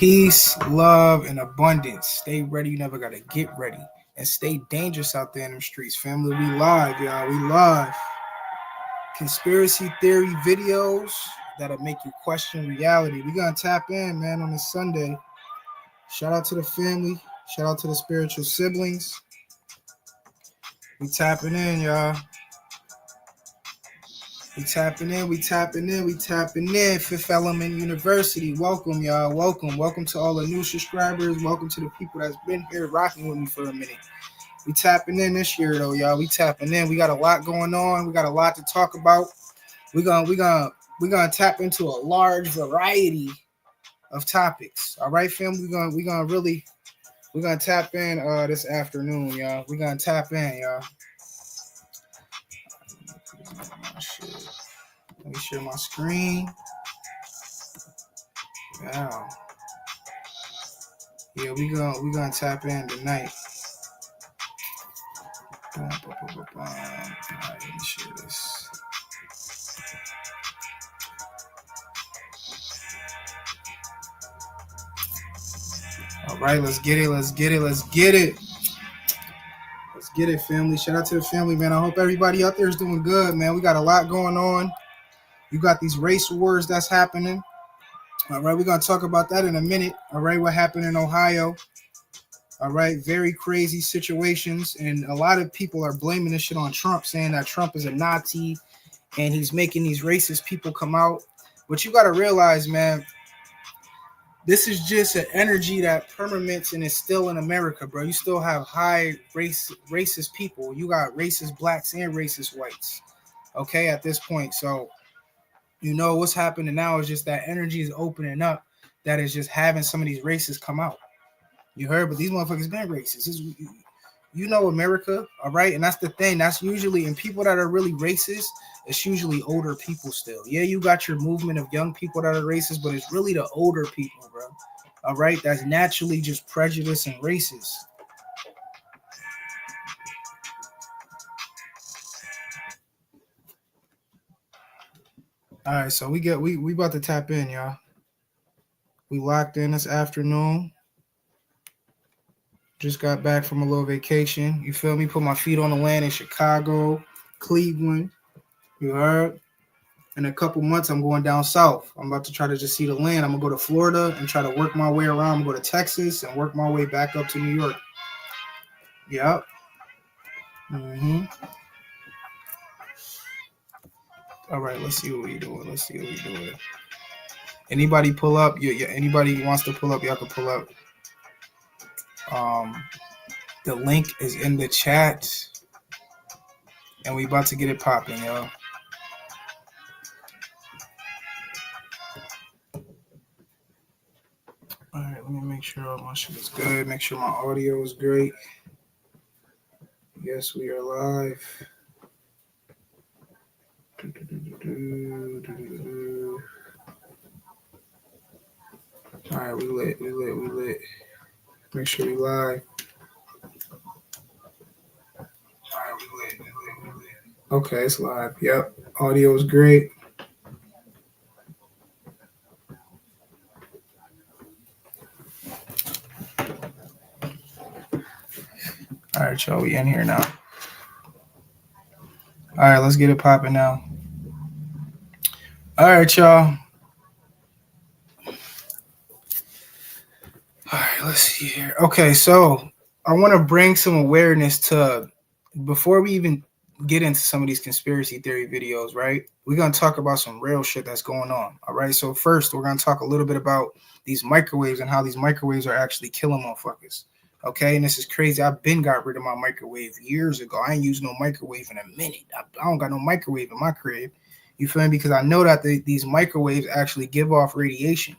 Peace, love, and abundance. Stay ready. You never gotta get ready. And stay dangerous out there in the streets. Family, we live, y'all. We live. Conspiracy theory videos that'll make you question reality. We gonna tap in, man, on this Sunday. Shout out to the family. Shout out to the spiritual siblings. We tapping in, y'all. We tapping in. Fifth Element University. Welcome, y'all. Welcome to all the new subscribers. Welcome to the people that's been here rocking with me for a minute. We tapping in this year, though, y'all. We tapping in. We got a lot going on. We got a lot to talk about. We're gonna tap into a large variety of topics. All right, fam. We're gonna tap in this afternoon, y'all. We're gonna tap in, y'all. Let me share my screen. Wow. Yeah, we gonna tap in tonight. All right, let me share this. All right, let's get it, family. Shout out to the family, man. I hope everybody out there is doing good, man. We got a lot going on. You got these race wars that's happening. All right, we're gonna talk about that in a minute. All right, what happened in Ohio? All right, very crazy situations, and a lot of people are blaming this shit on Trump, saying that Trump is a Nazi and he's making these racist people come out. But you got to realize, man, this is just an energy that permeates and is still in America, bro. You still have high racist people. You got racist blacks and racist whites, okay, at this point. So, you know, what's happening now is just that energy is opening up, that is just having some of these racists come out. You heard, but these motherfuckers been racist. You know America, all right? And that's the thing. That's usually, and people that are really racist, it's usually older people still. Yeah, you got your movement of young people that are racist, but it's really the older people, bro. All right? That's naturally just prejudiced and racist. All right, so we about to tap in, y'all. We locked in this afternoon. Just got back from a little vacation. You feel me? Put my feet on the land in Chicago, Cleveland. You heard? In a couple months, I'm going down south. I'm about to try to just see the land. I'm going to go to Florida and try to work my way around. I'm going to go to Texas and work my way back up to New York. Yep. Mm-hmm. All right, let's see what we're doing. Anybody pull up? Anybody wants to pull up, y'all can pull up. The link is in the chat. And we about to get it popping, y'all. All right, let me make sure all my shit is good. Make sure my audio is great. Yes, we are live. All right, we lit. Make sure we live. All right, we lit. Okay, it's live. Yep, audio is great. All right, y'all, we in here now. All right, let's get it popping now. All right, y'all. All right, let's see here. Okay, so I want to bring some awareness to, before we even get into some of these conspiracy theory videos, right? We're going to talk about some real shit that's going on, all right? So first, we're going to talk a little bit about these microwaves and how these microwaves are actually killing motherfuckers, okay? And this is crazy. I've been got rid of my microwave years ago. I ain't used no microwave in a minute. I don't got no microwave in my crib, you feel me? Because I know that these microwaves actually give off radiation,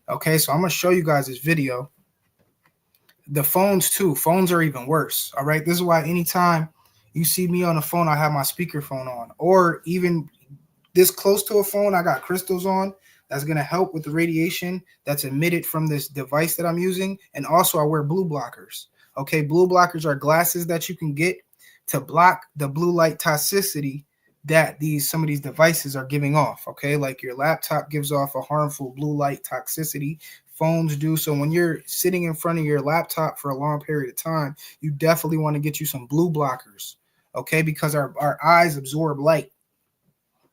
okay? So I'm going to show you guys this video. The phones too. Phones are even worse, all right? This is why anytime you see me on the phone, I have my speakerphone on, or even this close to a phone, I got crystals on. That's going to help with the radiation that's emitted from this device that I'm using. And also I wear blue blockers. Okay, blue blockers are glasses that you can get to block the blue light toxicity that some of these devices are giving off. Okay, like your laptop gives off a harmful blue light toxicity. Phones do. So when you're sitting in front of your laptop for a long period of time, you definitely want to get you some blue blockers. Okay, because our eyes absorb light.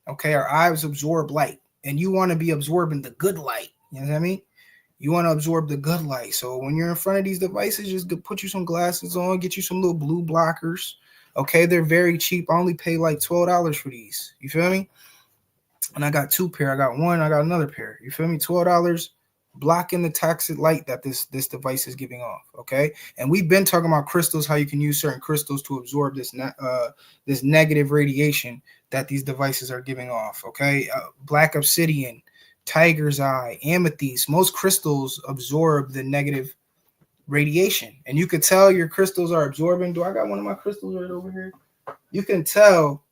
Okay, our eyes absorb light, and you want to be absorbing the good light. You know what I mean? You want to absorb the good light. So when you're in front of these devices, just put you some glasses on, get you some little blue blockers. Okay, they're very cheap. I only pay like $12 for these. You feel me? And I got 2 pair. I got one. I got another pair. You feel me? $12 blocking the toxic light that this device is giving off. Okay, and we've been talking about crystals, how you can use certain crystals to absorb this negative radiation that these devices are giving off. Okay, black obsidian, tiger's eye, amethyst. Most crystals absorb the negative radiation, and you could tell your crystals are absorbing. Do I got one of my crystals right over here? You can tell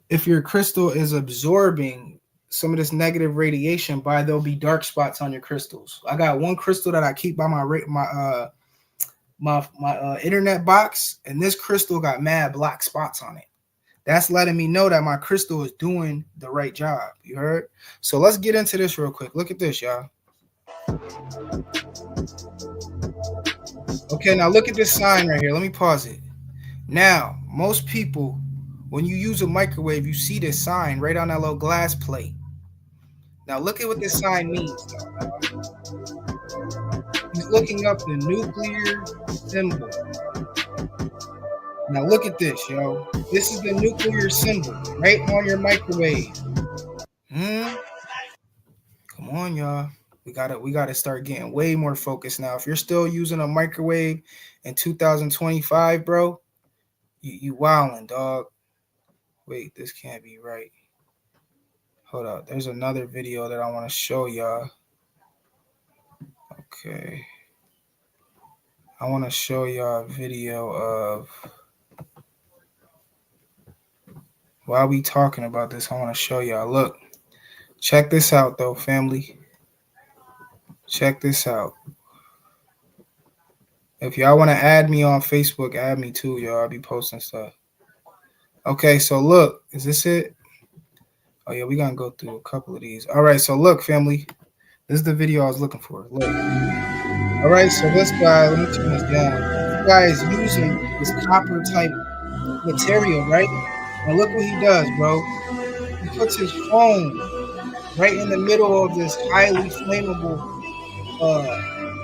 if your crystal is absorbing some of this negative radiation by there'll be dark spots on your crystals. I got one crystal that I keep by my internet box, and this crystal got mad black spots on it. That's letting me know that my crystal is doing the right job. You heard? So let's get into this real quick. Look at this, y'all. Okay, now look at this sign right here. Let me pause it. Now, most people, when you use a microwave, you see this sign right on that little glass plate. Now look at what this sign means. He's looking up the nuclear symbol. Now look at this, yo. This is the nuclear symbol right on your microwave. Come on, y'all. We gotta start getting way more focused now. If you're still using a microwave in 2025, bro, you wildin', dog. Wait, this can't be right. Hold up. There's another video that I want to show y'all. Okay. I want to show y'all a video of while we talking about this. I want to show y'all. Look, check this out though, family. Check this out. If y'all want to add me on Facebook, add me too, y'all. I'll be posting stuff. Okay, so look, is this it? Oh yeah, we gonna go through a couple of these. All right, so look, family, this is the video I was looking for. Look. All right, so this guy, let me turn this down. This guy is using this copper type material, right? Now look what he does, bro. He puts his phone right in the middle of this highly flammable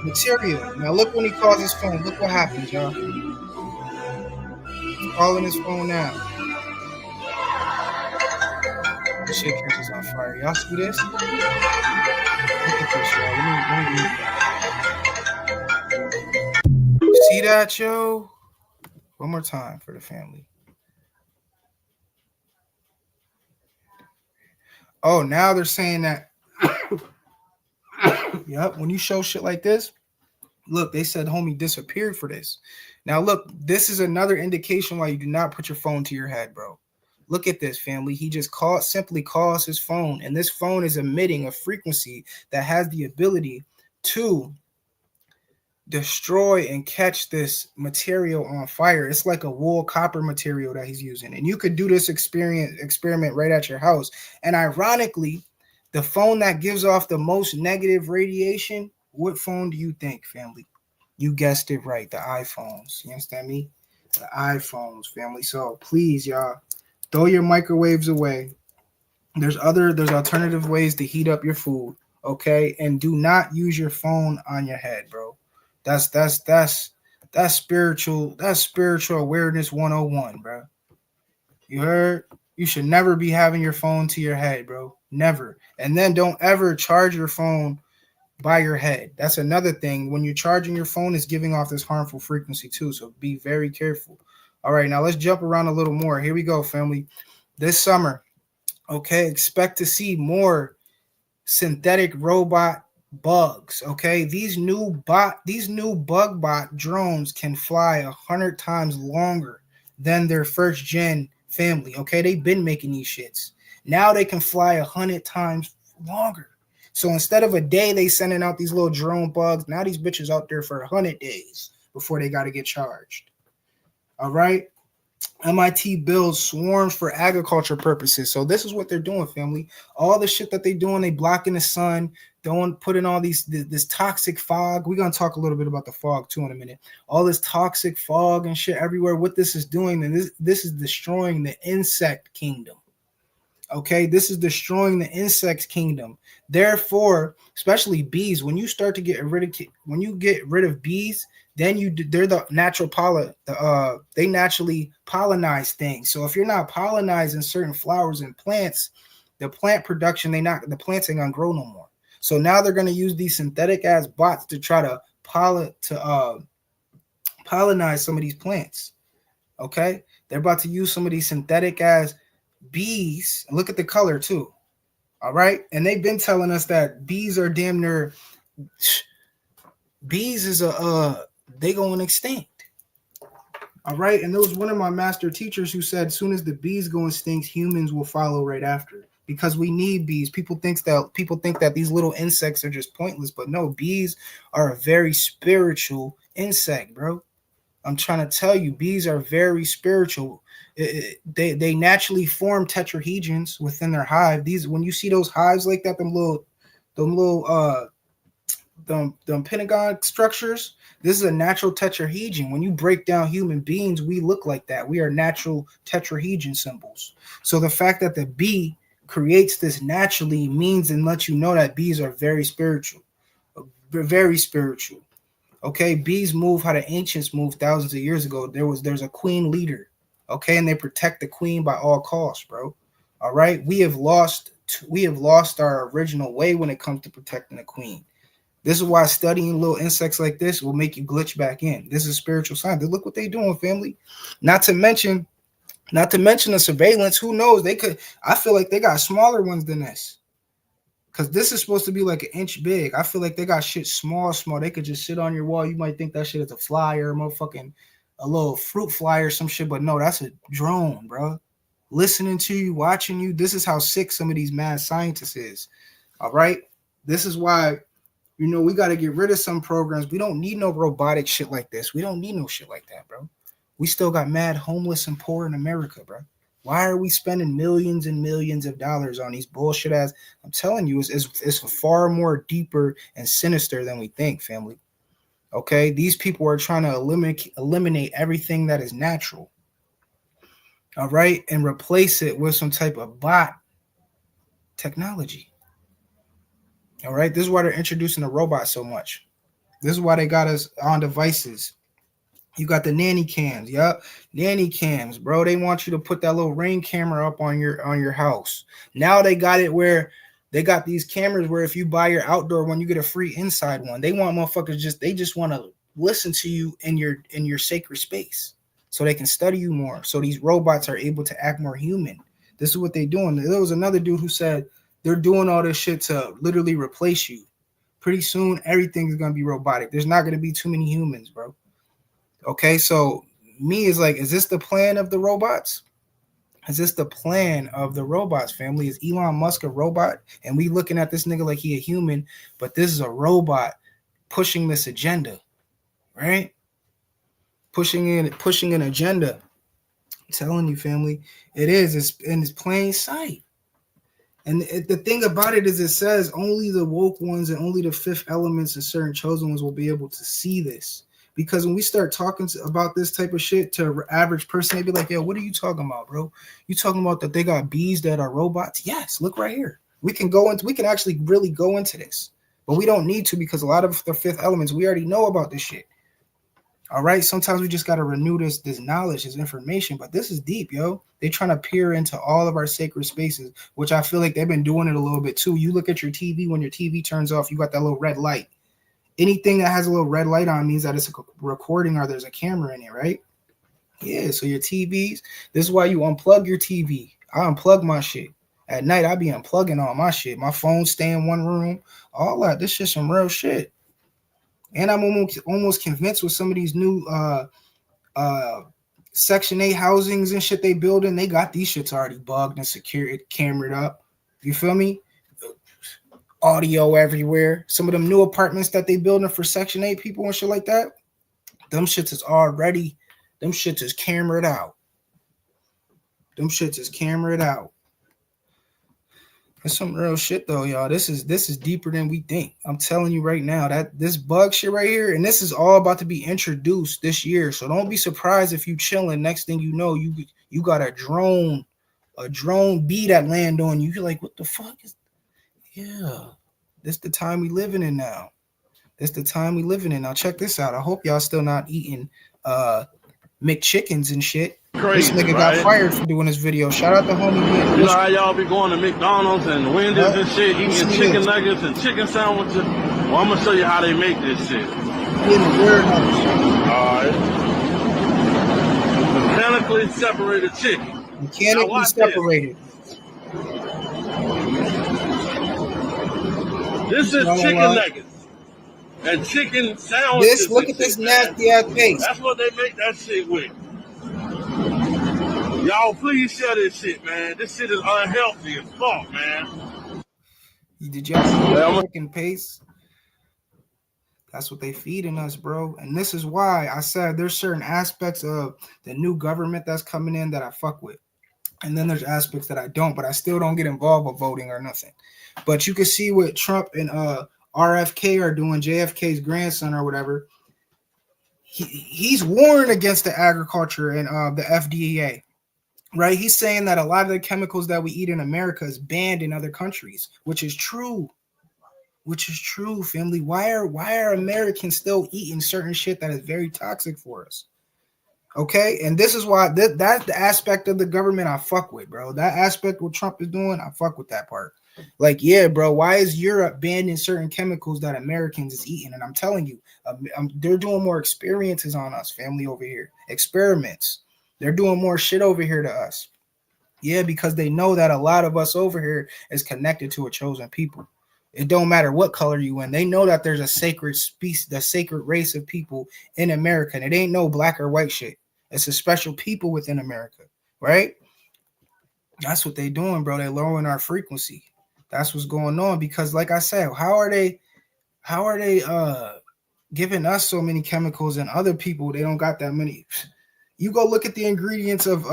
material. Now look when he calls his phone. Look what happens, y'all. He's calling his phone now. The shit catches on fire. Y'all see this? Look at this, y'all. Let me you see that, yo? One more time for the family. Oh, now they're saying that. Yep, when you show shit like this, look, they said homie disappeared for this. Now, look, this is another indication why you do not put your phone to your head, bro. Look at this, family. He just simply calls his phone, and this phone is emitting a frequency that has the ability to destroy and catch this material on fire. It's like a wool copper material that he's using, and you could do this experiment right at your house. And ironically, the phone that gives off the most negative radiation, what phone do you think, family? You guessed it right, the iPhones. You understand me? The iPhones, family. So please, y'all, throw your microwaves away. There's alternative ways to heat up your food, okay? And do not use your phone on your head, bro. That's spiritual awareness 101, bro. You heard? You should never be having your phone to your head, bro. Never. And then don't ever charge your phone by your head. That's another thing. When you're charging your phone, it's giving off this harmful frequency too. So be very careful. All right, now let's jump around a little more. Here we go, family. This summer, okay, expect to see more synthetic robot bugs. Okay, these new bug bot drones can fly 100 times longer than their first gen family. Okay, they've been making these shits. Now they can fly 100 times longer. So instead of a day they sending out these little drone bugs, now these bitches out there for 100 days before they got to get charged. All right. MIT builds swarms for agriculture purposes. So this is what they're doing, family. All the shit that they're doing, they blocking the sun, putting all this toxic fog. We're gonna talk a little bit about the fog too in a minute. All this toxic fog and shit everywhere. What this is doing, and this is destroying the insect kingdom. Okay, this is destroying the insect kingdom. Therefore, especially bees, when you start to get rid of bees, then they're the natural they naturally pollinize things. So if you're not pollinizing certain flowers and plants, the plant production the plants ain't gonna grow no more. So now they're gonna use these synthetic ass bots to try to pollinize some of these plants. Okay, they're about to use some of these synthetic ass bees. Look at the color too. All right, and they've been telling us that bees are damn near. Bees is they going extinct. All right, and there was one of my master teachers who said, as soon as the bees go extinct, humans will follow right after, because we need bees. People think that these little insects are just pointless, but no, bees are a very spiritual insect, bro. I'm trying to tell you, bees are very spiritual. They naturally form tetrahedrons within their hive. When you see those hives like that, them pentagon structures, this is a natural tetrahedron. When you break down human beings, we look like that. We are natural tetrahedron symbols. So the fact that the bee creates this naturally means and lets you know that bees are very spiritual. Very spiritual. Okay, bees move how the ancients moved thousands of years ago. There's a queen leader. Okay, and they protect the queen by all costs, bro. All right, we have lost our original way when it comes to protecting the queen. This is why studying little insects like this will make you glitch back in. This is spiritual science. Look what they're doing, family. Not to mention the surveillance. Who knows? I feel like they got smaller ones than this. Because this is supposed to be like an inch big. I feel like they got shit small. They could just sit on your wall. You might think that shit is a flyer, a little fruit fly or some shit. But no, that's a drone, bro. Listening to you, watching you. This is how sick some of these mad scientists is. All right? This is why, we got to get rid of some programs. We don't need no robotic shit like this. We don't need no shit like that, bro. We still got mad homeless and poor in America, bro. Why are we spending millions and millions of dollars on these bullshit ass? I'm telling you, it's far more deeper and sinister than we think, family. Okay? These people are trying to eliminate everything that is natural. All right? And replace it with some type of bot technology. All right? This is why they're introducing the robot so much. This is why they got us on devices. You got the nanny cams, nanny cams, bro. They want you to put that little Ring camera up on your house. Now they got it where they got these cameras where if you buy your outdoor one, you get a free inside one. They want motherfuckers just want to listen to you in your sacred space, so they can study you more. So these robots are able to act more human. This is what they're doing. There was another dude who said they're doing all this shit to literally replace you. Pretty soon, everything's gonna be robotic. There's not gonna be too many humans, bro. Okay, so me is like, is this the plan of the robots? Is this the plan of the robots, family? Is Elon Musk a robot? And we looking at this nigga like he a human, but this is a robot pushing this agenda, right? Pushing an agenda. I'm telling you, family, it's in its plain sight. And the thing about it is it says only the woke ones and only the fifth elements and certain chosen ones will be able to see this. Because when we start talking about this type of shit to an average person, they be like, yo, what are you talking about, bro? You talking about that they got bees that are robots? Yes, look right here. We can actually really go into this. But we don't need to, because a lot of the fifth elements, we already know about this shit. All right? Sometimes we just got to renew this knowledge, this information. But this is deep, yo. They're trying to peer into all of our sacred spaces, which I feel like they've been doing it a little bit too. You look at your TV, when your TV turns off, you got that little red light. Anything that has a little red light on means that it's a recording or there's a camera in it, right? Yeah, so your TVs, this is why you unplug your TV. I unplug my shit. At night, I be unplugging all my shit. My phone stay in one room. All that. This shit's some real shit. And I'm almost convinced with some of these new Section 8 housings and shit they building, they got these shits already bugged and secured, cameraed up. You feel me? Audio everywhere. Some of them new apartments that they building for Section 8 people and shit like that, them shits is cameraed out. Them shits is cameraed out. That's some real shit though, y'all. This is deeper than we think. I'm telling you right now that this bug shit right here, and this is all about to be introduced this year. So don't be surprised if you chilling. Next thing you know, you got a drone bee that land on you. You're like, what the fuck is? Yeah, this the time we living in now. This the time we living in now. Check this out. I hope y'all still not eating McChickens and shit. Crazy, this nigga right? got fired for doing this video. Shout out to homie. You know how y'all be going to McDonald's and Wendy's and shit, eating chicken nuggets and chicken sandwiches? Well, I'm gonna show you how they make this shit. In the warehouse. Alright. Mechanically separated chicken. Mechanically separated. This is chicken nuggets. And chicken sandwiches. Look at this nasty ass face. That's what they make that shit with. Y'all, please share this shit, man. This shit is unhealthy as fuck, man. Did y'all see the chicken paste? That's what they feeding us, bro. And this is why I said there's certain aspects of the new government that's coming in that I fuck with. And then there's aspects that I don't, but I still don't get involved with voting or nothing. But you can see what Trump and RFK are doing, JFK's grandson or whatever. He's warring against the agriculture and the FDA. Right, he's saying that a lot of the chemicals that we eat in America is banned in other countries, which is true. Family. Why are Americans still eating certain shit that is very toxic for us? Okay, and this is why that's the aspect of the government I fuck with, bro. That aspect what Trump is doing, I fuck with that part. Like, yeah, bro, why is Europe banning certain chemicals that Americans is eating? And I'm telling you, they're doing more experiences on us, family, over here. Experiments. They're doing more shit over here to us. Yeah, because they know that a lot of us over here is connected to a chosen people. It don't matter what color you in. They know that there's a sacred species, the sacred race of people in America. And it ain't no black or white shit. It's a special people within America, right? That's what they doing, bro. They're lowering our frequency. That's what's going on. Because like I said, how are they giving us so many chemicals and other people, they don't got that many? You go look at the ingredients of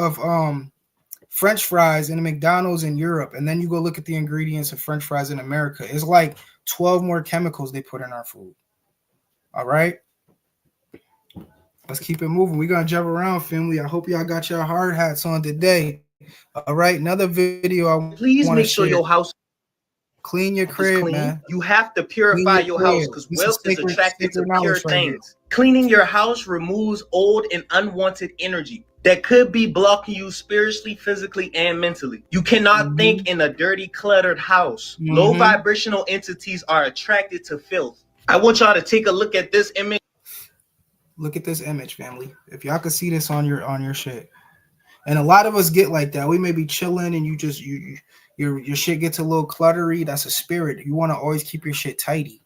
French fries in McDonald's in Europe, and then you go look at the ingredients of French fries in America. It's like 12 more chemicals they put in our food. All right? Let's keep it moving. We're going to jump around, family. I hope y'all got your hard hats on today. All right? Another video. Please make sure your house clean your crib, man. You have to purify your house because wealth is attracted to pure things. Cleaning your house removes old and unwanted energy that could be blocking you spiritually, physically, and mentally. You cannot think in a dirty, cluttered house. Low vibrational entities are attracted to filth. I want y'all to take a look at this image. Look at this image, family. If y'all can see this on your shit. And a lot of us get like that. We may be chilling and your shit gets a little cluttery. That's a spirit. You want to always keep your shit tidy.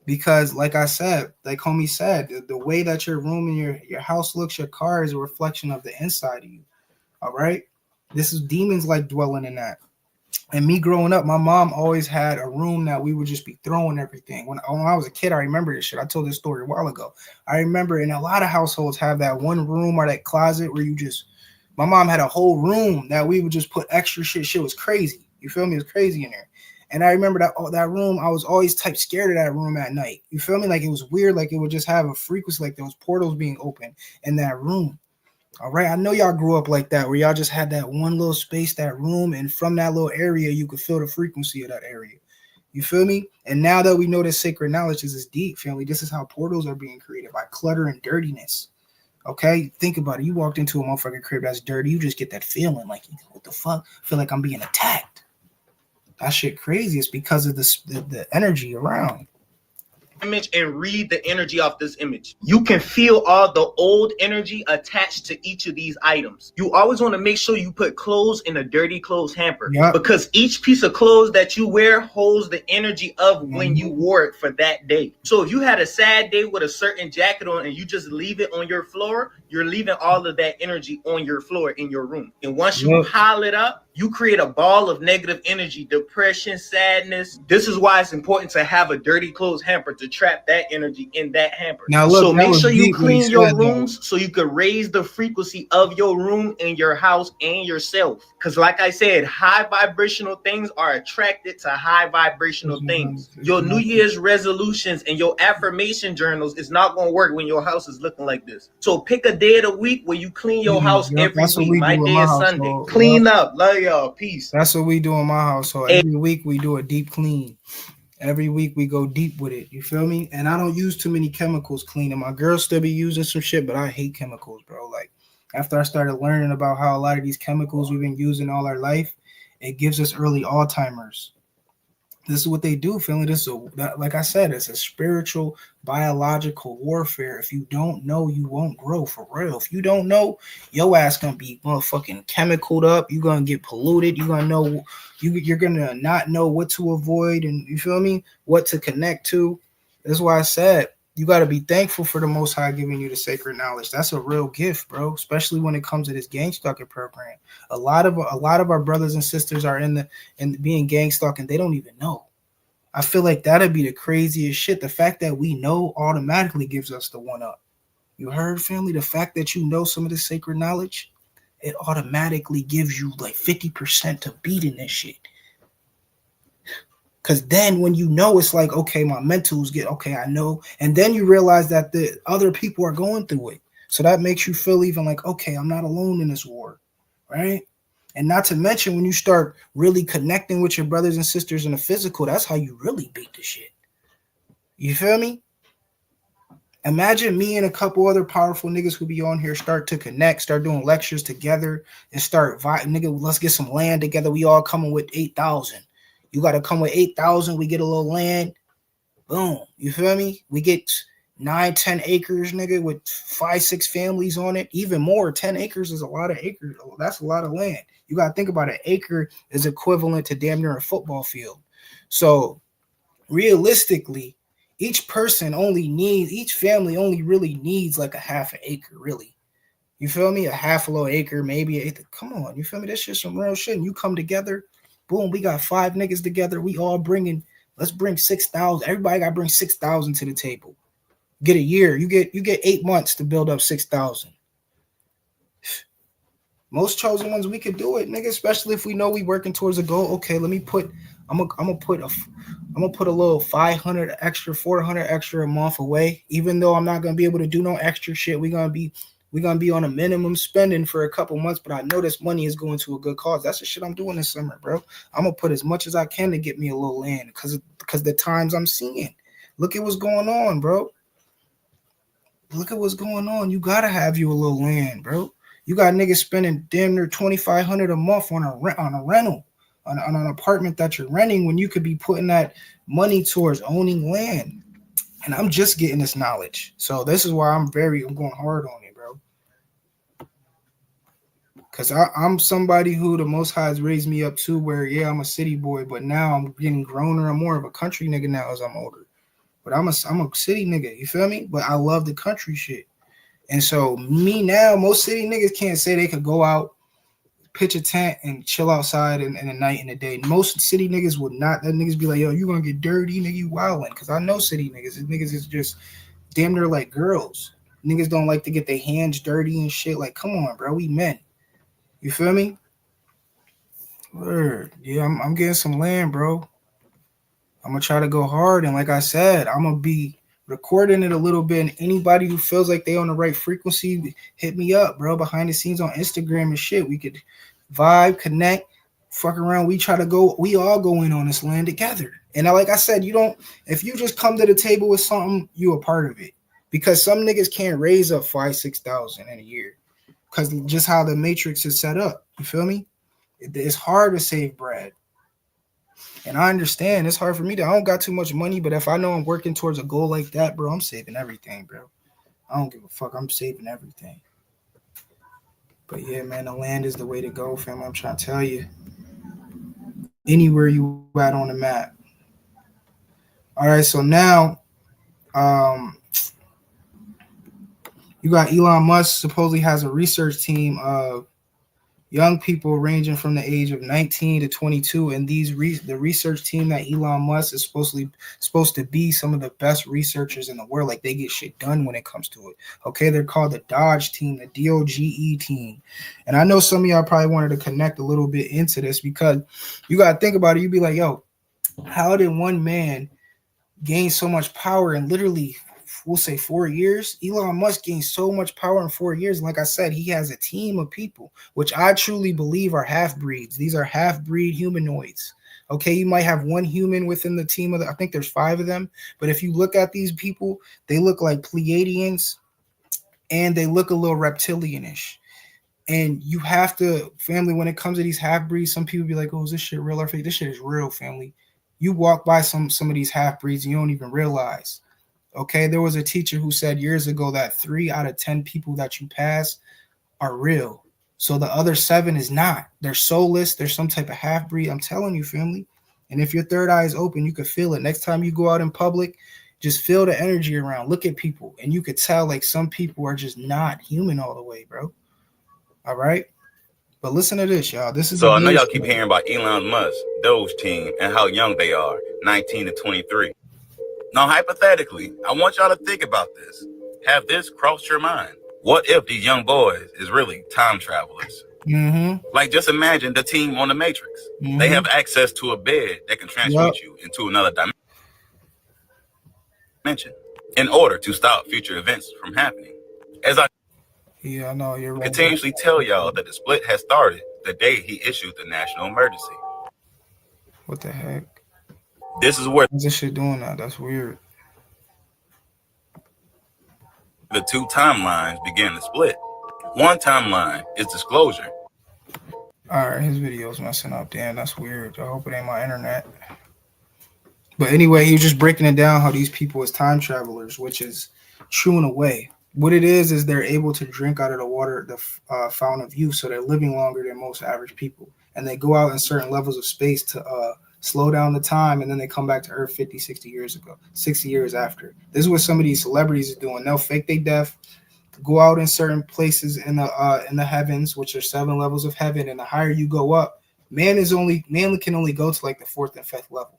Because like I said, like homie said, the way that your room and your house looks, your car is a reflection of the inside of you. All right? This is demons like dwelling in that. And me growing up, my mom always had a room that we would just be throwing everything. When I was a kid, I remember this shit. I told this story a while ago. I remember, and a lot of households have that one room or that closet where my mom had a whole room that we would just put extra shit. Shit was crazy. You feel me? It was crazy in there. And I remember that room, I was always type scared of that room at night. You feel me? Like it was weird. Like it would just have a frequency, like there was portals being open in that room. All right. I know y'all grew up like that, where y'all just had that one little space, that room. And from that little area, you could feel the frequency of that area. You feel me? And now that we know that sacred knowledge is deep, family, this is how portals are being created, by clutter and dirtiness. Okay, think about it. You walked into a motherfucking crib that's dirty. You just get that feeling like, what the fuck? I feel like I'm being attacked. That shit crazy. It's because of the energy around. Image and read the energy off this image. You can feel all the old energy attached to each of these items. You always want to make sure you put clothes in a dirty clothes hamper, because each piece of clothes that you wear holds the energy of when you wore it for that day. So if you had a sad day with a certain jacket on and you just leave it on your floor, you're leaving all of that energy on your floor in your room. And once you pile it up, you create a ball of negative energy, depression, sadness. This is why it's important to have a dirty clothes hamper to trap that energy in that hamper. Now look, so make sure you clean your rooms though, so you could raise the frequency of your room and your house and yourself. Because like I said, high vibrational things are attracted to high vibrational things. Your New Year's resolutions and your affirmation journals is not going to work when your house is looking like this. So pick a day of the week where you clean your house every week. My day is Sunday. Clean up. Love y'all. Peace. That's what we do in my household. Every week we do a deep clean. Every week we go deep with it. You feel me? And I don't use too many chemicals cleaning. My girls still be using some shit, but I hate chemicals, bro. Like, after I started learning about how a lot of these chemicals we've been using all our life, it gives us early Alzheimer's. This is what they do, family. Like I said, it's a spiritual, biological warfare. If you don't know, you won't grow, for real. If you don't know, your ass gonna be motherfucking chemicaled up. You're gonna get polluted. You're gonna know you're gonna not know what to avoid, and you feel me? What to connect to. That's why I said you got to be thankful for the Most High giving you the sacred knowledge. That's a real gift, bro, especially when it comes to this gang stalking program. A lot of our brothers and sisters are in being gang stalking. They don't even know. I feel like that'd be the craziest shit. The fact that we know automatically gives us the one up. You heard, family? The fact that you know some of this sacred knowledge, it automatically gives you like 50% to beating this shit. Because then when you know, it's like, okay, my mentals I know. And then you realize that the other people are going through it. So that makes you feel even like, okay, I'm not alone in this war, right? And not to mention when you start really connecting with your brothers and sisters in the physical, that's how you really beat the shit. You feel me? Imagine me and a couple other powerful niggas who be on here start to connect, start doing lectures together, and let's get some land together. We all coming with 8,000. You got to come with 8,000. We get a little land. Boom. You feel me? We get 9-10 acres, nigga, with 5-6 families on it. Even more. 10 acres is a lot of acres. That's a lot of land. You got to think about it. An acre is equivalent to damn near a football field. So realistically, each family only really needs like a half an acre, really. You feel me? A half a little acre, maybe an acre. Come on. You feel me? That's just some real shit. And you come together. Boom, we got 5 niggas together. We all let's bring 6,000. Everybody got to bring 6,000 to the table. Get a year. You get 8 months to build up 6,000. Most chosen ones, we could do it, nigga, especially if we know we working towards a goal. Okay, I'm gonna put a little 500 extra, 400 extra a month away. Even though I'm not gonna be able to do no extra shit, we're gonna be on a minimum spending for a couple months, but I know this money is going to a good cause. That's the shit I'm doing this summer, bro. I'm gonna put as much as I can to get me a little land because the times I'm seeing. Look at what's going on, bro. Look at what's going on. You gotta have you a little land, bro. You got niggas spending damn near $2,500 a month on a rental, on an apartment that you're renting when you could be putting that money towards owning land. And I'm just getting this knowledge. So this is why I'm going hard on it, bro. Because I'm somebody who the Most High has raised me up to where, yeah, I'm a city boy, but now I'm getting growner. I'm more of a country nigga now as I'm older. But I'm a city nigga, you feel me? But I love the country shit. And so me now, most city niggas can't say they could go out, pitch a tent, and chill outside in the night and the day. Most city niggas would not. That niggas be like, yo, you gonna get dirty, nigga, you wildin'. Because I know city niggas. Niggas is just damn near like girls. Niggas don't like to get their hands dirty and shit. Like, come on, bro, we men. You feel me? Word. Yeah, I'm getting some land, bro. I'm gonna try to go hard. And like I said, I'm gonna be recording it a little bit, and anybody who feels like they on the right frequency, hit me up, bro. Behind the scenes on Instagram and shit. We could vibe, connect, fuck around. We all go in on this land together. And like I said, if you just come to the table with something, you a part of it. Because some niggas can't raise up 5,000-6,000 in a year. Because just how the matrix is set up. You feel me? It's hard to save bread. And I understand it's hard for me I don't got too much money, but if I know I'm working towards a goal like that, bro, I'm saving everything, bro. I don't give a fuck. I'm saving everything. But yeah, man, the land is the way to go, fam. I'm trying to tell you. Anywhere you at on the map. All right, so now you got Elon Musk supposedly has a research team of young people ranging from the age of 19 to 22, and the research team that Elon Musk is supposed to be some of the best researchers in the world. Like, they get shit done when it comes to it. Okay, they're called the Dodge team, the DOGE team. And I know some of y'all probably wanted to connect a little bit into this, because you got to think about it. You'd be like, yo, how did one man gain so much power in literally, we'll say, 4 years? Elon Musk gained so much power in 4 years. Like I said, he has a team of people, which I truly believe are half-breeds. These are half-breed humanoids. Okay, you might have one human within the team I think there's 5 of them. But if you look at these people, they look like Pleiadians, and they look a little reptilianish. And you have to, family, when it comes to these half-breeds, some people be like, oh, is this shit real or fake? This shit is real, family. You walk by some of these half-breeds and you don't even realize. Okay, there was a teacher who said years ago that 3 out of 10 people that you pass are real. So the other 7 is not. They're soulless. They're some type of half-breed. I'm telling you, family. And if your third eye is open, you can feel it. Next time you go out in public, just feel the energy around. Look at people, and you could tell, like, some people are just not human all the way, bro. All right? But listen to this, y'all. This is so I know y'all keep hearing about Elon Musk, Doge team, and how young they are, 19 to 23. Now, hypothetically, I want y'all to think about this. Have this crossed your mind? What if these young boys is really time travelers? Mm-hmm. Like, just imagine the team on the Matrix. Mm-hmm. They have access to a bed that can transport you into another dimension in order to stop future events from happening. As I know you're right. Continuously tell y'all that the split has started the day he issued the national emergency. What the heck? This is where this shit doing that. That's weird. The 2 timelines begin to split. One timeline is disclosure. All right, his video's messing up. Damn, that's weird. I hope it ain't my internet. But anyway, he was just breaking it down how these people is time travelers, which is true in a way. What it is they're able to drink out of the water, the fountain of youth, so they're living longer than most average people. And they go out in certain levels of space to slow down the time, and then they come back to Earth 50, 60 years ago, 60 years after. This is what some of these celebrities are doing. They'll fake their death, go out in certain places in the heavens, which are 7 levels of heaven, and the higher you go up, man can only go to like the 4th and 5th level.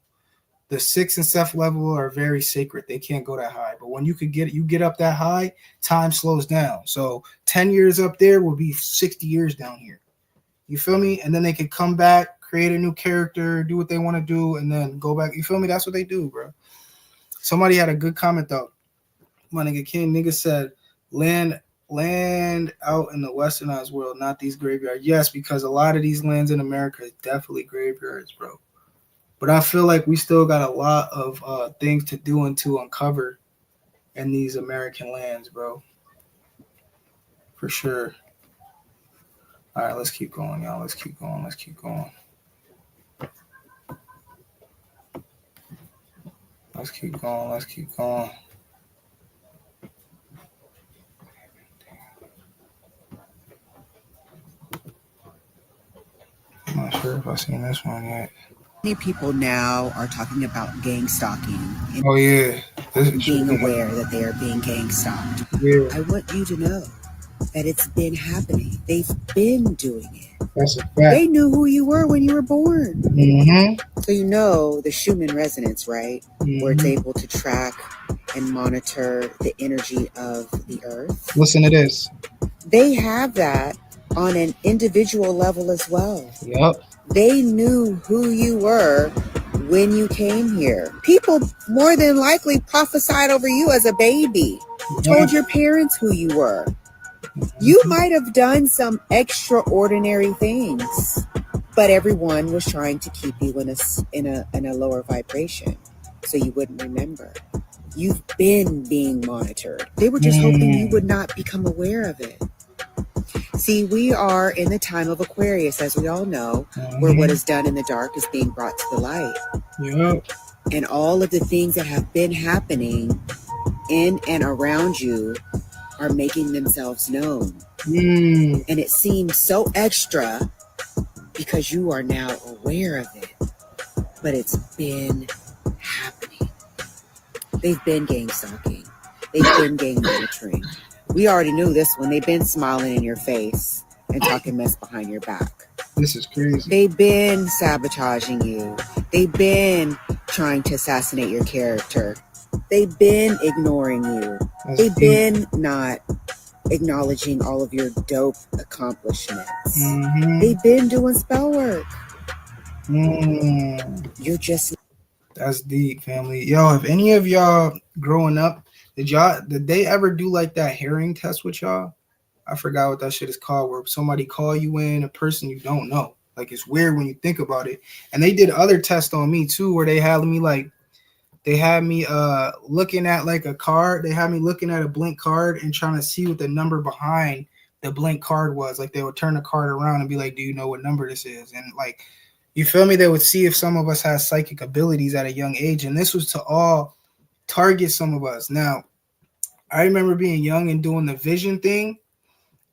The 6th and 7th level are very sacred. They can't go that high. But when you get up that high, time slows down. So 10 years up there will be 60 years down here. You feel me? And then they can come back, create a new character, do what they want to do, and then go back. You feel me? That's what they do, bro. Somebody had a good comment, though. My nigga King, nigga said, land out in the westernized world, not these graveyards. Yes, because a lot of these lands in America is definitely graveyards, bro. But I feel like we still got a lot of things to do and to uncover in these American lands, bro. For sure. All right, let's keep going, y'all. Let's keep going. Let's keep going. Let's keep going. Let's keep going. I'm not sure if I've seen this one yet. Many people now are talking about gang stalking. And oh, yeah. being aware that they are being gang stalked. Yeah. I want you to know that it's been happening. They've been doing it. That's a fact. They knew who you were when you were born. Mm-hmm. So you know the Schumann resonance, right? Mm-hmm. Where it's able to track and monitor the energy of the earth. Listen to this. They have that on an individual level as well. Yep. They knew who you were when you came here. People more than likely prophesied over you as a baby, told your parents who you were. You might have done some extraordinary things, but everyone was trying to keep you in a lower vibration so you wouldn't remember. You've been being monitored. They were just hoping you would not become aware of it. See, we are in the time of Aquarius, as we all know, where what is done in the dark is being brought to the light. Yep. And all of the things that have been happening in and around you are making themselves known. And it seems so extra because you are now aware of it. But it's been happening. They've been gang stalking. They've been gang monitoring. We already knew this one. They've been smiling in your face. and talking mess behind your back. This is crazy. They've been sabotaging you. They've been trying to assassinate your character. They've been ignoring you. They've been not acknowledging all of your dope accomplishments. They've been doing spell work. You're just... That's deep, family. Yo, if any of y'all growing up, did they ever do like that hearing test with y'all? I forgot what that shit is called, where somebody call you in, a person you don't know. Like, it's weird when you think about it. And they did other tests on me too, where they had me looking at like a card. They had me looking at a blank card and trying to see what the number behind the blank card was. Like, they would turn the card around and be like, do you know what number this is? And like, you feel me? They would see if some of us had psychic abilities at a young age. And this was to all target some of us. Now, I remember being young and doing the vision thing.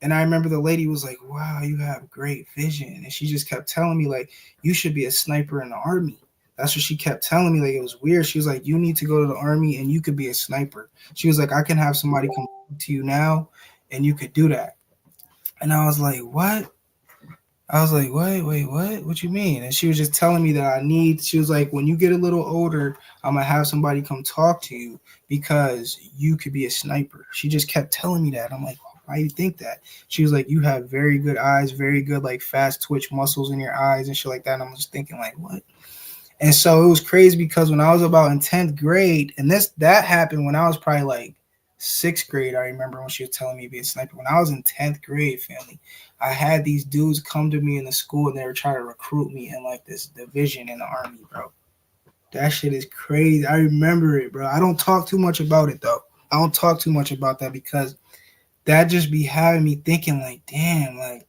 And I remember the lady was like, wow, you have great vision. And she just kept telling me, like, you should be a sniper in the army. That's what she kept telling me. Like, it was weird. She was like, you need to go to the army and you could be a sniper. She was like, I can have somebody come to you now and you could do that. And I was like, what? I was like, wait, what? What you mean? And she was just telling me that she was like, when you get a little older, I'm going to have somebody come talk to you because you could be a sniper. She just kept telling me that. I'm like, why do you think that? She was like, you have very good eyes, very good, like, fast twitch muscles in your eyes and shit like that. And I'm just thinking, like, what? And so it was crazy because when I was about in 10th grade, and that happened when I was probably like 6th grade. I remember when she was telling me to be a sniper. When I was in 10th grade, family, I had these dudes come to me in the school and they were trying to recruit me in like this division in the army, bro. That shit is crazy. I remember it, bro. I don't talk too much about it, though. I don't talk too much about that because that just be having me thinking, like, damn, like.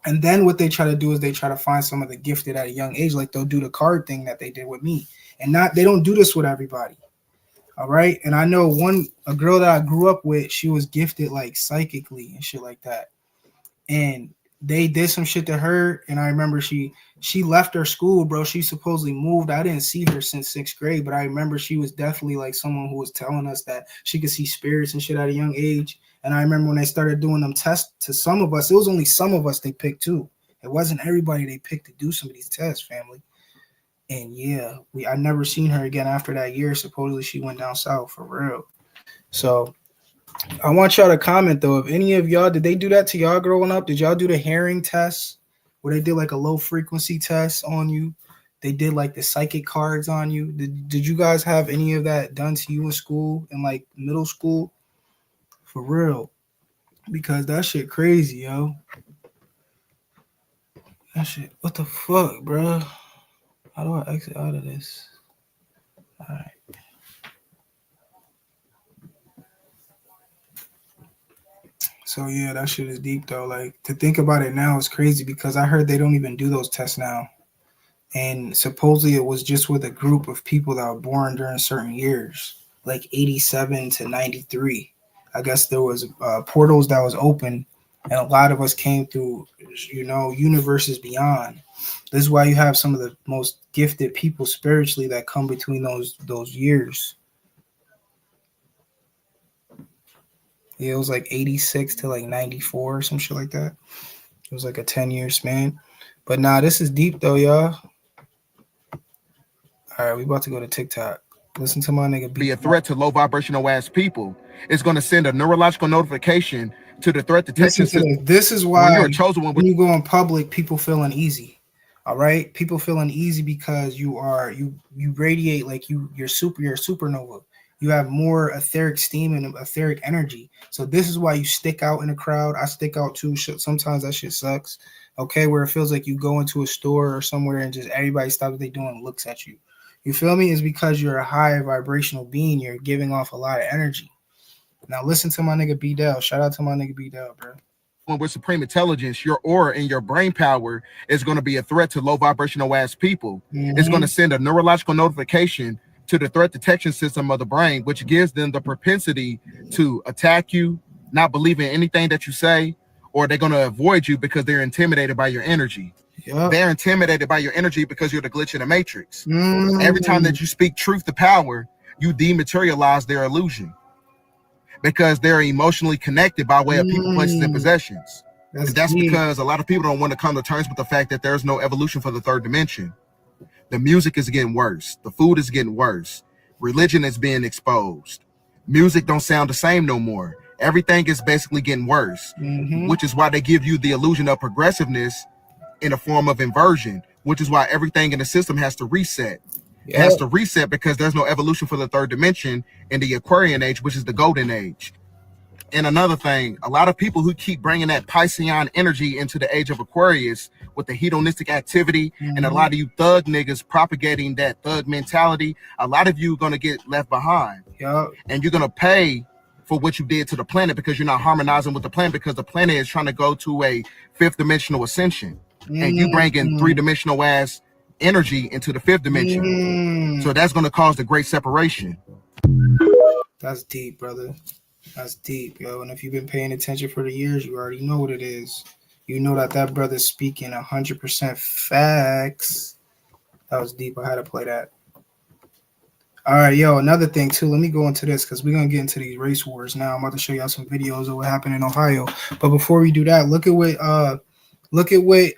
And then what they try to do is they try to find some of the gifted at a young age. Like, they'll do the card thing that they did with me. And they don't do this with everybody. All right. And I know a girl that I grew up with, she was gifted like psychically and shit like that. And they did some shit to her. And I remember she left her school, bro. She supposedly moved. I didn't see her since 6th grade, but I remember she was definitely like someone who was telling us that she could see spirits and shit at a young age. And I remember when they started doing them tests to some of us, it was only some of us they picked too. It wasn't everybody they picked to do some of these tests, family. And yeah, I never seen her again after that year. Supposedly she went down south for real. So I want y'all to comment though. If any of y'all, did they do that to y'all growing up? Did y'all do the hearing test where they did like a low frequency test on you? They did like the psychic cards on you. Did you guys have any of that done to you in school, in like middle school? For real. Because that shit crazy, yo. That shit, what the fuck, bro? How do I exit out of this? All right. So yeah, that shit is deep though. Like, to think about it now is crazy because I heard they don't even do those tests now. And supposedly it was just with a group of people that were born during certain years, like 87 to 93. I guess there was portals that was open, and a lot of us came through, universes beyond. This is why you have some of the most gifted people spiritually that come between those years. Yeah, it was like 86 to like 94 or some shit like that. It was like a 10-year span. But nah, this is deep though, y'all. All right, we about to go to TikTok. Listen to my nigga. Be a threat to low vibrational ass people. It's going to send a neurological notification to the threat detection system. This is why when you're a chosen one, when you go in public, people feel uneasy. All right, people feel uneasy because you radiate like you're a supernova. You have more etheric steam and etheric energy. So this is why you stick out in a crowd. I stick out too. Sometimes that shit sucks. Okay, where it feels like you go into a store or somewhere and just everybody stops what they're doing and looks at you. You feel me? It's because you're a high vibrational being. You're giving off a lot of energy. Now listen to my nigga B-Dell. Shout out to my nigga B-Dell, bro. When we're supreme intelligence, your aura and your brain power is going to be a threat to low vibrational ass people. Mm-hmm. It's going to send a neurological notification to the threat detection system of the brain, which gives them the propensity to attack you, not believe in anything that you say, or they're going to avoid you because they're intimidated by your energy. Yep. They're intimidated by your energy because you're the glitch in the matrix. Mm. Every time that you speak truth to power, you dematerialize their illusion because they're emotionally connected by way of people, places, and possessions. And that's because a lot of people don't want to come to terms with the fact that there's no evolution for the third dimension. The music is getting worse. The food is getting worse. Religion is being exposed. Music don't sound the same no more. Everything is basically getting worse, which is why they give you the illusion of progressiveness in a form of inversion, which is why everything in the system has to reset. It has to reset because there's no evolution for the third dimension in the Aquarian age, which is the golden age. And another thing, a lot of people who keep bringing that Piscean energy into the age of Aquarius with the hedonistic activity and a lot of you thug niggas propagating that thug mentality, a lot of you are going to get left behind. And you're going to pay for what you did to the planet because you're not harmonizing with the planet, because the planet is trying to go to a fifth dimensional ascension. And you bring in three-dimensional ass energy into the fifth dimension. So that's going to cause the great separation. That's deep, brother. That's deep, yo. And if you've been paying attention for the years, you already know what it is. You know that brother's speaking 100% facts. That was deep. I had to play that. All right, yo, another thing, too. Let me go into this because we're going to get into these race wars now. I'm about to show y'all some videos of what happened in Ohio. But before we do that, look at what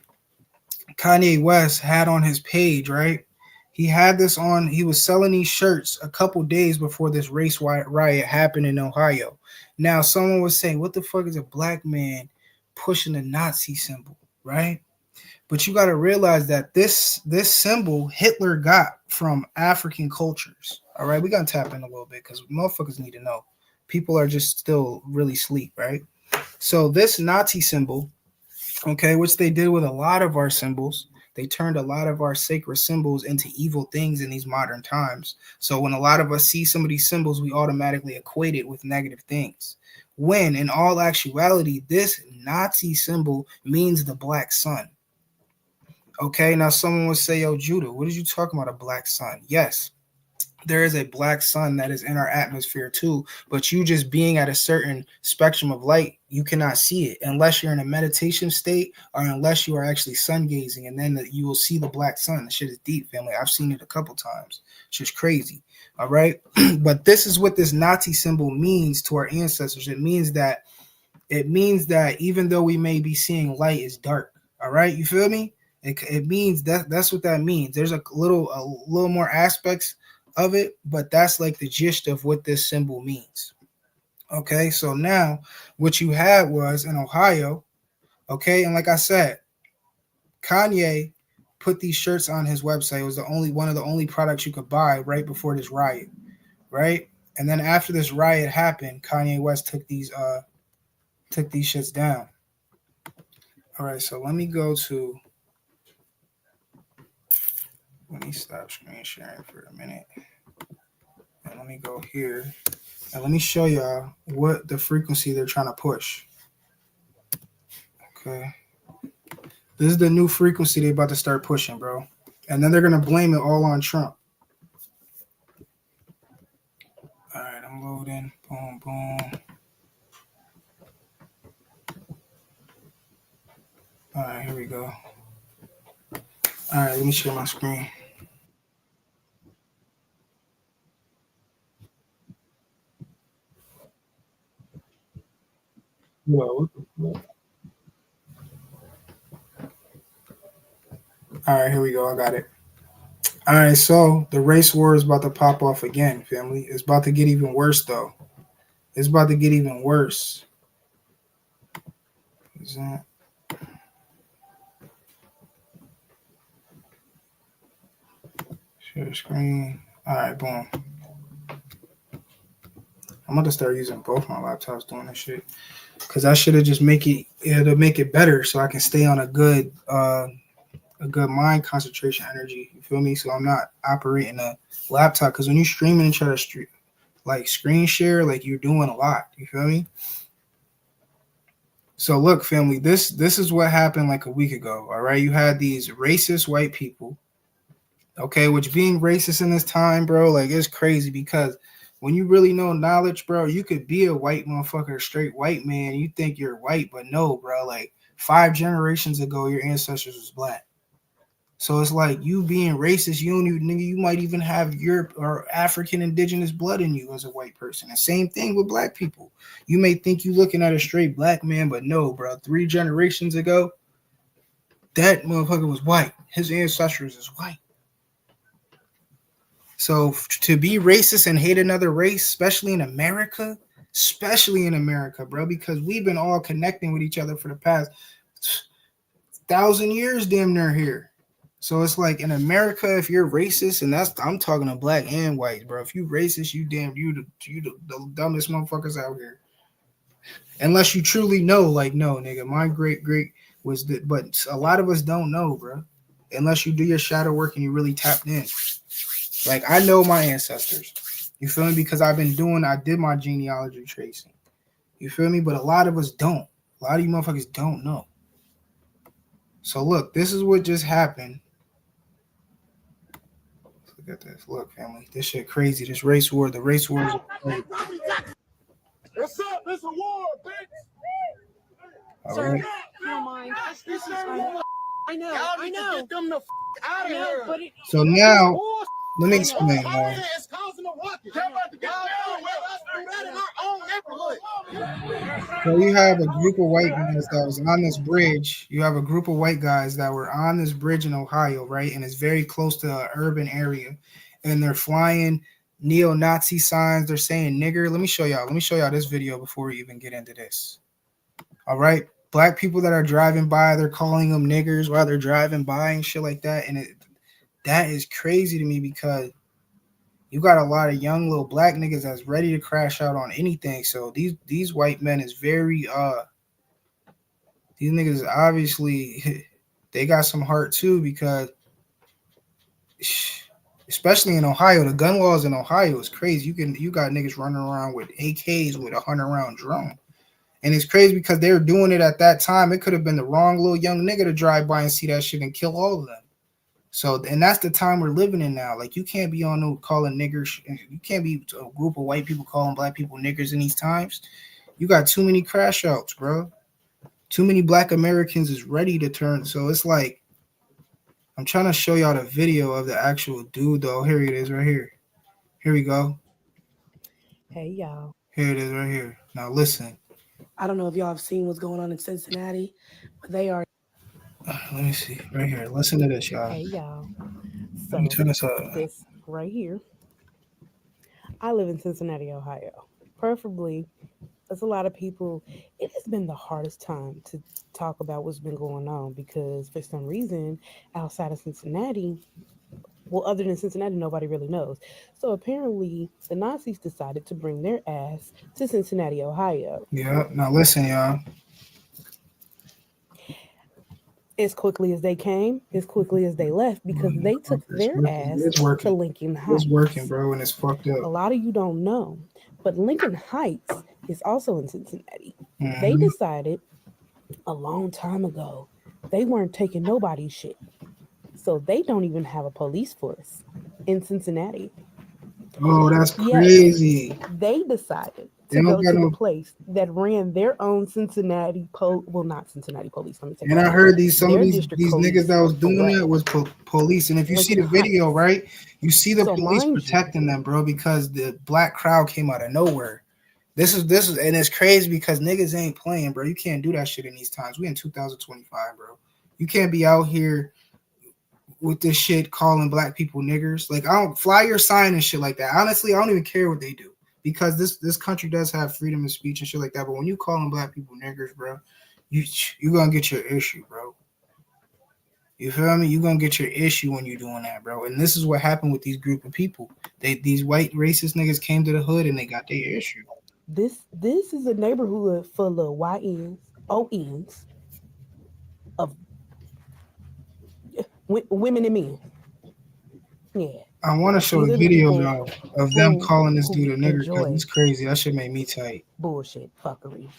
Kanye West had on his page, right? He had this on. He was selling these shirts a couple days before this race riot happened in Ohio. Now, someone was saying, what the fuck is a black man pushing a Nazi symbol, right? But you got to realize that this symbol Hitler got from African cultures, all right? We're going to tap in a little bit because motherfuckers need to know. People are just still really sleep, right? So this Nazi symbol, okay, which they did with a lot of our symbols, they turned a lot of our sacred symbols into evil things in these modern times. So when a lot of us see some of these symbols, we automatically equate it with negative things. When in all actuality, this Nazi symbol means the black sun. Okay, now someone would say, yo, Judah, what are you talking about, a black sun? Yes, there is a black sun that is in our atmosphere too, but you just being at a certain spectrum of light, you cannot see it unless you're in a meditation state or unless you are actually sun gazing, and then you will see the black sun. The shit is deep, family. I've seen it a couple times. It's just crazy. All right. But this is what this Nazi symbol means to our ancestors. It means that even though we may be seeing light, is dark. All right. You feel me? It means that's what that means. There's a little more aspects of it, but that's like the gist of what this symbol means. Okay, so now what you had was in Ohio, okay, and like I said, Kanye put these shirts on his website. It was one of the only products you could buy right before this riot, right? And then after this riot happened, Kanye West took these shits down. All right, so let me stop screen sharing for a minute. And let me go here. And let me show y'all what the frequency they're trying to push. Okay. This is the new frequency they're about to start pushing, bro. And then they're going to blame it all on Trump. All right, I'm loading. Boom, boom. All right, here we go. All right, let me share my screen. Whoa, what the fuck? All right, here we go. I got it. All right, so the race war is about to pop off again, family. It's about to get even worse, though. It's about to get even worse. Is that? Share screen. All right, boom. I'm going to start using both my laptops doing this shit. Because that should have just make it better so I can stay on a good mind concentration energy. You feel me? So I'm not operating a laptop. Because when you're streaming and try to screen share, like you're doing a lot. You feel me? So look, family, this is what happened like a week ago. All right. You had these racist white people. Okay, which being racist in this time, bro, like it's crazy because when you really know knowledge, bro, you could be a white motherfucker, a straight white man. You think you're white, but no, bro. Like 5 generations ago, your ancestors was black. So it's like you being racist, you don't even, nigga, you might even have Europe or African indigenous blood in you as a white person. The same thing with black people. You may think you looking at a straight black man, but no, bro. 3 generations ago, that motherfucker was white. His ancestors is white. So to be racist and hate another race, especially in America, bro, because we've been all connecting with each other for the past 1,000 years damn near here. So it's like in America, if you're racist, and I'm talking to black and white, bro. If you racist, you the dumbest motherfuckers out here. Unless you truly know, like, no, nigga, my great was that, but a lot of us don't know, bro. Unless you do your shadow work and you really tapped in. Like, I know my ancestors. You feel me? Because I did my genealogy tracing. You feel me? But a lot of us don't. A lot of you motherfuckers don't know. So look, this is what just happened. Look at this. Look, family. This shit crazy. This race war. The race war is crazy. What's up? It's a war, bitch. Sir, don't mind. I know. Get them the out of here. But so now, let me explain. It's causing a ruckus. They're about to get down with us do that in our own neighborhood. So you have a group of white guys that was on this bridge. You have a group of white guys that were on this bridge in Ohio, right? And it's very close to an urban area. And they're flying neo-Nazi signs. They're saying nigger. Let me show y'all this video before we even get into this. All right. Black people that are driving by, they're calling them niggers while they're driving by and shit like that. And that is crazy to me because you got a lot of young little black niggas that's ready to crash out on anything. So these white men is very these niggas obviously they got some heart too, because especially in Ohio, the gun laws in Ohio is crazy. You got niggas running around with AKs with a 100-round drum. And it's crazy because they were doing it at that time. It could have been the wrong little young nigga to drive by and see that shit and kill all of them. So, and that's the time we're living in now. Like, you can't be on no calling niggers. You can't be a group of white people calling black people niggers in these times. You got too many crash outs, bro. Too many black Americans is ready to turn. So it's like, I'm trying to show y'all the video of the actual dude, though. Here it is right here. Here we go. Hey, y'all. Here it is right here. Now, listen. I don't know if y'all have seen what's going on in Cincinnati, but they are. Let me see. Right here. Listen to this, y'all. Hey, y'all. So, let me turn this up. This right here. I live in Cincinnati, Ohio. Preferably, there's a lot of people. It has been the hardest time to talk about what's been going on because for some reason, outside of Cincinnati, well, other than Cincinnati, nobody really knows. So apparently, the Nazis decided to bring their ass to Cincinnati, Ohio. Yeah. Now listen, y'all. As quickly as they came, as quickly as they left, because they took their ass to Lincoln Heights. It's working, bro, and it's fucked up. A lot of you don't know, but Lincoln Heights is also in Cincinnati. Mm-hmm. They decided a long time ago they weren't taking nobody's shit. So they don't even have a police force in Cincinnati. Oh, that's crazy. Yes, they decided to go to the place that ran their own Cincinnati not Cincinnati police. Let me take and I heard some of these niggas that was doing that was police. And if you see the video, right, you see the police protecting them, bro, because the black crowd came out of nowhere. This is, and it's crazy because niggas ain't playing, bro. You can't do that shit in these times. We in 2025, bro. You can't be out here with this shit calling black people niggers. Like, I don't fly your sign and shit like that. Honestly, I don't even care what they do because this country does have freedom of speech and shit like that. But when you calling black people niggers, bro, you gonna get your issue, bro. You feel me? You gonna get your issue when you're doing that, bro. And this is what happened with these group of people. These white racist niggas came to the hood and they got their issue. This is a neighborhood full of YNs, ONs, of women and men. Yeah. I want to show the video though of them calling this dude a nigger because it's crazy. That shit made me tight. Bullshit fuckery.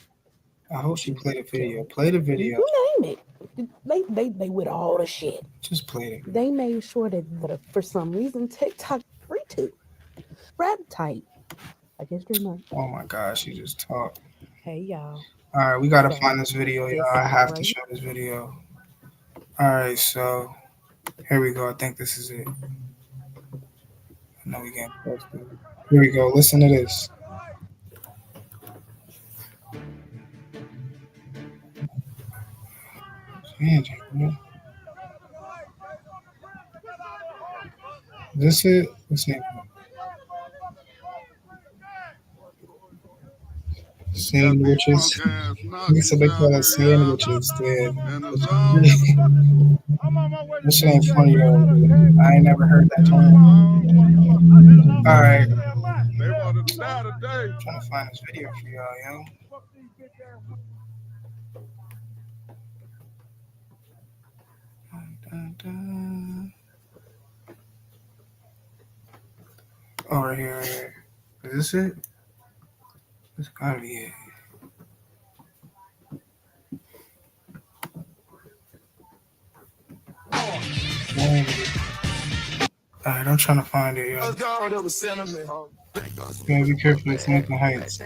I hope she played the video. Play the video. You name it. They with all the shit. Just play it. They made sure that for some reason TikTok free to rap tight. I guess you're not. Oh my gosh, she just talked. Hey y'all. All right, we gotta find this video, y'all. I have to show this video. All right, so Here we go. I think this is it. I know we getting close to it. Here we go. Listen to this. This it? What's name? Sandwiches. So they call it sandwiches. This ain't funny though. I ain't never heard that term. All right. I'm trying to find this video for y'all, yo. Oh, right here, right here. Is this it? This gotta be it. Alright, I'm trying to find it, yo. Yeah, be careful, it's Nathan Heights.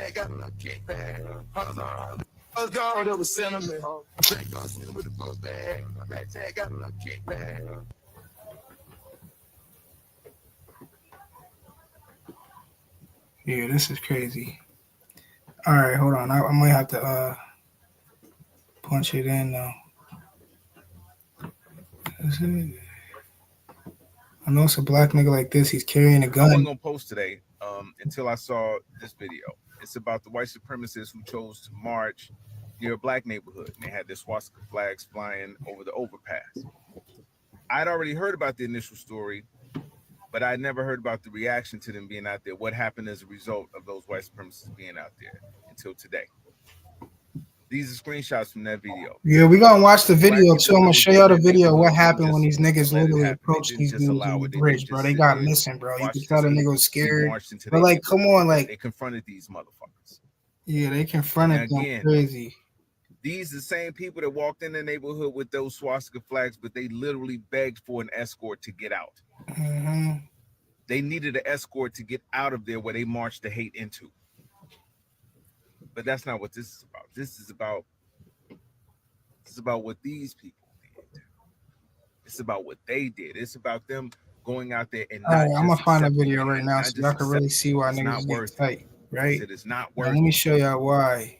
Yeah, this is crazy. Alright, hold on. I might have to punch it in though. Is it? I know it's a black nigga like this. He's carrying a gun. I wasn't gonna post today until I saw this video. It's about the white supremacists who chose to march near a black neighborhood, and they had their swastika flags flying over the overpass. I'd already heard about the initial story, but I never heard about the reaction to them being out there. What happened as a result of those white supremacists being out there until today. These are screenshots from that video. Yeah, we're gonna watch the video too. I'm gonna show y'all the video. What happened when these niggas literally approached these dudes on the bridge, bro? They got missing, bro. You could tell the nigga was scared. But like, come on, like they confronted these motherfuckers. Yeah, they confronted them crazy. These are the same people that walked in the neighborhood with those swastika flags, but they literally begged for an escort to get out. Mm-hmm. They needed an escort to get out of there where they marched the hate into. But that's not what this is about. This is about what these people did. It's about what they did. It's about them going out there and. All right, I'm gonna find a video right now so y'all can really see why niggas get tight, right? It is not now, worth. let me show y'all why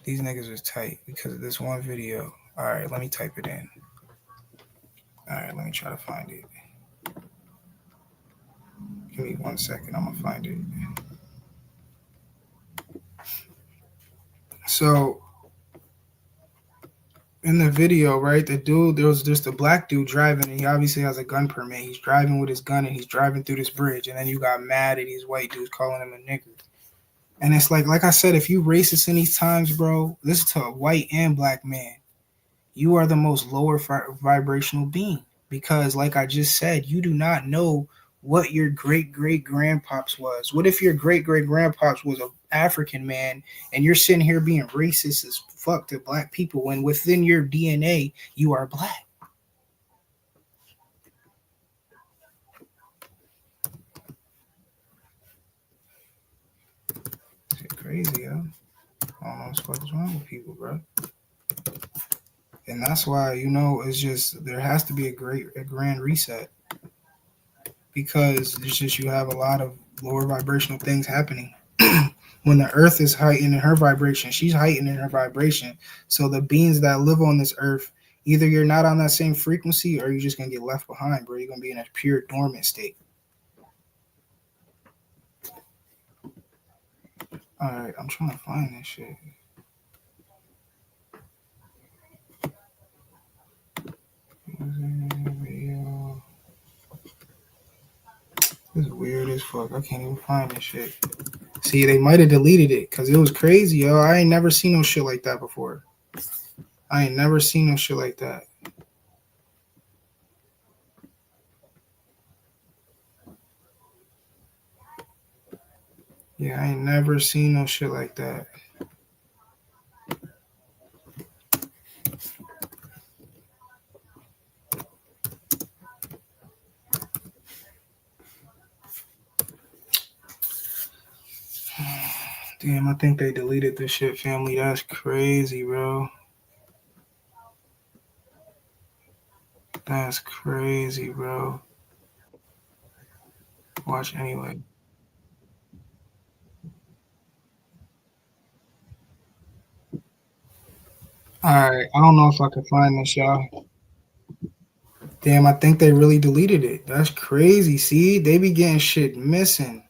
these niggas was tight because of this one video. All right, let me type it in. All right, let me try to find it. Give me 1 second. I'm gonna find it. So in the video, right, the dude, there was just a black dude driving, and he obviously has a gun permit. He's driving with his gun, and he's driving through this bridge, and then you got mad at these white dudes calling him a nigger. And it's like I said, if you racist in these times, bro, listen to a white and black man, you are the most lower vibrational being, because like I just said, you do not know what your great-great-grandpops was. What if your great-great-grandpops was an African man and you're sitting here being racist as fuck to black people when within your DNA you are black? It's crazy, yo. I don't know what the fuck is wrong with people, bro. And that's why, you know, it's just there has to be a grand reset. Because it's just you have a lot of lower vibrational things happening. When the earth is heightening her vibration, she's heightening her vibration. So the beings that live on this earth, either you're not on that same frequency or you're just going to get left behind, bro. You're going to be in a pure dormant state. All right, I'm trying to find this shit. This is weird as fuck. I can't even find this shit. See, they might have deleted it because it was crazy, yo. I ain't never seen no shit like that before. I ain't never seen no shit like that. Yeah, I ain't never seen no shit like that. Damn, I think they deleted this shit, family. That's crazy, bro. That's crazy, bro. Watch anyway. Alright, I don't know if I can find this, y'all. Damn, I think they really deleted it. That's crazy. See, they be getting shit missing.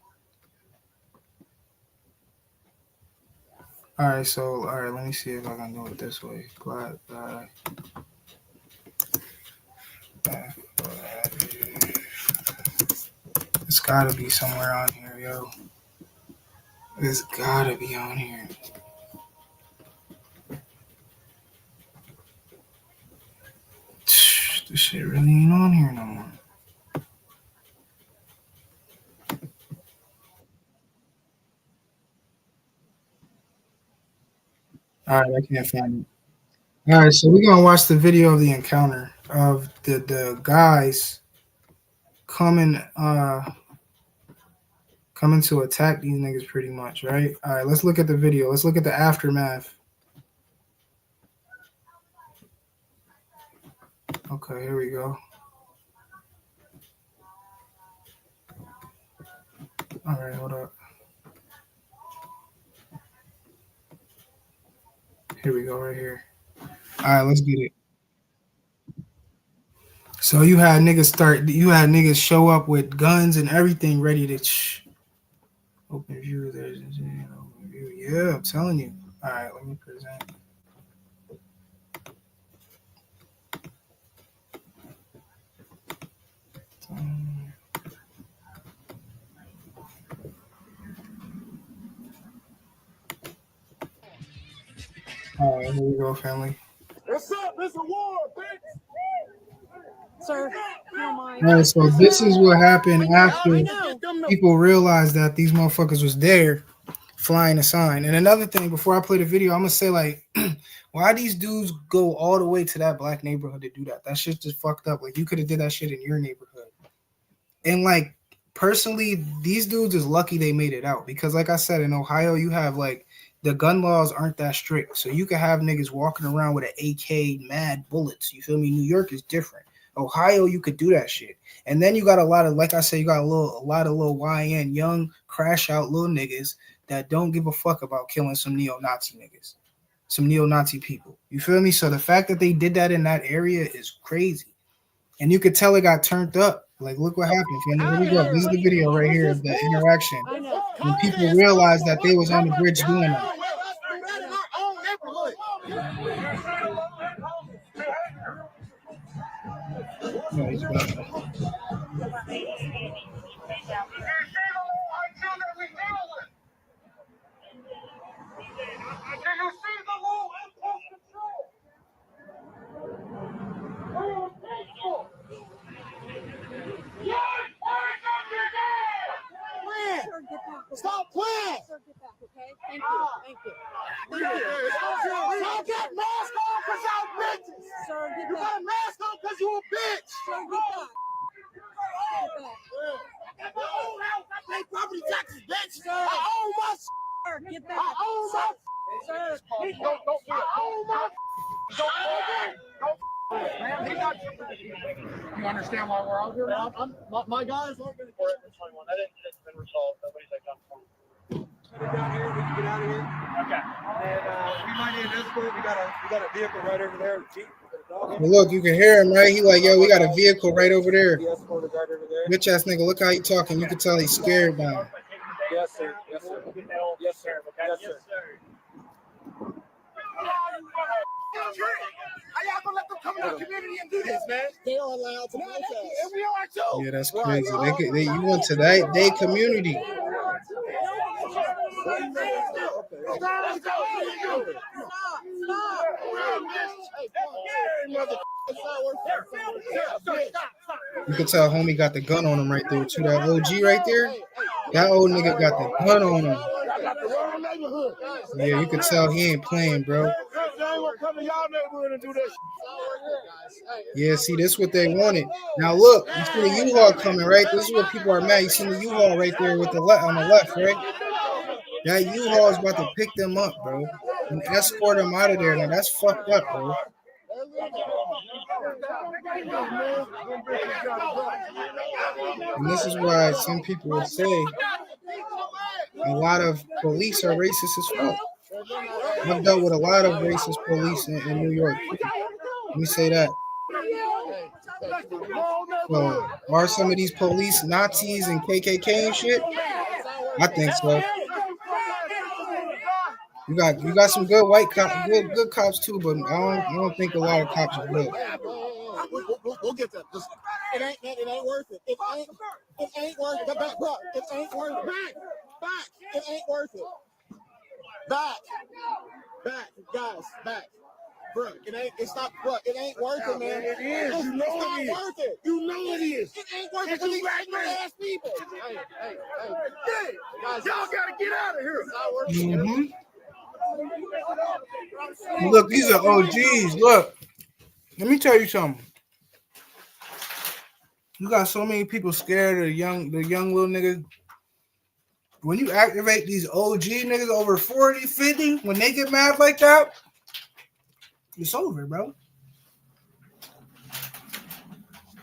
Alright, so let me see if I can do it this way. Glad it's gotta be somewhere on here, yo. It's gotta be on here. This shit really ain't on here no more. Alright, I can't find it. Alright, so we're gonna watch the video of the encounter of the guys coming to attack these niggas pretty much, right? Alright, let's look at the video. Let's look at the aftermath. Okay, here we go. Alright, hold up. Here we go, right here. Alright, let's get it. So you had niggas show up with guns and everything ready to open view. There's open view. Yeah, I'm telling you. Alright, let me present. All right, here we go, family. What's up? It's a war, bitch. Sir, no mind. All right, so this is what happened after people realized that these motherfuckers was there flying a sign. And another thing, before I play the video, I'm gonna say, like, why these dudes go all the way to that black neighborhood to do that? That shit's just fucked up. Like, you could have did that shit in your neighborhood. And like, personally, these dudes is lucky they made it out, because like I said, in Ohio, you have like, the gun laws aren't that strict. So you can have niggas walking around with an AK, mad bullets. You feel me? New York is different. Ohio, you could do that shit. And then you got a lot of, like I said, you got a lot of little YN, young, crash out little niggas that don't give a fuck about killing some neo-Nazi niggas, some neo-Nazi people. You feel me? So the fact that they did that in that area is crazy. And you could tell it got turned up. Like, look what happened, family. Here we go. This is the video right here of the interaction. When people realized that they was on the bridge doing that. No, he's back. Stop playing! Sir, get back, okay? Thank you. Thank you. Don't get mask on because y'all bitches! Sir, get back. You got a mask on because you a bitch! Sir, get back. I own house. I pay property taxes, bitch! Sir. I own my Sir, get back. I own my Sir, don't I own my You understand why we're out here? My guys aren't going to get it. 21. It's been resolved. Nobody's like done for. Get down here. We can get out of here. Okay. And we might need an escort. We got a vehicle right over there. Well, look, you can hear him, right? He like, yo, we got a vehicle right over there. The escort is right over there. Bitch ass nigga, look how he talking. You can tell he's scared now. Yes, sir. Yes, sir. Yes, sir. Yes, sir. How y'all gonna let them come in our community and do this, man? They are allowed to protest. And we are too. Yeah, that's crazy. You went to they community. You can tell homie got the gun on him right there too. That OG right there, that old nigga got the gun on him. Yeah, you can tell he ain't playing, bro. Yeah, see, this is what they wanted. Now look, you see the U-Haul coming, right? This is what people are mad. You see the U-Haul right there with the on the left, right? That U-Haul is about to pick them up, bro, and escort them out of there. Now that's fucked up, bro. And this is why some people would say a lot of police are racist as fuck. I've dealt with a lot of racist police in New York. Let me say that. So, are some of these police Nazis and KKK and shit? I think so. You got some good white cops, good cops too, but I don't think a lot of cops are good. We'll get that. Just, it ain't worth it. It ain't worth it. Back, bro. It ain't worth it. Back. It ain't worth it. Back, guys, back. Bro, it's not, bro, it ain't worth it, man. It is. It's not worth it. You know it is. It ain't worth it. These ass people. Hey. Guys, y'all gotta get out of here. It's not worth it. Look, these are OGs. Look, let me tell you something. You got so many people scared of the young little niggas. When you activate these OG niggas over 40, 50, when they get mad like that, it's over, bro.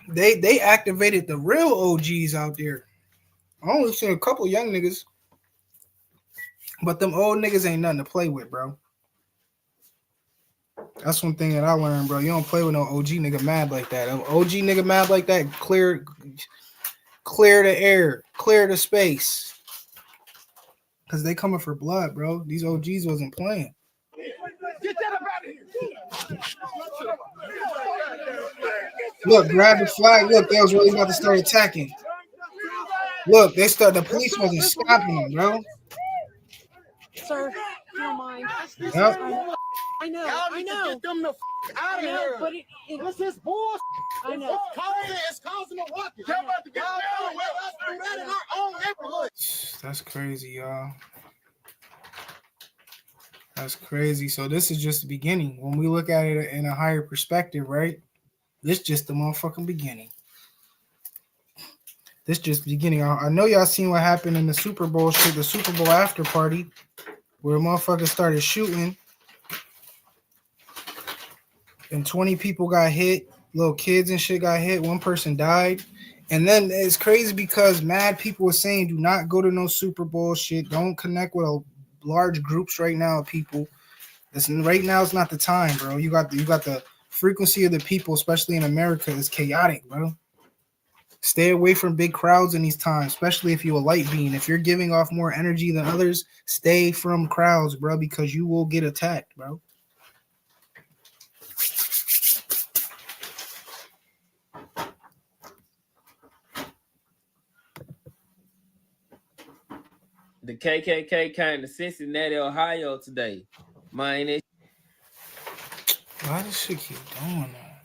They activated the real OGs out there. I only seen a couple young niggas, but them old niggas ain't nothing to play with, bro. That's one thing that I learned, bro. You don't play with no OG nigga mad like that. An OG nigga mad like that, clear the air, clear the space. Because they coming for blood, bro. These OGs wasn't playing. Get that up out of here. Look, grab the flag. Look, they was really about to start attacking. Look, the police wasn't stopping them, bro. Sir, if you don't mind. Yep. I know. Get them the out of here. But this is bullshit. I know. It's causing a ruckus. Y'all about to get down with us do that in our own neighborhood. That's crazy, y'all. That's crazy. So this is just the beginning. When we look at it in a higher perspective, right? This just the motherfucking beginning. This just the beginning. I know y'all seen what happened in the Super Bowl shit, the Super Bowl after party, where motherfuckers started shooting and 20 people got hit. Little kids and shit got hit. One person died. And then it's crazy because mad people were saying do not go to no Super Bowl shit. Don't connect with large groups right now of people. Right now is not the time, bro. You got the frequency of the people, especially in America, is chaotic, bro. Stay away from big crowds in these times, especially if you're a light being. If you're giving off more energy than others, stay from crowds, bro, because you will get attacked, bro. The KKK came to Cincinnati, Ohio today. Man, why does shit keep doing that?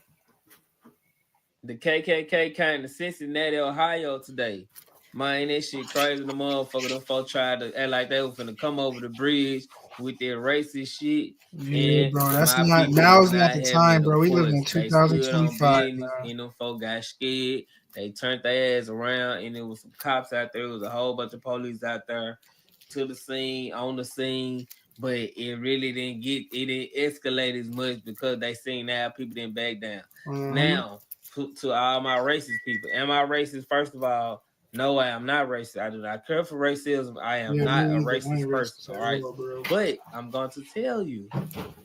The KKK came to Cincinnati, Ohio today. Man, that shit crazy. The motherfucker, them folks tried to act like they were finna come over the bridge with their racist shit. Yeah, bro, that's not. Now's not the time, bro. We live in 2025. And them folks got scared. They turned their ass around, and there was some cops out there. There was a whole bunch of police out there on the scene. But it really didn't escalate as much because they seen now people didn't back down. Mm-hmm. Now, to all my racist people, am I racist? First of all, no, I am not racist. I do not care for racism. I am not a racist person, all right? But I'm going to tell you,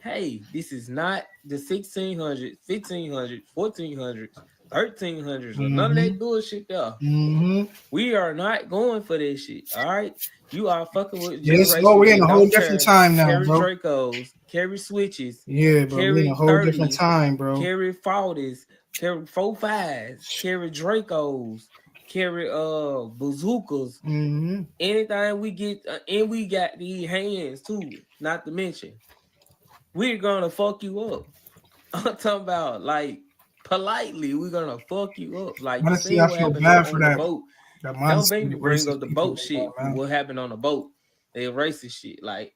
hey, this is not the 1600s, 1500s, 1400s, 1300s, or none of that bullshit there. Mm-hmm. We are not going for this shit, all right? You are fucking with we're in a whole different time now, carry bro. Dracos, carry switches. Yeah, bro, we're in a whole 30s, different time, bro. Carry 40s, carry 45s, carry Dracos, carry bazookas. Mm-hmm. Anything we get, and we got these hands too, not to mention. We're gonna fuck you up. I'm talking about like politely, we're gonna fuck you up. Like honestly, I feel bad for that. Boat. Don't make me bring up the boat shit. What happened on the boat? They racist shit. Like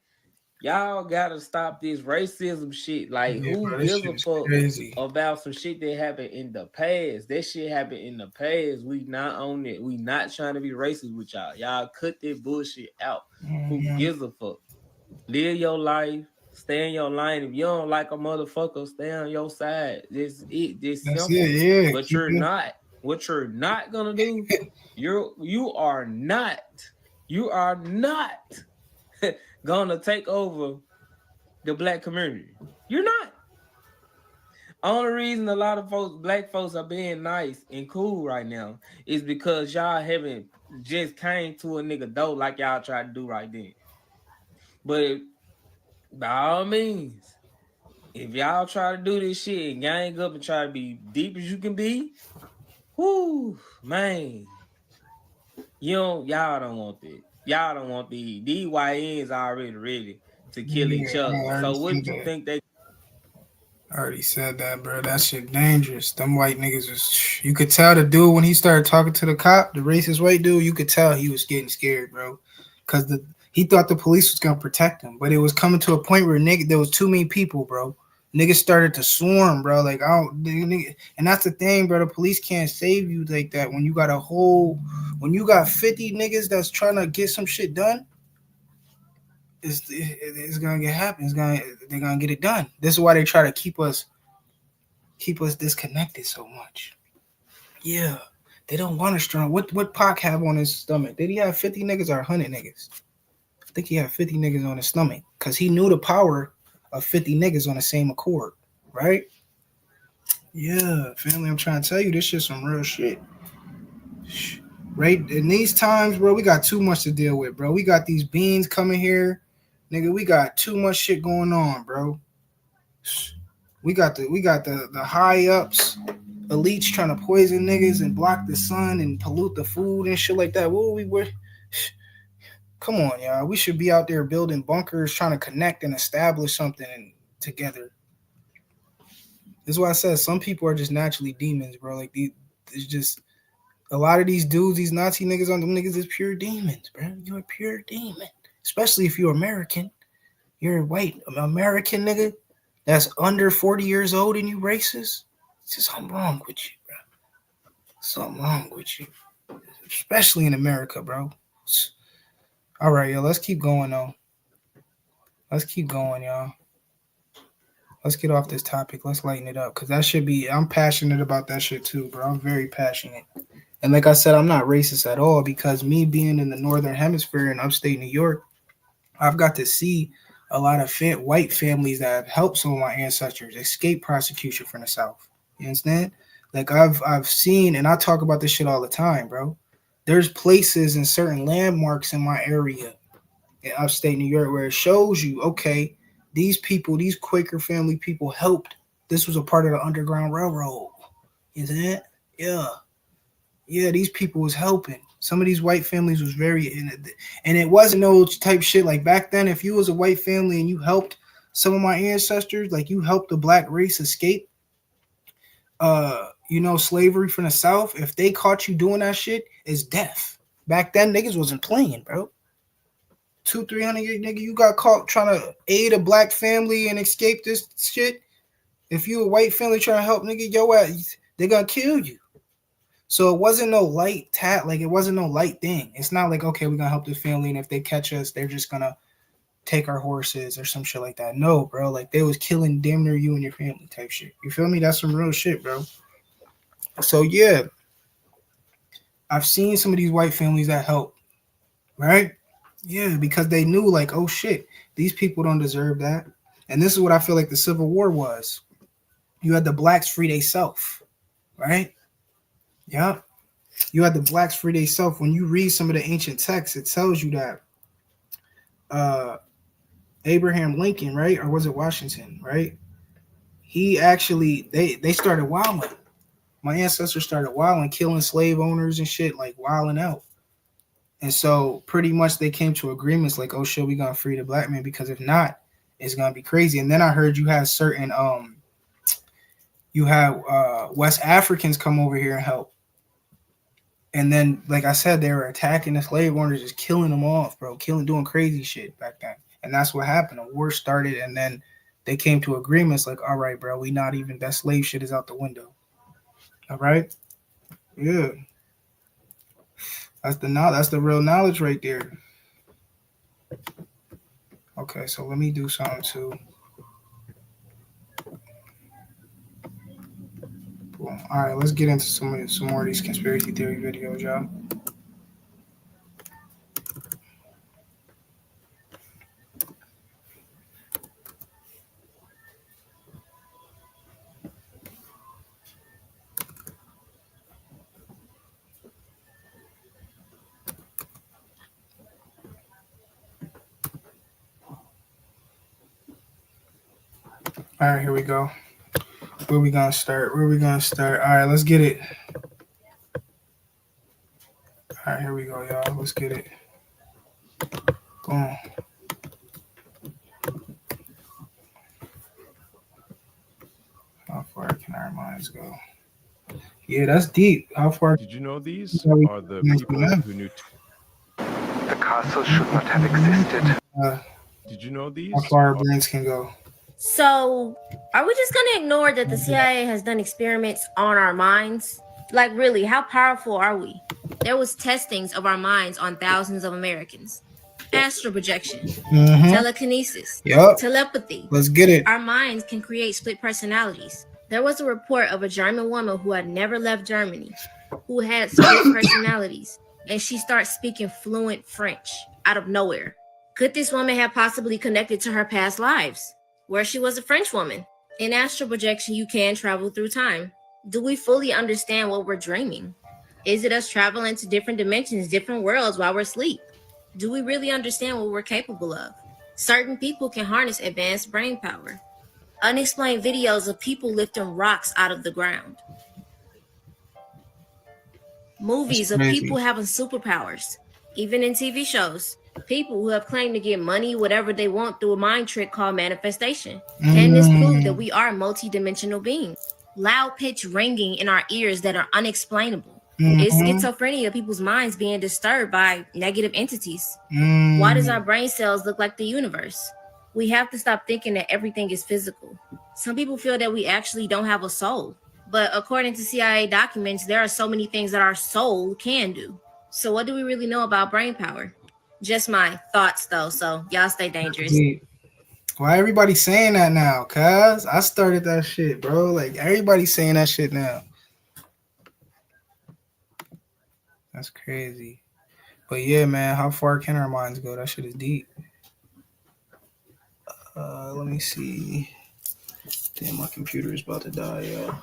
y'all gotta stop this racism shit. Like who gives a fuck about some shit that happened in the past? That shit happened in the past. We not on it. We not trying to be racist with y'all. Y'all cut that bullshit out. Who gives a fuck? Live your life. Stay in your lane. If you don't like a motherfucker, stay on your side. This That's simple. it, yeah. But you're not. What you're not gonna do, you are not gonna take over the black community. You're not. Only reason a lot of black folks are being nice and cool right now is because y'all haven't just came to a nigga door like y'all tried to do right then. But by all means, if y'all try to do this shit and gang up and try to be deep as you can be, whoo, man, y'all don't want that. Y'all don't want these YNs already ready to kill each other. So what do you think they? I already said that, bro. That shit dangerous. Them white niggas was. You could tell the dude when he started talking to the cop, the racist white dude. You could tell he was getting scared, bro, because he thought the police was gonna protect him, but it was coming to a point where there was too many people, bro. Niggas started to swarm, bro. Like and that's the thing, bro. The police can't save you like that when you got 50 niggas that's trying to get some shit done. It's gonna get happen. They're gonna get it done. This is why they try to keep us disconnected so much. Yeah, they don't want us strong. What Pac have on his stomach? Did he have 50 niggas or 100 niggas? I think he had 50 niggas on his stomach because he knew the power of 50 niggas on the same accord, right? Yeah, family. I'm trying to tell you, this shit's some real shit. Right in these times, bro, we got too much to deal with, bro. We got these beans coming here. Nigga, we got too much shit going on, bro. We got the high ups, elites trying to poison niggas and block the sun and pollute the food and shit like that. Come on, y'all. We should be out there building bunkers, trying to connect and establish something together. This is why I said some people are just naturally demons, bro. Like it's just a lot of these dudes, these Nazi niggas on them niggas is pure demons, bro. You're a pure demon. Especially if you're American. You're a white American nigga that's under 40 years old and you racist. It's just something wrong with you, bro. Something wrong with you. Especially in America, bro. All right, yo, let's keep going, though. Let's keep going, y'all. Let's get off this topic. Let's lighten it up. Because I'm passionate about that shit, too, bro. I'm very passionate. And like I said, I'm not racist at all because me being in the Northern Hemisphere in upstate New York, I've got to see a lot of white families that have helped some of my ancestors escape prosecution from the South. You understand? Like I've seen, and I talk about this shit all the time, bro. There's places and certain landmarks in my area in upstate New York where it shows you, okay, these people, these Quaker family people helped. This was a part of the Underground Railroad. You understand? Yeah. Yeah, these people was helping. Some of these white families was and it wasn't no type shit like back then. If you was a white family and you helped some of my ancestors, like you helped the black race escape, slavery from the South. If they caught you doing that shit, it's death. Back then, niggas wasn't playing, bro. 200-300 nigga, you got caught trying to aid a black family and escape this shit. If you a white family trying to help, nigga, yo ass, they gonna kill you. So it wasn't no light it wasn't no light thing. It's not like, okay, we're gonna help the family, and if they catch us, they're just gonna take our horses or some shit like that. No, bro, like they was killing damn near you and your family type shit. You feel me? That's some real shit, bro. So yeah, I've seen some of these white families that help, right? Yeah, because they knew like, oh shit, these people don't deserve that. And this is what I feel like the Civil War was. You had the blacks free theyself, right? Yeah. You had the blacks free themselves. When you read some of the ancient texts, it tells you that Abraham Lincoln, right? Or was it Washington, right? He actually, they started wilding. My ancestors started wilding, killing slave owners and shit, like wilding out. And so pretty much they came to agreements like, oh shit, we gonna free the black man, because if not, it's gonna be crazy. And then I heard you had certain West Africans come over here and help. And then, like I said, they were attacking the slave owners, just killing them off, bro, doing crazy shit back then. And that's what happened. The war started, and then they came to agreements like, all right, bro, that slave shit is out the window. All right? Yeah. That's the real knowledge right there. Okay, so let me do something too. Boom. All right, let's get into some more of these conspiracy theory videos, y'all. All right, here we go. Where we gonna start? All right, let's get it. All right, here we go, y'all. Let's get it. Boom. How far can our minds go? Yeah, that's deep. How far? Did you know these are the people who knew? The castle should not have existed. Did you know these? How far our brains can go? So, are we just gonna ignore that the CIA has done experiments on our minds? Like, really, how powerful are we? There was testings of our minds on thousands of Americans. Astral projection, telekinesis, telepathy. Let's get it. Our minds can create split personalities. There was a report of a German woman who had never left Germany, who had split personalities, and she starts speaking fluent French out of nowhere. Could this woman have possibly connected to her past lives, where she was a French woman? In astral projection, you can travel through time. Do we fully understand what we're dreaming? Is it us traveling to different dimensions, different worlds while we're asleep? Do we really understand what we're capable of? Certain people can harness advanced brain power. Unexplained videos of people lifting rocks out of the ground. Movies of people having superpowers, even in TV shows. People who have claimed to get money, whatever they want, through a mind trick called manifestation. Can this prove that we are multidimensional beings? Loud pitch ringing in our ears that are unexplainable. Is schizophrenia people's minds being disturbed by negative entities? Why does our brain cells look like the universe? We have to stop thinking that everything is physical. Some people feel that we actually don't have a soul. But according to CIA documents, there are so many things that our soul can do. So what do we really know about brain power? Just my thoughts, though, so y'all stay dangerous. Why everybody saying that now? Cuz I started that shit, bro. Like, everybody's saying that shit now. That's crazy. But yeah, man, how far can our minds go? That shit is deep. Let me see. Damn, my computer is about to die, yo.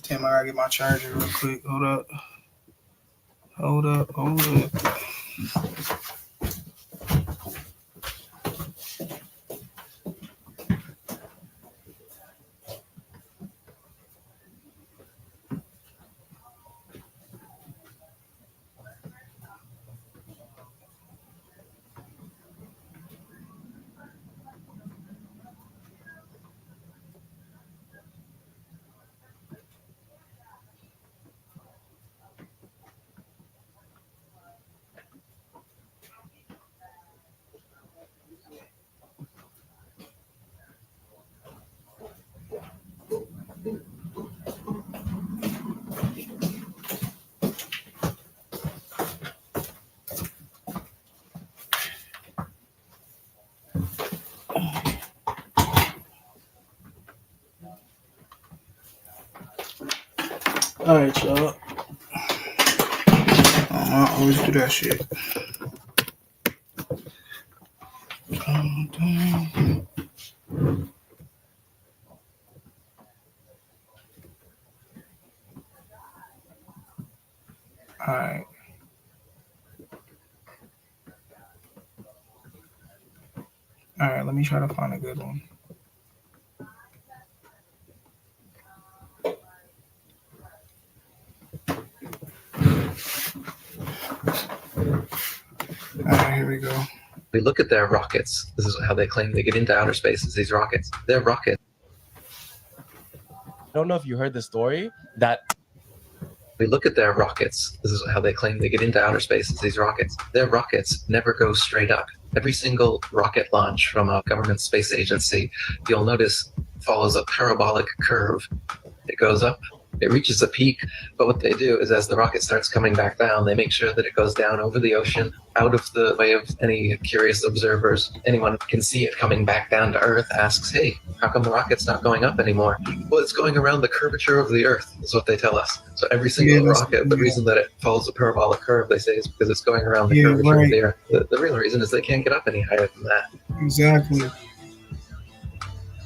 Damn, I gotta get my charger real quick. Hold up. All right, y'all. I always do that shit. All right, let me try to find a good one. All right, here we go. We look at their rockets. This is how they claim they get into outer space, is these rockets. They're rockets. I don't know if you heard the story that we look at their rockets. This is how they claim they get into outer space, is these rockets. Their rockets never go straight up. Every single rocket launch from a government space agency, you'll notice, follows a parabolic curve. It goes up It reaches a peak, but what they do is as the rocket starts coming back down, they make sure that it goes down over the ocean, out of the way of any curious observers. Anyone can see it coming back down to Earth, asks, hey, how come the rocket's not going up anymore? Well, it's going around the curvature of the Earth, is what they tell us. So every single rocket, the reason that it follows a parabolic curve, they say, is because it's going around the curvature of the Earth. The real reason is they can't get up any higher than that. Exactly.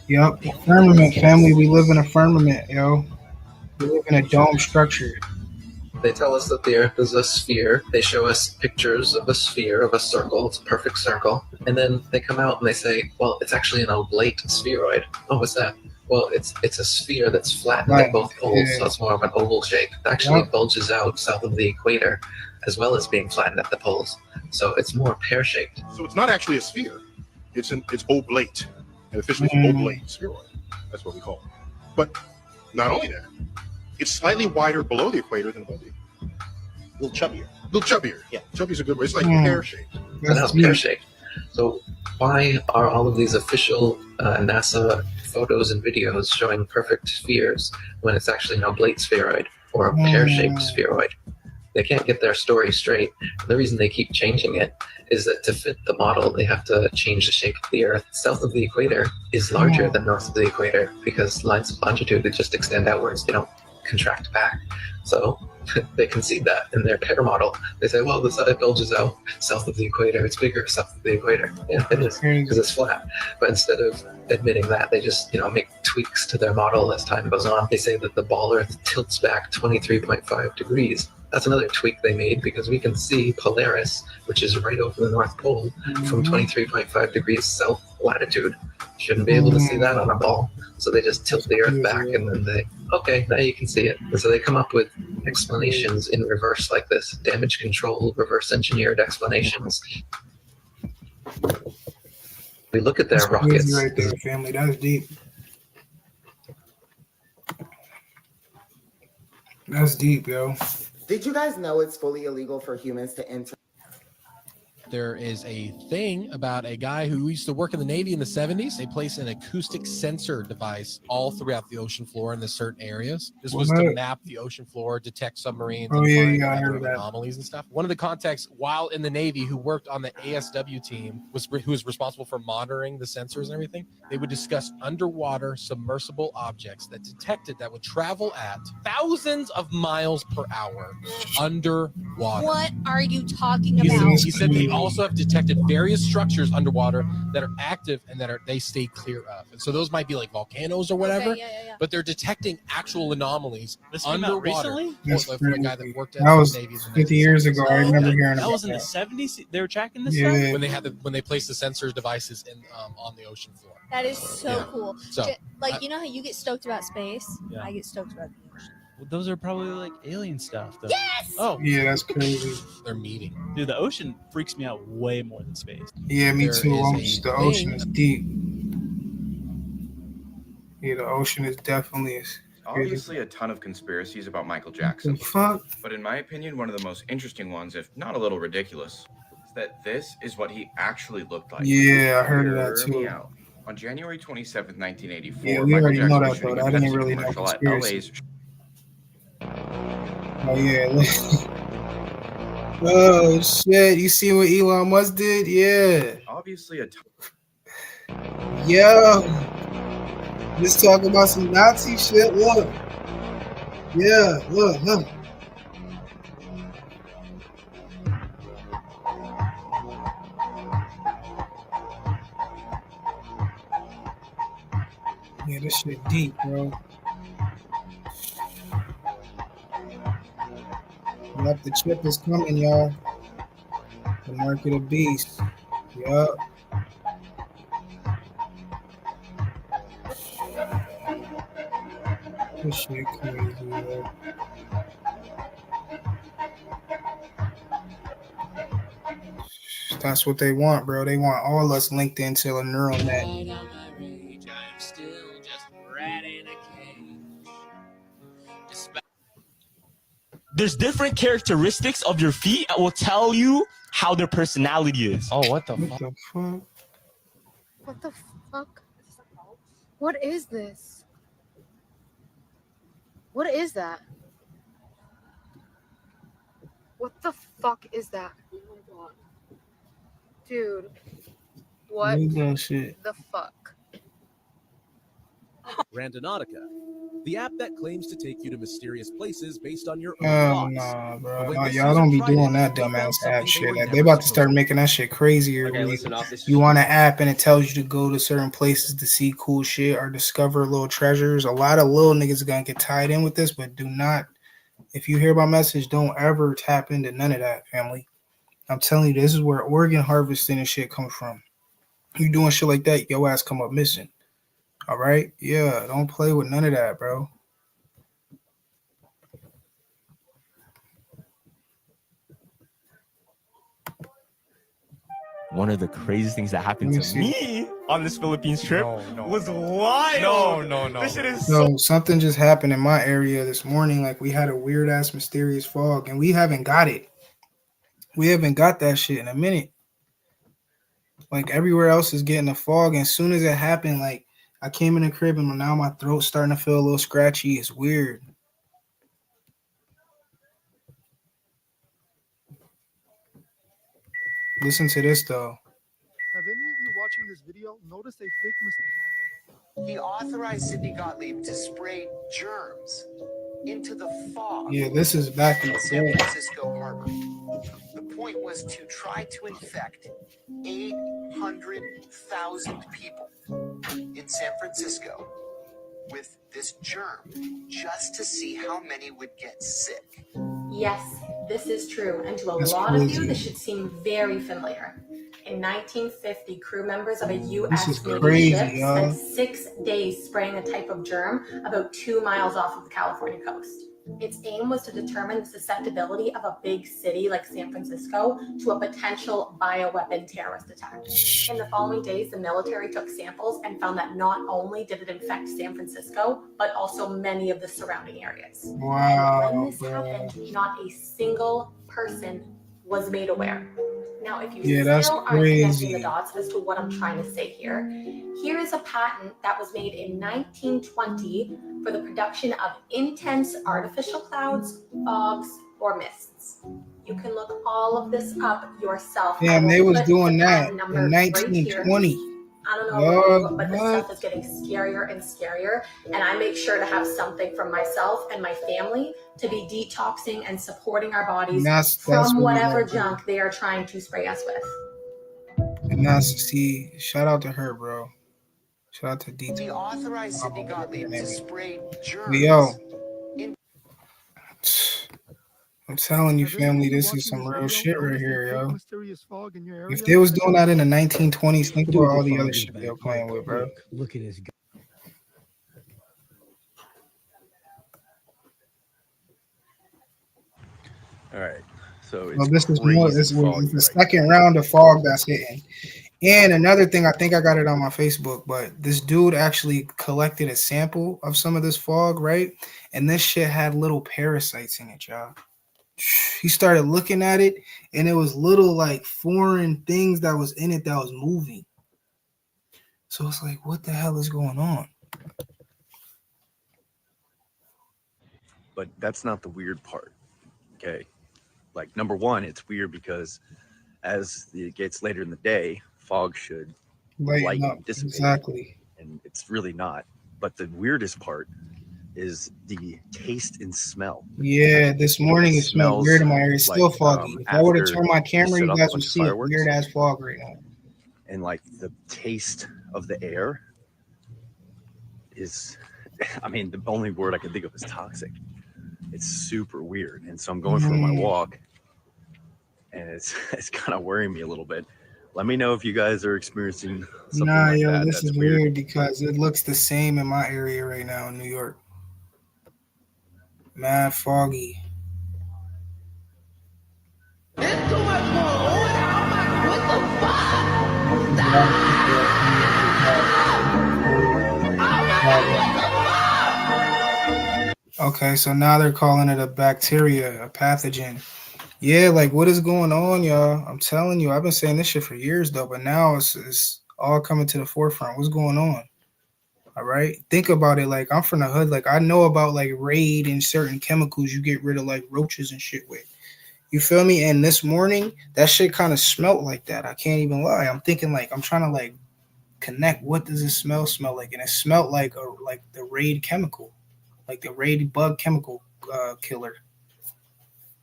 Yep. Firmament, family. We live in a firmament, yo. We live in a dome structure. They tell us that the Earth is a sphere. They show us pictures of a sphere, of a circle. It's a perfect circle. And then they come out and they say, well, it's actually an oblate spheroid. Oh, what's that? Well, it's a sphere that's flattened at both poles, so it's more of an oval shape. It actually bulges out south of the equator, as well as being flattened at the poles. So it's more pear-shaped. So it's not actually a sphere. It's oblate. And officially it's an oblate spheroid. That's what we call it. But not only that, it's slightly wider below the equator than above the equator. A little chubbier. A little chubbier. Yeah, chubby's a good word. It's like pear-shaped. That's pear-shaped. So why are all of these official NASA photos and videos showing perfect spheres when it's actually an oblate spheroid or a pear-shaped spheroid? They can't get their story straight. The reason they keep changing it is that to fit the model, they have to change the shape of the Earth. South of the equator is larger than north of the equator because lines of longitude that just extend outwards, they don't contract back. So they concede that in their pear model. They say, well, the side bulges out south of the equator. It's bigger south of the equator. Yeah, it is because it's flat. But instead of admitting that, they just make tweaks to their model as time goes on. They say that the ball Earth tilts back 23.5 degrees. That's another tweak they made because we can see Polaris, which is right over the North Pole, from 23.5 degrees south latitude. Shouldn't be able to see that on a ball. So they just tilt the Earth back and then they, okay, now you can see it. And so they come up with explanations in reverse like this, damage control, reverse engineered explanations. We look at their rockets. Right there, family. That's deep. That's deep, yo. Did you guys know it's fully illegal for humans to enter? There is a thing about a guy who used to work in the Navy in the 70s. They placed an acoustic sensor device all throughout the ocean floor in the certain areas. This was to map the ocean floor, detect submarines, and find anomalies and stuff. One of the contacts while in the Navy who worked on the ASW team who was responsible for monitoring the sensors and everything. They would discuss underwater submersible objects that detected that would travel at thousands of miles per hour underwater. What are you talking about? He said they also have detected various structures underwater that are active and that they stay clear of. And so those might be like volcanoes or whatever, but they're detecting actual anomalies underwater. That's for a guy that worked at that was the Navy 50 years ago. I remember hearing about That was in the 70s. They were tracking this stuff when they placed the sensor devices in on the ocean floor. That is so cool. So, you know how you get stoked about space? Yeah. I get stoked about the ocean. Well, those are probably like alien stuff, though. Yes! Oh. Yeah, that's crazy. They're meeting. Dude, the ocean freaks me out way more than space. Yeah, me too. The ocean is deep. Yeah, the ocean is definitely Obviously, a ton of conspiracies about Michael Jackson. The fuck? But in my opinion, one of the most interesting ones, if not a little ridiculous, is that this is what he actually looked like. Yeah, I heard of that Hear me too. out. On January 27th, 1984, Yeah, we Michael already know Jackson that, was though. shooting a I didn't Pepsi really know commercial at conspiracy. LA's. Oh yeah. Oh shit! You see what Elon Musk did? Yeah. Obviously, a ton. Yo. Just talk about some Nazi shit. Look. Yeah. Look. Huh. Yeah, this shit deep, bro. Yep, the chip is coming, y'all. The mark of the beast. Yup. This shit crazy, yo. That's what they want, bro. They want all us linked into a neural net. There's different characteristics of your feet that will tell you how their personality is. Oh, what the fuck? What the fuck? What is this? What is that? What the fuck is that? Dude. What Read that shit. the fuck? Randonautica, the app that claims to take you to mysterious places based on your own Hell thoughts. nah, bro. But when No, this y'all user don't be tried doing it, that they found dumbass app something shit. were Like, they never about to supposed start making that shit crazier. Okay, where listen off this. you on an app and it tells you to go to certain places to see cool shit or discover little treasures. A lot of little niggas are gonna get tied in with this, but do not. If you hear my message, don't ever tap into none of that, family. I'm telling you, this is where organ harvesting and shit comes from. You doing shit like that, your ass come up missing. All right? Yeah, don't play with none of that, bro. One of the craziest things that happened Let me to see. me on this Philippines trip was wild. This shit is So something just happened in my area this morning. Like, we had a weird ass mysterious fog, and we haven't got it. We haven't got that shit in a minute. Like, everywhere else is getting a fog, and as soon as it happened, like, I came in the crib and now my throat's starting to feel a little scratchy. It's weird. Listen to this though. Have any of you watching this video noticed a fake mistake? He authorized Sidney Gottlieb to spray germs into the fog. Yeah, this is back in in the San day. Francisco Harbor. The point was to try to infect 800,000 people in San Francisco with this germ just to see how many would get sick. Yes, this is true, and to a That's lot of you, crazy. this should seem very familiar. In 1950, crew members of a This U.S. is Navy crazy, ship y'all. spent 6 days spraying a type of germ about 2 miles off of the California coast. Its aim was to determine the susceptibility of a big city like San Francisco to a potential bioweapon terrorist attack. In the following days, the military took samples and found that not only did it infect San Francisco, but also many of the surrounding areas. Wow, And when this bro. happened, not a single person was made aware. Now, if you Yeah, that's still aren't connecting crazy. the dots as to what I'm trying to say here, here is a patent that was made in 1920 for the production of intense artificial clouds, fogs, or mists. You can look all of this up yourself. I Damn, will they was put doing the that patent number in right here. 1920. I don't know about you, but this What? stuff is getting scarier and scarier, and I make sure to have something for myself and my family to be detoxing and supporting our bodies That's from what we whatever gotta do. junk they are trying to spray us with. And that's, see, shout out to her, bro. Shout out to He Detail. authorized Sidney Gottlieb to spray germs. But yo, in I'm telling you, Have any family, of you this is watching some this real video shit right noticed a here, fake yo. mysterious fog in your area? If they was doing that in the 1920s, think about all the other shit they're playing with, bro. Look at his gun. All right. So it's Well, this is more. crazy This foggy was the right second round of fog that's hitting. And another thing, I think I got it on my Facebook, but this dude actually collected a sample of some of this fog, right? And this shit had little parasites in it, y'all. He started looking at it, and it was little like foreign things that was in it that was moving. So it's like, what the hell is going on? But that's not the weird part. Okay. Like, number one, it's weird because as it gets later in the day, fog should lighten up, and dissipate. exactly. And it's really not. But the weirdest part is the taste and smell. Yeah, this morning it smelled smells weird in my area. It's still like, foggy. If I were to after turn my you camera, set you off a guys would bunch of see a fireworks. weird ass fog right now. And like the taste of the air is, I mean, the only word I can think of is toxic. It's super weird. And so I'm going for my walk, and it's kind of worrying me a little bit. Let me know if you guys are experiencing something Nah, like yo, that. this That's is weird because it looks the same in my area right now in New York. Mad foggy. There's too much going on. What the Okay, so now they're calling it a bacteria, a pathogen. Yeah, like what is going on, y'all? I'm telling you, I've been saying this shit for years though, but now it's all coming to the forefront. What's going on? All right, think about it. Like, I'm from the hood. Like, I know about like Raid and certain chemicals you get rid of like roaches and shit with. You feel me? And this morning, that shit kind of smelled like that. I can't even lie. I'm thinking like I'm trying to like connect. What does it smell like? And it smelled like the Raid chemical, like the Raid bug chemical killer.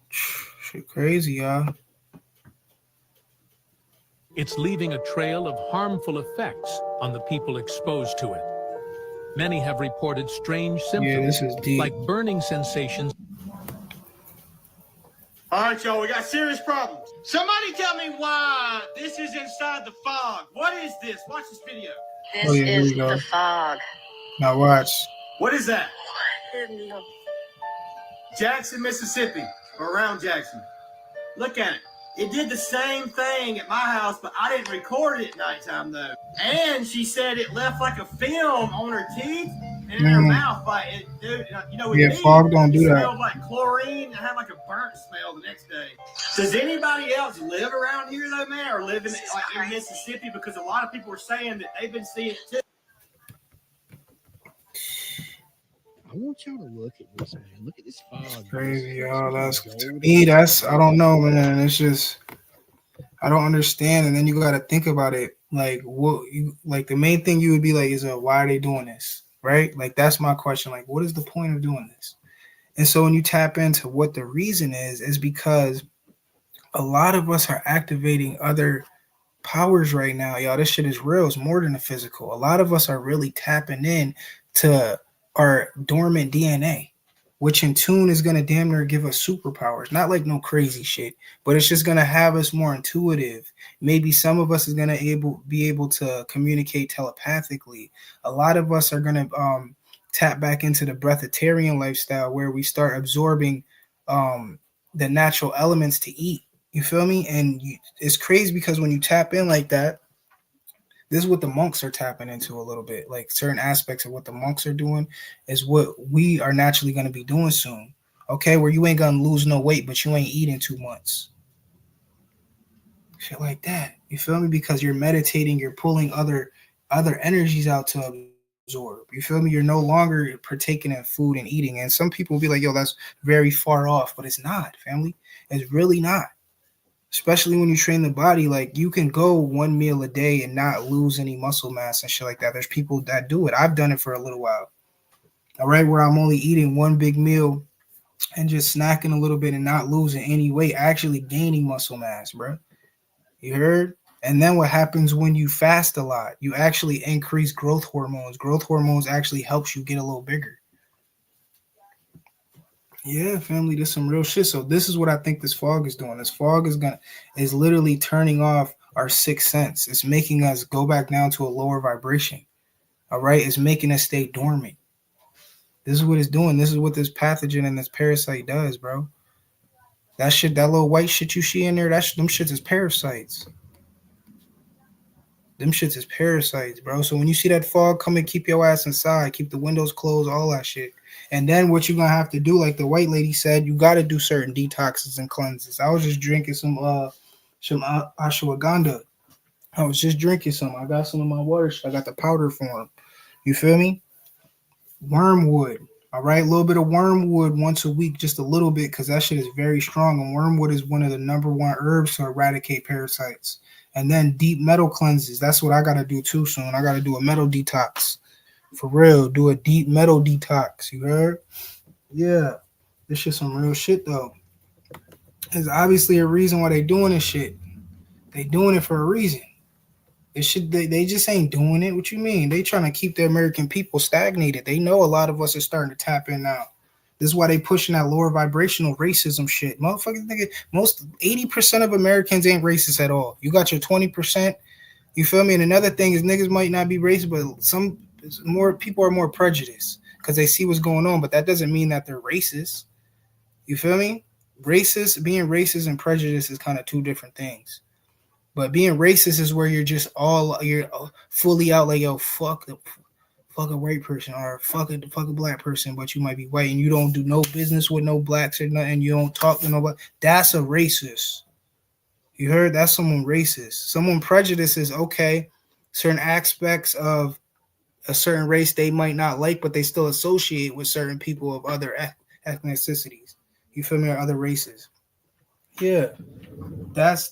Shit, crazy, y'all. It's leaving a trail of harmful effects on the people exposed to it. Many have reported strange symptoms, this is deep. like burning sensations. All right, y'all, we got serious problems. Somebody tell me why this is inside the fog. What is this? Watch this video. This is the fog. Now watch. What is that? Jackson, Mississippi, or around Jackson. Look at it. It did the same thing at my house, but I didn't record it at nighttime, though. And she said it left like a film on her teeth and in her mouth. Like, it, dude, you know, with me, fog don't do it that. smelled like chlorine and had like a burnt smell the next day. Does anybody else live around here, though, man, or live in Mississippi? Because a lot of people are saying that they've been seeing it, too. I want y'all to look at this, man. Look at this fog. Crazy, y'all. That's to me. That's I don't know, man. It's just I don't understand. And then you got to think about it. Like what? Like the main thing you would be like is, why are they doing this? Right? Like that's my question. Like, what is the point of doing this? And so when you tap into what the reason is because a lot of us are activating other powers right now, y'all. This shit is real. It's more than the physical. A lot of us are really tapping in to our dormant DNA, which in tune is going to damn near give us superpowers. Not like no crazy shit, but it's just going to have us more intuitive. Maybe some of us is going to be able to communicate telepathically. A lot of us are going to tap back into the breatharian lifestyle where we start absorbing the natural elements to eat. You feel me? And it's crazy because when you tap in like that, this is what the monks are tapping into a little bit. Like certain aspects of what the monks are doing is what we are naturally going to be doing soon. Okay, where you ain't going to lose no weight, but you ain't eating 2 months. Shit like that. You feel me? Because you're meditating, you're pulling other energies out to absorb. You feel me? You're no longer partaking in food and eating. And some people will be like, yo, that's very far off. But it's not, family. It's really not. Especially when you train the body, like you can go 1 meal a day and not lose any muscle mass and shit like that. There's people that do it. I've done it for a little while. All right, where I'm only eating one big meal and just snacking a little bit and not losing any weight, actually gaining muscle mass, bro. You heard? And then what happens when you fast a lot? You actually increase growth hormones. Growth hormones actually helps you get a little bigger. Yeah, family, this is some real shit. So this is what I think this fog is doing. This fog is literally turning off our sixth sense. It's making us go back down to a lower vibration. All right, it's making us stay dormant. This is what it's doing. This is what this pathogen and this parasite does, bro. That shit, that little white shit you see in there, them shits is parasites. Them shits is parasites, bro. So when you see that fog, come and keep your ass inside. Keep the windows closed, all that shit. And then what you're going to have to do, like the white lady said, you got to do certain detoxes and cleanses. I was just drinking some ashwagandha. I was just drinking some. I got some in my water. I got the powder form. You feel me? Wormwood. All right, a little bit of wormwood once a week, just a little bit, because that shit is very strong. And wormwood is one of the #1 herbs to eradicate parasites. And then deep metal cleanses. That's what I got to do too soon. I got to do a metal detox. For real, do a deep metal detox. You heard? Yeah. This shit some real shit, though. There's obviously a reason why they doing this shit. They doing it for a reason. They just ain't doing it. What you mean? They trying to keep the American people stagnated. They know a lot of us are starting to tap in now. This is why they pushing that lower vibrational racism shit. Motherfuckers think most 80% of Americans ain't racist at all. You got your 20%. You feel me? And another thing is niggas might not be racist, but some more people are more prejudiced because they see what's going on. But that doesn't mean that they're racist. You feel me? Being racist and prejudice is kind of two different things. But being racist is where you're fully out like, yo, fuck a white person or fuck a black person, but you might be white and you don't do no business with no blacks or nothing. You don't talk to nobody. That's a racist. You heard? That's someone racist. Someone prejudice is okay. Certain aspects of a certain race they might not like, but they still associate with certain people of other ethnicities. You feel me? Or other races. Yeah, that's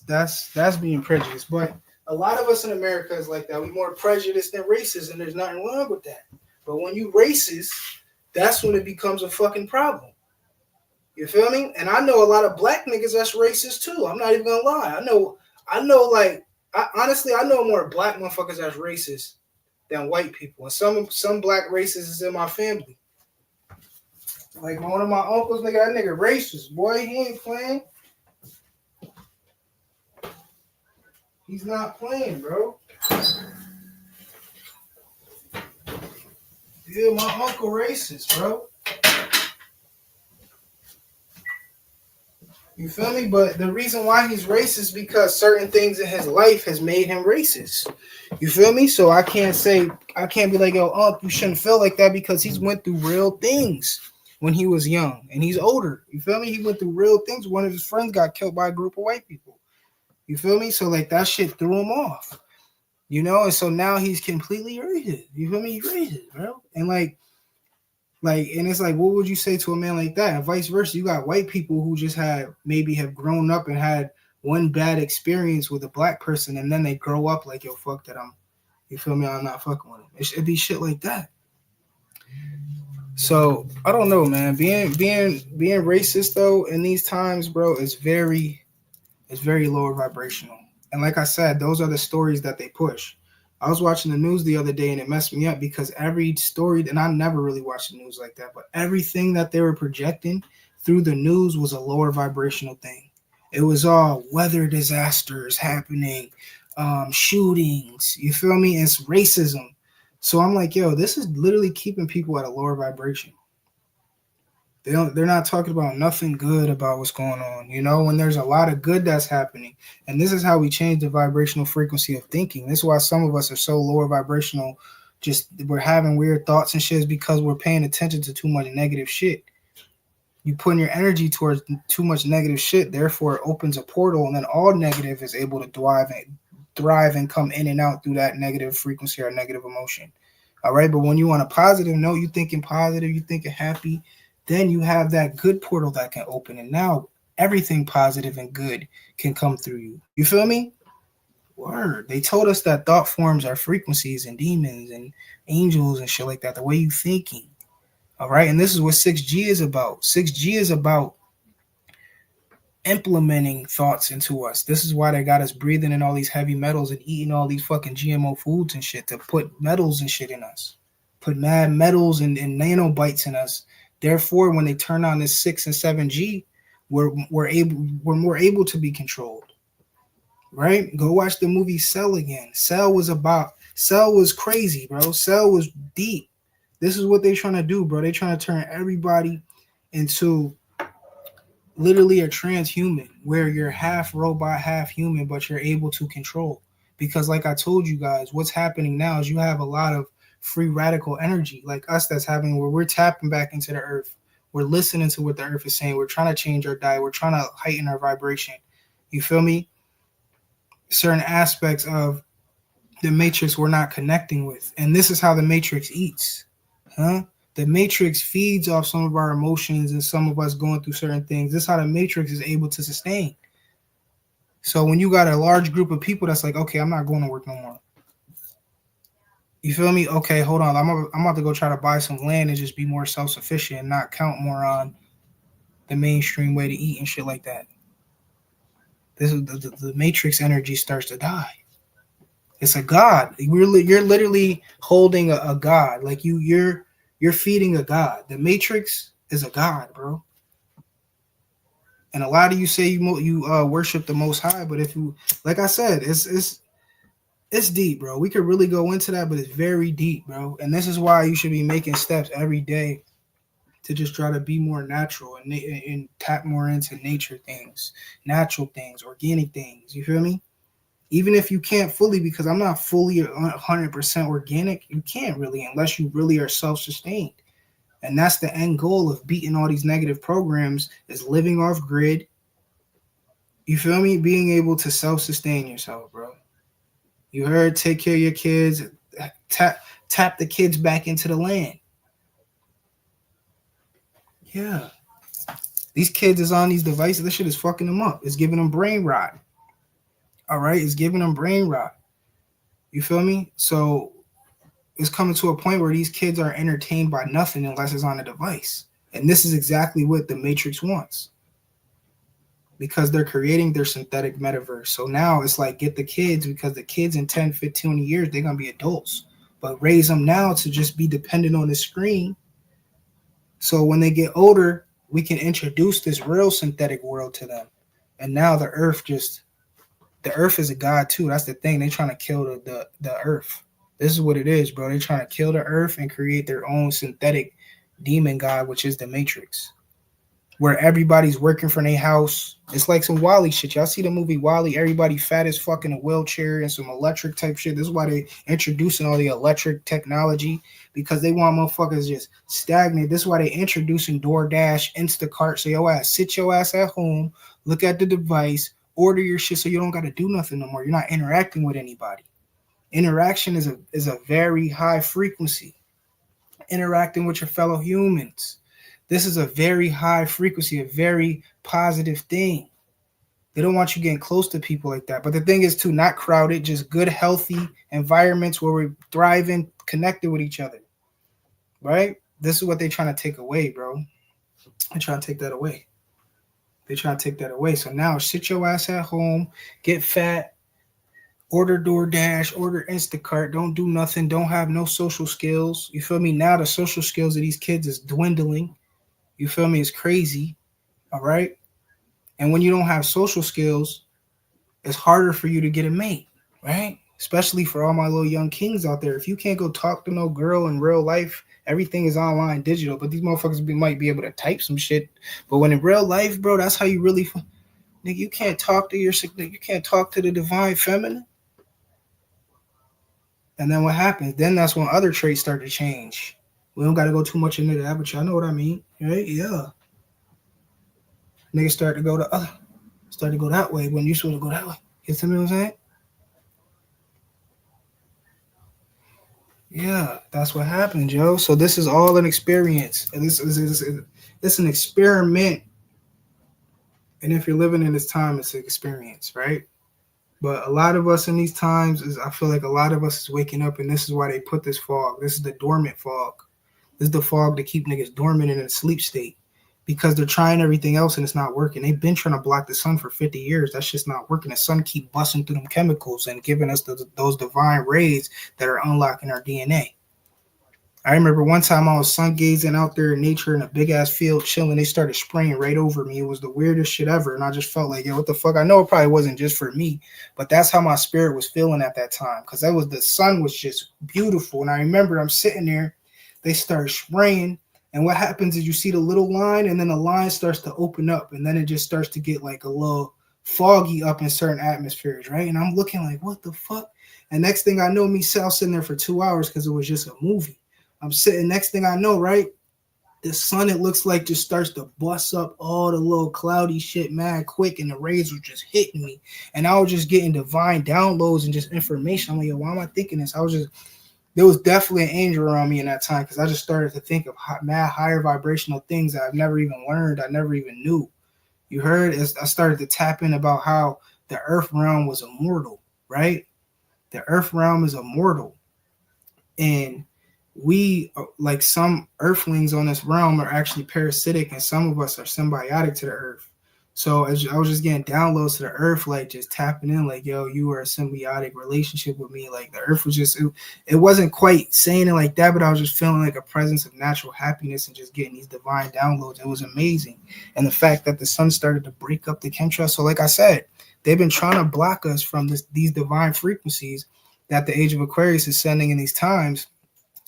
being prejudiced. But a lot of us in America is like that. We're more prejudiced than racist, and there's nothing wrong with that. But when you racist, that's when it becomes a fucking problem. You feel me? And I know a lot of black niggas that's racist too. I'm not even gonna lie. I know like honestly, I know more black motherfuckers that's racist than white people. And some black racists is in my family. Like one of my uncles, nigga, that nigga racist. Boy, he ain't playing. He's not playing, bro. Yeah, my uncle racist, bro. You feel me? But the reason why he's racist is because certain things in his life has made him racist. You feel me? So I can't be like, yo, Unc, you shouldn't feel like that because he's went through real things when he was young and he's older. You feel me? He went through real things. One of his friends got killed by a group of white people. You feel me? So like that shit threw him off. You know, and so now he's completely racist. You feel me? He's racist, bro. And and it's like, what would you say to a man like that? And vice versa, you got white people who just have grown up and had one bad experience with a black person, and then they grow up like, yo, fuck that, you feel me? I'm not fucking with him. It'd be shit like that. So I don't know, man. Being racist though in these times, bro, is very lower vibrational. And like I said, those are the stories that they push. I was watching the news the other day and it messed me up because every story, and I never really watched the news like that, but everything that they were projecting through the news was a lower vibrational thing. It was all weather disasters happening, shootings, you feel me? It's racism. So I'm like, yo, this is literally keeping people at a lower vibration. They're not talking about nothing good about what's going on, you know, when there's a lot of good that's happening. And this is how we change the vibrational frequency of thinking. This is why some of us are so lower vibrational. Just we're having weird thoughts and shit is because we're paying attention to too much negative shit. You putting your energy towards too much negative shit, therefore it opens a portal, and then all negative is able to thrive and come in and out through that negative frequency or negative emotion. All right. But when you on a positive note, you thinking positive, you thinking happy, then you have that good portal that can open, and now everything positive and good can come through you. You feel me? Word. They told us that thought forms are frequencies and demons and angels and shit like that, the way you thinking. All right. And this is what 6G is about. 6G is about implementing thoughts into us. This is why they got us breathing in all these heavy metals and eating all these fucking GMO foods and shit, to put metals and shit in us, put mad metals and nanobytes in us. Therefore, when they turn on this 6 and 7G, we're more able to be controlled. Right? Go watch the movie Cell again. Cell was crazy, bro. Cell was deep. This is what they're trying to do, bro. They're trying to turn everybody into literally a transhuman, where you're half robot, half human, but you're able to control. Because like I told you guys, what's happening now is you have a lot of free radical energy like us that's happening, where we're tapping back into the earth. We're listening to what the earth is saying. We're trying to change our diet. We're trying to heighten our vibration. You feel me? Certain aspects of the matrix we're not connecting with. And this is how the matrix eats. The matrix feeds off some of our emotions and some of us going through certain things. This is how the matrix is able to sustain. So when you got a large group of people that's like, okay, I'm not going to work no more. You feel me? Okay, hold on. I'm about to go try to buy some land and just be more self-sufficient and not count more on the mainstream way to eat and shit like that. This is the matrix energy starts to die. It's a god. You're literally holding a god. Like you're feeding a god. The matrix is a god, bro. And a lot of you say you worship the Most High, but if you, like I said, it's deep, bro. We could really go into that, but it's very deep, bro. And this is why you should be making steps every day to just try to be more natural and tap more into nature things, natural things, organic things. You feel me? Even if you can't fully, because I'm not fully 100% organic, you can't really unless you really are self-sustained. And that's the end goal of beating all these negative programs, is living off grid. You feel me? Being able to self-sustain yourself, bro. You heard, take care of your kids, tap the kids back into the land. Yeah. These kids is on these devices. This shit is fucking them up. It's giving them brain rot. All right? It's giving them brain rot. You feel me? So it's coming to a point where these kids are entertained by nothing unless it's on a device. And this is exactly what the Matrix wants. Because they're creating their synthetic metaverse. So now it's like, get the kids, because the kids in 10, 15, 20 years, they're going to be adults. But raise them now to just be dependent on the screen. So when they get older, we can introduce this real synthetic world to them. And now the earth is a god too. That's the thing. They're trying to kill the earth. This is what it is, bro. They're trying to kill the earth and create their own synthetic demon god, which is the Matrix, where everybody's working from their house. It's like some Wall-E shit. Y'all see the movie Wall-E? Everybody fat as fuck in a wheelchair and some electric type shit. This is why they introducing all the electric technology, because they want motherfuckers just stagnant. This is why they introducing DoorDash, Instacart. So your ass, sit your ass at home, look at the device, order your shit so you don't got to do nothing no more. You're not interacting with anybody. Interaction is a very high frequency. Interacting with your fellow humans. This is a very high frequency, a very positive thing. They don't want you getting close to people like that. But the thing is, too, not crowded, just good, healthy environments where we're thriving, connected with each other. Right? This is what they're trying to take away, bro. They're trying to take that away. They're trying to take that away. So now sit your ass at home, get fat, order DoorDash, order Instacart, don't do nothing, don't have no social skills. You feel me? Now the social skills of these kids is dwindling. You feel me? It's crazy. All right? And when you don't have social skills, it's harder for you to get a mate, right? Especially for all my little young kings out there. If you can't go talk to no girl in real life, everything is online, digital. But these motherfuckers might be able to type some shit. But when in real life, bro, that's how you really, nigga, you can't talk to the divine feminine. And then what happens? Then that's when other traits start to change. We don't got to go too much into that, but y'all know what I mean, right? Yeah. Niggas start to go that way when you supposed to go that way. You see what I'm saying? Yeah, that's what happened, Joe. So this is all an experience. And it's an experiment. And if you're living in this time, it's an experience, right? But a lot of us in these times, I feel like a lot of us is waking up, and this is why they put this fog. This is the dormant fog. This is the fog to keep niggas dormant in a sleep state, because they're trying everything else and it's not working. They've been trying to block the sun for 50 years. That's just not working. The sun keep busting through them chemicals and giving us those divine rays that are unlocking our DNA. I remember one time I was sun gazing out there in nature in a big ass field chilling. They started spraying right over me. It was the weirdest shit ever. And I just felt like, yo, what the fuck? I know it probably wasn't just for me, but that's how my spirit was feeling at that time. Cause the sun was just beautiful. And I remember I'm sitting there, they started spraying. And what happens is you see the little line, and then the line starts to open up, and then it just starts to get like a little foggy up in certain atmospheres, right? And I'm looking like, what the fuck? And next thing I know, I was sitting there for 2 hours because it was just a movie. I'm sitting, next thing I know, right? The sun, it looks like, just starts to bust up all the little cloudy shit mad quick, and the rays were just hitting me. And I was just getting divine downloads and just information. I'm like, yo, why am I thinking this? There was definitely an angel around me in that time, because I just started to think of mad higher vibrational things that I've never even learned, I never even knew. You heard? I started to tap in about how the earth realm was immortal, right? The earth realm is immortal. And we, like some earthlings on this realm, are actually parasitic, and some of us are symbiotic to the earth. So as I was just getting downloads to the earth, like just tapping in, like, yo, you were a symbiotic relationship with me. Like the earth was just, it wasn't quite saying it like that, but I was just feeling like a presence of natural happiness and just getting these divine downloads. It was amazing. And the fact that the sun started to break up the chemtrails. So like I said, they've been trying to block us from these divine frequencies that the Age of Aquarius is sending in these times.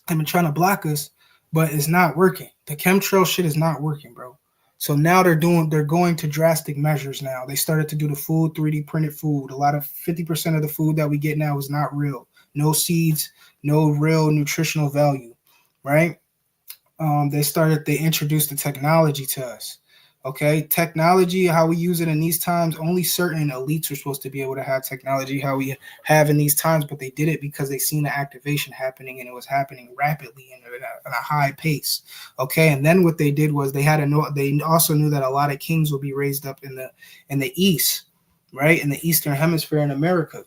They've been trying to block us, but it's not working. The chemtrail shit is not working, bro. So now they're going to drastic measures now. They started to do the food, 3D printed food. A lot of 50% of the food that we get now is not real. No seeds, no real nutritional value, right? They introduced the technology to us. Okay, technology, how we use it in these times, only certain elites are supposed to be able to have technology how we have in these times, but they did it because they seen the activation happening and it was happening rapidly and at a high pace. Okay, and then what they did was they also knew that a lot of kings will be raised up in the east, right, in the eastern hemisphere in America,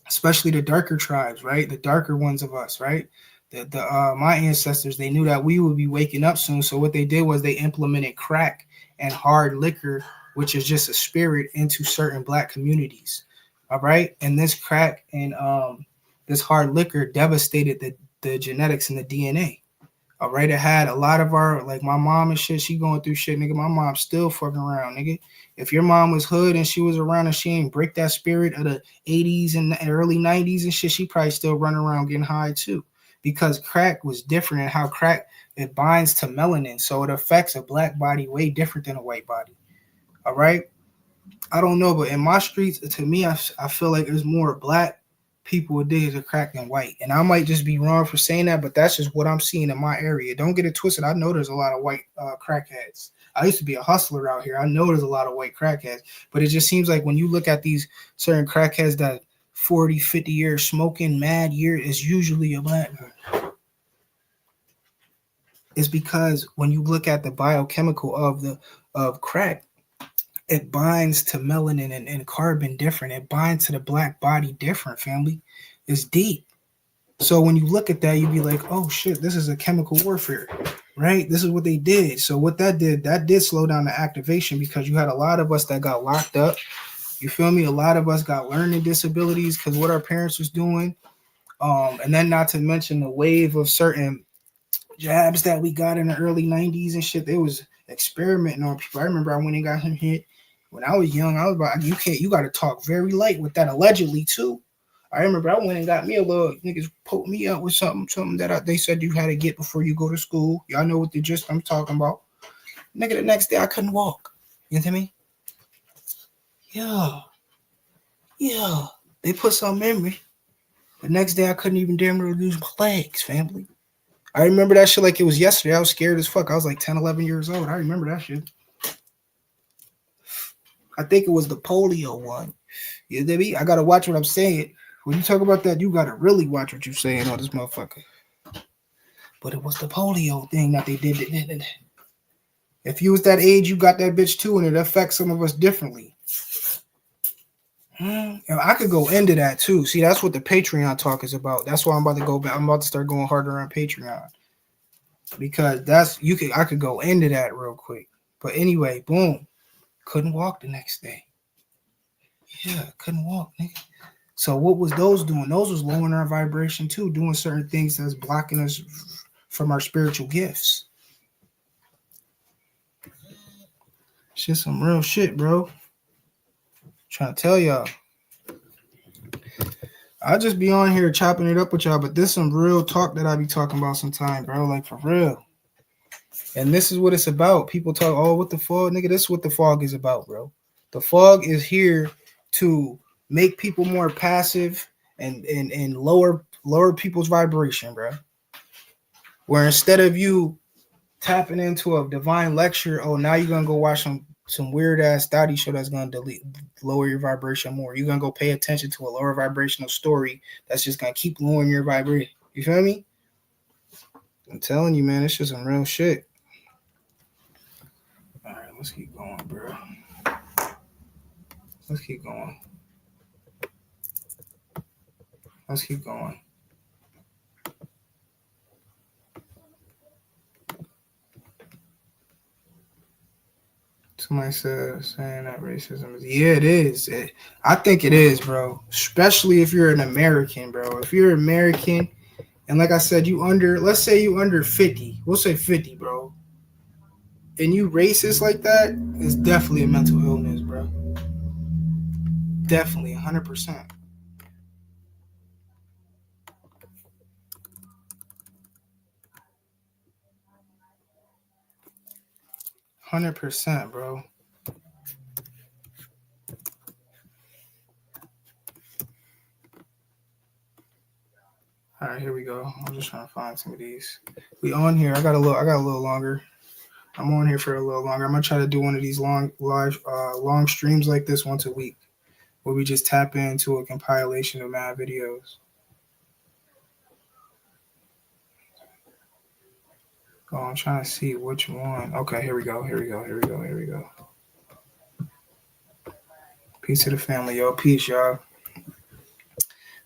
especially the darker tribes, right, the darker ones of us, right. My ancestors, they knew that we would be waking up soon, so what they did was they implemented crack and hard liquor, which is just a spirit, into certain black communities. All right. And this crack and this hard liquor devastated the genetics and the DNA. All right. It had a lot of our, like my mom and shit, she going through shit, nigga. My mom's still fucking around, nigga. If your mom was hood and she was around and she ain't break that spirit of the 80s and the early 90s and shit, she probably still running around getting high too. Because crack was different in how crack, it binds to melanin. So it affects a black body way different than a white body. All right. I don't know, but in my streets, to me, I feel like there's more black people addicted to crack than white. And I might just be wrong for saying that, but that's just what I'm seeing in my area. Don't get it twisted. I know there's a lot of white crackheads. I used to be a hustler out here. I know there's a lot of white crackheads, but it just seems like when you look at these certain crackheads that 40, 50 years smoking mad year is usually a black guy. It's because when you look at the biochemical of crack, it binds to melanin and carbon different. It binds to the black body different, family. It's deep. So when you look at that, you be like, oh shit, this is a chemical warfare, right? This is what they did. So what that did slow down the activation, because you had a lot of us that got locked up. You feel me? A lot of us got learning disabilities because what our parents was doing. And then not to mention the wave of certain jabs that we got in the early 90s and shit. They was experimenting on people. I remember I went and got him hit when I was young. I was about, you got to talk very light with that, allegedly too. I remember I went and got me a little, niggas poked me up with something that they said you had to get before you go to school. Y'all know what the gist I'm talking about. Nigga, the next day I couldn't walk. You know me? Yeah. They put some in me. The next day I couldn't even damn near lose my legs, family. I remember that shit like it was yesterday. I was scared as fuck. I was like 10, 11 years old. I remember that shit. I think it was the polio one. You know what I mean? I gotta watch what I'm saying. When you talk about that, you gotta really watch what you're saying on this motherfucker. But it was the polio thing that they did. If you was that age, you got that bitch too, and it affects some of us differently. I could go into that too. See, that's what the Patreon talk is about. That's why I'm about to go back. I'm about to start going harder on Patreon. Because I could go into that real quick. But anyway, boom. Couldn't walk the next day. Yeah, couldn't walk, nigga. So what was those doing? Those was lowering our vibration too, doing certain things that's blocking us from our spiritual gifts. Shit, some real shit, bro. Trying to tell y'all. I'll just be on here chopping it up with y'all, but this some real talk that I be talking about sometime, bro. Like for real. And this is what it's about. People talk, oh, what the fog? Nigga, this is what the fog is about, bro. The fog is here to make people more passive and lower people's vibration, bro. Where instead of you tapping into a divine lecture, oh, now you're gonna go watch some weird ass study show that's gonna lower your vibration more. You're gonna go pay attention to a lower vibrational story that's just gonna keep lowering your vibration. You feel me? I'm telling you, man, it's just some real shit. All right, let's keep going, bro. Let's keep going. Let's keep going. Somebody saying that racism is, yeah, it is. I think it is, bro. Especially if you're an American, bro. If you're American, and like I said, let's say you under 50. We'll say 50, bro. And you racist like that, it's definitely a mental illness, bro. Definitely, 100%. Bro. All right, here we go. I'm just trying to find some of these. We on here. I got a little longer. I'm on here for a little longer. I'm gonna try to do one of these long streams like this once a week, where we just tap into a compilation of my videos. Oh, I'm trying to see which one. Okay, here we go. Peace to the family, yo. Peace, y'all.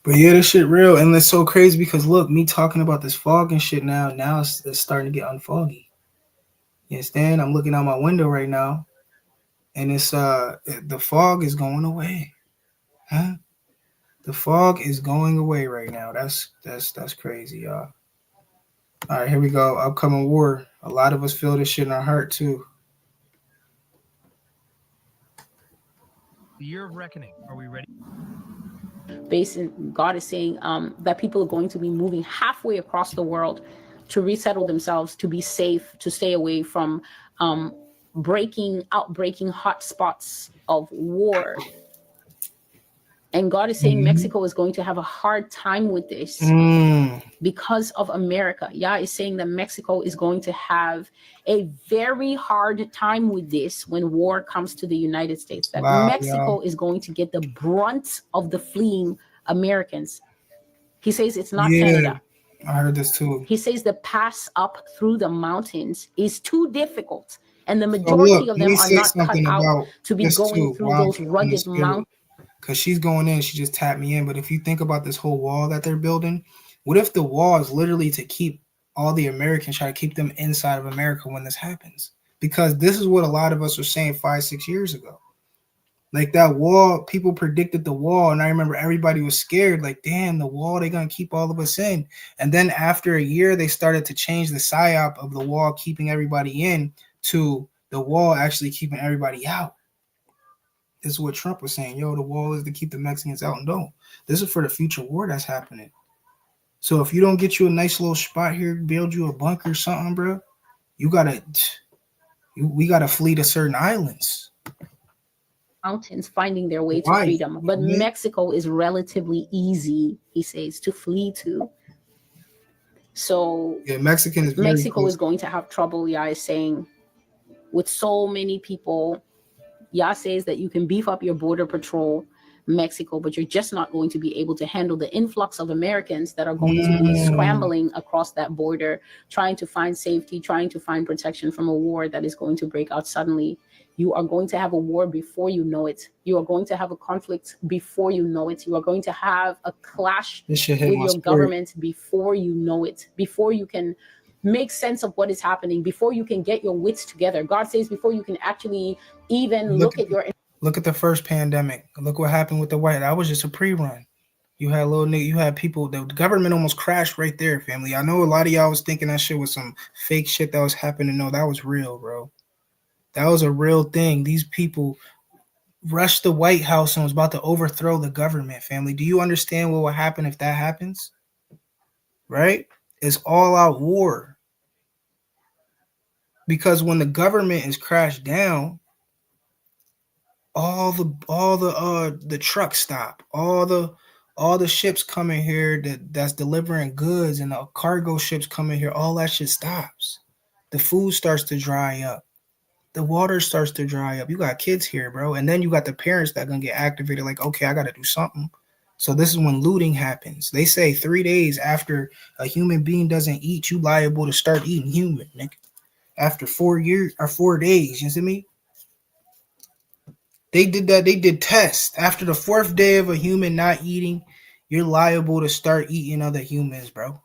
But yeah, this shit real, and it's so crazy because look, me talking about this fog and shit now it's starting to get unfoggy. You understand? I'm looking out my window right now, and it's the fog is going away. Huh? The fog is going away right now. That's crazy, y'all. All right, here we go. Upcoming war. A lot of us feel this shit in our heart too. The year of reckoning. Are we ready? God is saying that people are going to be moving halfway across the world to resettle themselves, to be safe, to stay away from outbreaking hotspots of war. And God is saying Mexico is going to have a hard time with this because of America. Yah is saying that Mexico is going to have a very hard time with this when war comes to the United States. That Mexico is going to get the brunt of the fleeing Americans. He says it's not Canada. I heard this too. He says the pass up through the mountains is too difficult, and the majority of them are not cut out to be going through those rugged mountains. Because she's going in, she just tapped me in. But if you think about this whole wall that they're building, what if the wall is literally to keep all the Americans, try to keep them inside of America when this happens? Because this is what a lot of us were saying 5-6 years ago. Like that wall, people predicted the wall. And I remember everybody was scared. Like, damn, the wall, they're going to keep all of us in. And then after a year, they started to change the psyop of the wall keeping everybody in to the wall actually keeping everybody out. This is what Trump was saying. Yo, the wall is to keep the Mexicans out. And don't. This is for the future war that's happening. So if you don't get you a nice little spot here, build you a bunker or something, bro, we gotta flee to certain islands. Mountains finding their way to freedom. But Mexico is relatively easy, he says, to flee to. So yeah, Mexico is going to have trouble, Yah is saying, with so many people. Yah says that you can beef up your border patrol, Mexico, but you're just not going to be able to handle the influx of Americans that are going to be scrambling across that border, trying to find safety, trying to find protection from a war that is going to break out suddenly. You are going to have a war before you know it. You are going to have a conflict before you know it. You are going to have a clash with your government before you know it, before you can make sense of what is happening, before you can get your wits together. God says before you can actually even look at the first pandemic. Look what happened with the white. That was just a pre-run. You had people, the government almost crashed right there, family. I know a lot of y'all was thinking that shit was some fake shit that was happening. No, that was real, bro. That was a real thing. These people rushed the White House and was about to overthrow the government, family. Do you understand what will happen if that happens? Right? It's all out war. Because when the government is crashed down, all the trucks stop, all the ships coming here that's delivering goods and the cargo ships coming here, all that shit stops. The food starts to dry up. The water starts to dry up. You got kids here, bro. And then you got the parents that are gonna get activated, like, okay, I gotta do something. So this is when looting happens. They say 3 days after a human being doesn't eat, you liable to start eating human, nigga. After 4 years or 4 days, you see me? They did that. They did tests. After the 4th day of a human not eating, you're liable to start eating other humans, bro.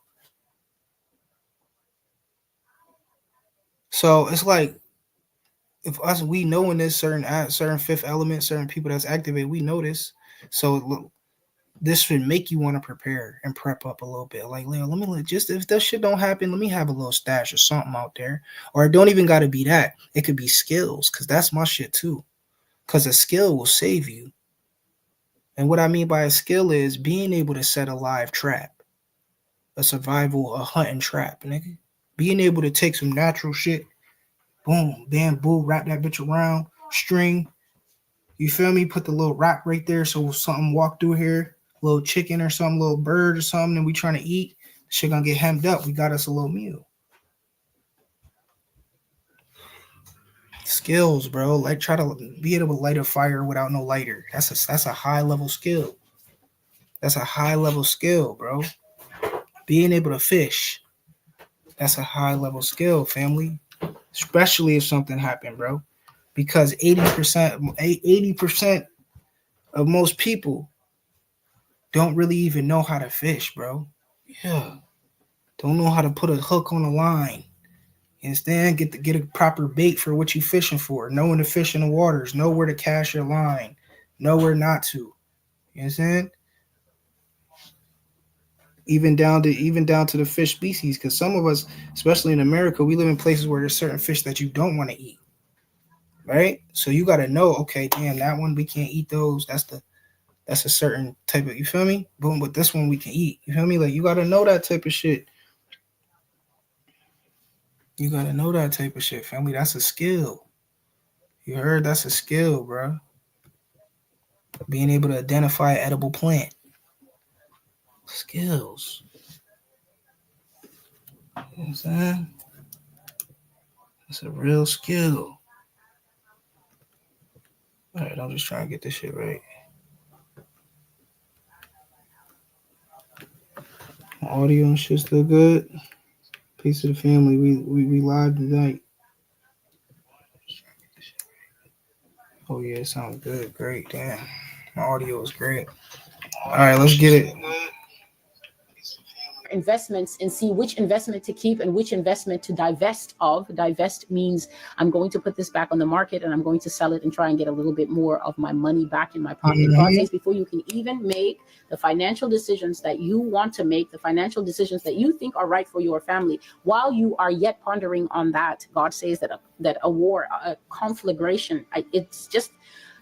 So it's like, if we know in this certain fifth element, certain people that's activated, we know this. So look, this should make you want to prepare and prep up a little bit. Like, Leo, just if that shit don't happen, let me have a little stash or something out there. Or it don't even got to be that. It could be skills, because that's my shit too. Because a skill will save you. And what I mean by a skill is being able to set a live trap, a survival, a hunting trap, nigga. Being able to take some natural shit, boom, bamboo, wrap that bitch around, string. You feel me? Put the little rock right there so something walk through here, little chicken or something, little bird or something, and we trying to eat. Shit gonna get hemmed up. We got us a little meal. Skills, bro. Like try to be able to light a fire without no lighter. That's a high level skill. That's a high level skill, bro. Being able to fish. That's a high level skill, family. Especially if something happened, bro. Because 80% of most people don't really even know how to fish, bro. Yeah. Don't know how to put a hook on a line. You understand? Get a proper bait for what you fishing for. Know when to fish in the waters. Know where to cast your line. Know where not to. You understand? Even down to the fish species, because some of us, especially in America, we live in places where there's certain fish that you don't want to eat. Right? So you got to know, okay, damn, that one we can't eat those. That's a certain type of, you feel me? Boom, but this one we can eat. You feel me? Like you got to know that type of shit. You got to know that type of shit, family. That's a skill. You heard? That's a skill, bro. Being able to identify an edible plant. Skills. You know what I'm saying? That's a real skill. All right, I'm just trying to get this shit right. Audio and shit still good. Peace to the family. We live tonight. Oh yeah, it sounds good. Great. Damn. My audio is great. All right, let's get it. Investments and see which investment to keep and which investment to divest of. Divest means I'm going to put this back on the market and I'm going to sell it and try and get a little bit more of my money back in my pocket. God says before you can even make the financial decisions that you want to make, the financial decisions that you think are right for your family, while you are yet pondering on that, God says that a war, a conflagration,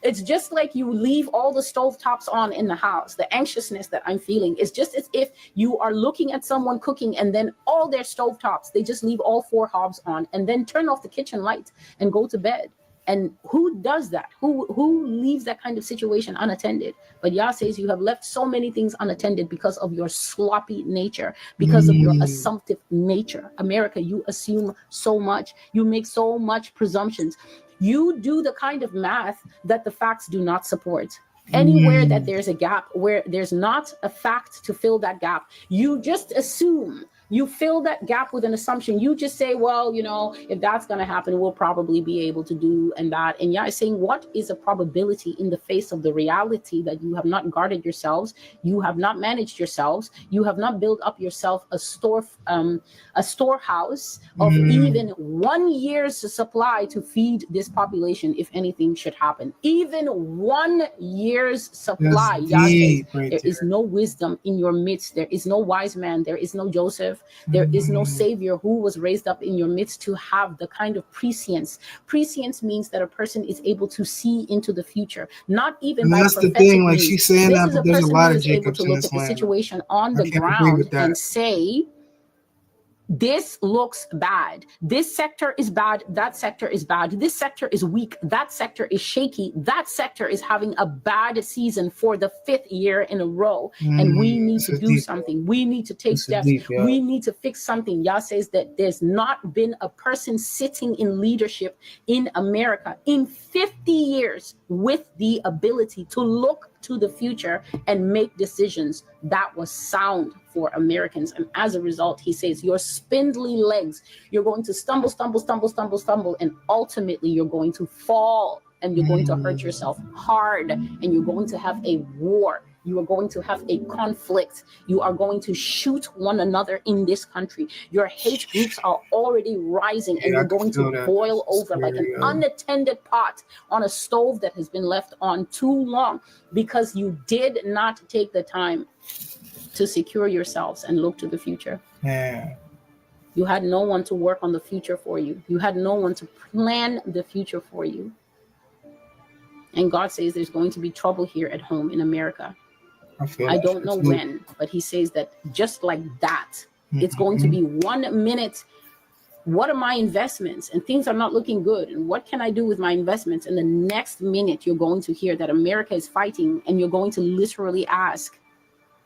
it's just like you leave all the stovetops on in the house. The anxiousness that I'm feeling is just as if you are looking at someone cooking and then all their stovetops, they just leave all 4 hobs on and then turn off the kitchen light and go to bed. And who does that? Who leaves that kind of situation unattended? But Yah says you have left so many things unattended because of your sloppy nature, because of your assumptive nature. America, you assume so much. You make so much presumptions. You do the kind of math that the facts do not support. Anywhere that there's a gap, where there's not a fact to fill that gap, you just assume. You fill that gap with an assumption. You just say, well, you know, if that's going to happen, we'll probably be able to do and that. And yeah, saying what is a probability in the face of the reality that you have not guarded yourselves, you have not managed yourselves, you have not built up yourself a storehouse of even 1 year's supply to feed this population if anything should happen. Even 1 year's supply. Yeah, there is no wisdom in your midst. There is no wise man. There is no Joseph. There is no savior who was raised up in your midst to have the kind of prescience. Prescience means that a person is able to see into the future, not even by that's prophetic the thing. Like means. she's saying This that, is but there's a person lot who of is able Jacobs to in look this at the land. situation on I the can't agree ground with that. and say, this looks bad. This sector is bad. That sector is bad. This sector is weak. That sector is shaky. That sector is having a bad season for the 5th year in a row. And we need to do something. We need to take steps. We need to fix something. Yah says that there's not been a person sitting in leadership in America in 50 years with the ability to look to the future and make decisions that was sound for Americans. And as a result, he says, your spindly legs, you're going to stumble, and ultimately you're going to fall and you're going to hurt yourself hard and you're going to have a war. You are going to have a conflict. You are going to shoot one another in this country. Your hate groups are already rising and you're going to boil over like an unattended pot on a stove that has been left on too long because you did not take the time to secure yourselves and look to the future. Yeah. You had no one to work on the future for you. You had no one to plan the future for you. And God says there's going to be trouble here at home in America. I don't know when, but he says that just like that, it's going to be 1 minute. What are my investments? And things are not looking good. And what can I do with my investments? And the next minute, you're going to hear that America is fighting. And you're going to literally ask,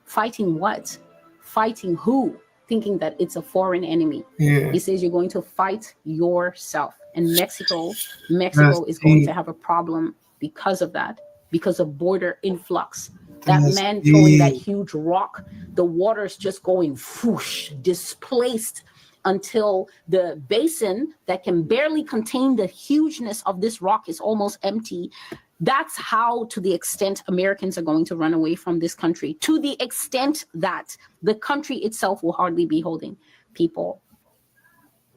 fighting what? Fighting who? thinking that it's a foreign enemy. Yeah. He says you're going to fight yourself. And Mexico That's is going deep. to have a problem because of that, because of border influx. That That's man throwing that deep. huge rock, the water's just going whoosh, displaced until the basin that can barely contain the hugeness of this rock is almost empty. That's how, to the extent Americans are going to run away from this country, to the extent that the country itself will hardly be holding people,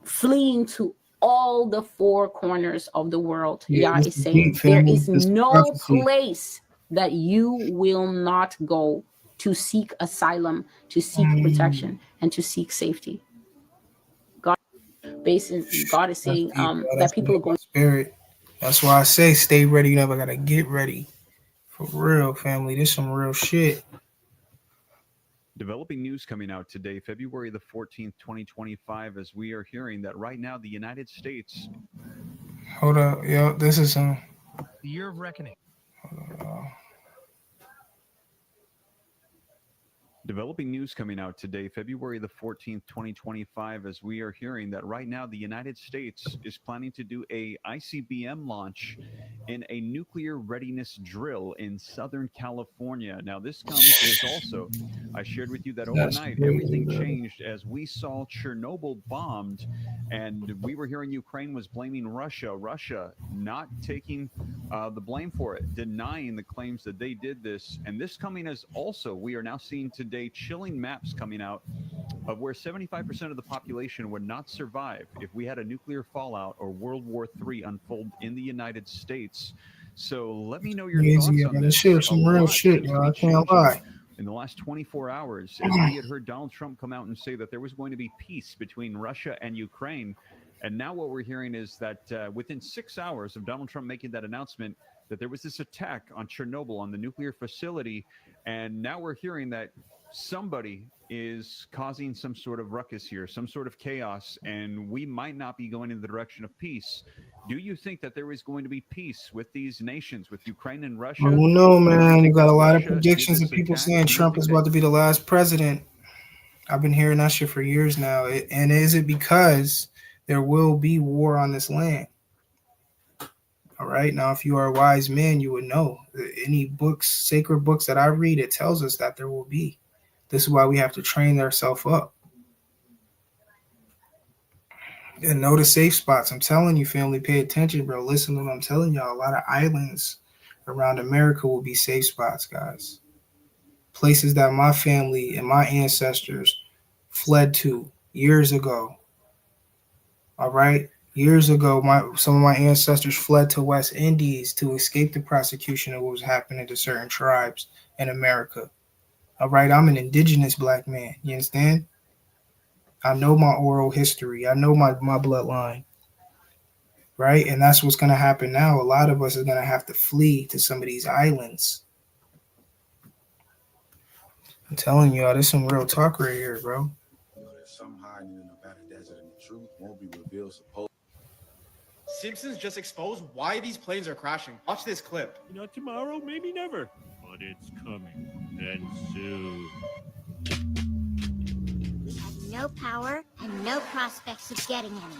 fleeing to all the four corners of the world. Yeah, Yah this is is saying deep, there family. is This is no prophecy. place that you will not go to seek asylum, to seek protection, and to seek safety. God is That's saying deep, bro. that That's people are in my going. spirit. That's why I say stay ready. You never gotta get ready. For real, family. This some real shit. Developing news coming out today, February the 14th, 2025, as we are hearing that right now the United States. Hold up, yo. This is some. The year of reckoning. Developing news coming out today, February the 14th, 2025, as we are hearing that right now the United States is planning to do a ICBM launch in a nuclear readiness drill in Southern California. Now, this comes as also, I shared with you that That's overnight, crazy, everything bro. changed as we saw Chernobyl bombed, and we were hearing Ukraine was blaming Russia. Russia not taking the blame for it, denying the claims that they did this. And this coming as also, we are now seeing today chilling maps coming out of where 75% of the population would not survive if we had a nuclear fallout or World War III unfold in the United States. So let me know your Crazy, thoughts yo. on This this. shit is A some real lot shit, seems to yo. be I can't changing lie. in the last 24 hours as we had heard Donald Trump come out and say that there was going to be peace between Russia and Ukraine. And now what we're hearing is that within 6 hours of Donald Trump making that announcement, that there was this attack on Chernobyl, on the nuclear facility. And now we're hearing that somebody is causing some sort of ruckus here, some sort of chaos, and we might not be going in the direction of peace. Do you think that there is going to be peace with these nations, with Ukraine and Russia? I don't know, Or do you man. You think got a that lot of Russia did predictions this of people attack? saying Do you Trump think is that about to be the last president. I've been hearing that shit for years now. And is it because there will be war on this land? All right. Now, if you are a wise man, you would know. Any books, sacred books that I read, it tells us that there will be. This is why we have to train ourselves up. And know the safe spots. I'm telling you, family, pay attention, bro. Listen to what I'm telling y'all. A lot of islands around America will be safe spots, guys. Places that my family and my ancestors fled to years ago. All right? Years ago, some of my ancestors fled to West Indies to escape the prosecution of what was happening to certain tribes in America. All right? I'm an indigenous black man. You understand? I know my oral history. I know my bloodline. Right? And that's what's going to happen now. A lot of us are going to have to flee to some of these islands. I'm telling y'all, there's some real talk right here, bro. There's some hiding in the Nevada desert, and the truth won't be revealed. Simpsons just exposed why these planes are crashing. Watch this clip. Not tomorrow, maybe never. But it's coming. And soon. We have no power and no prospects of getting any.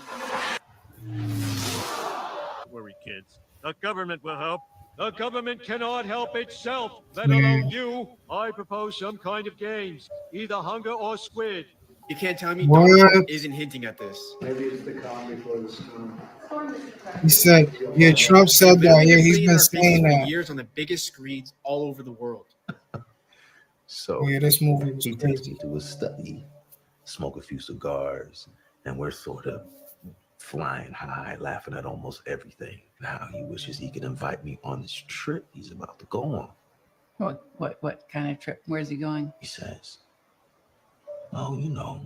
Don't worry, kids. The government will help. The government cannot help itself, let alone you. I propose some kind of games, either hunger or squid. You can't tell me What? Donald Trump isn't hinting at this. Maybe it's the calm before the storm. He said, yeah, Trump said that. Yeah, he's been saying for that. years on the biggest screens all over the world. So Yeah, this movie was he takes crazy. me to a study, smoke a few cigars, and we're sort of flying high, laughing at almost everything. Now he wishes he could invite me on this trip he's about to go on. What kind of trip? Where's he going? He says, oh, you know,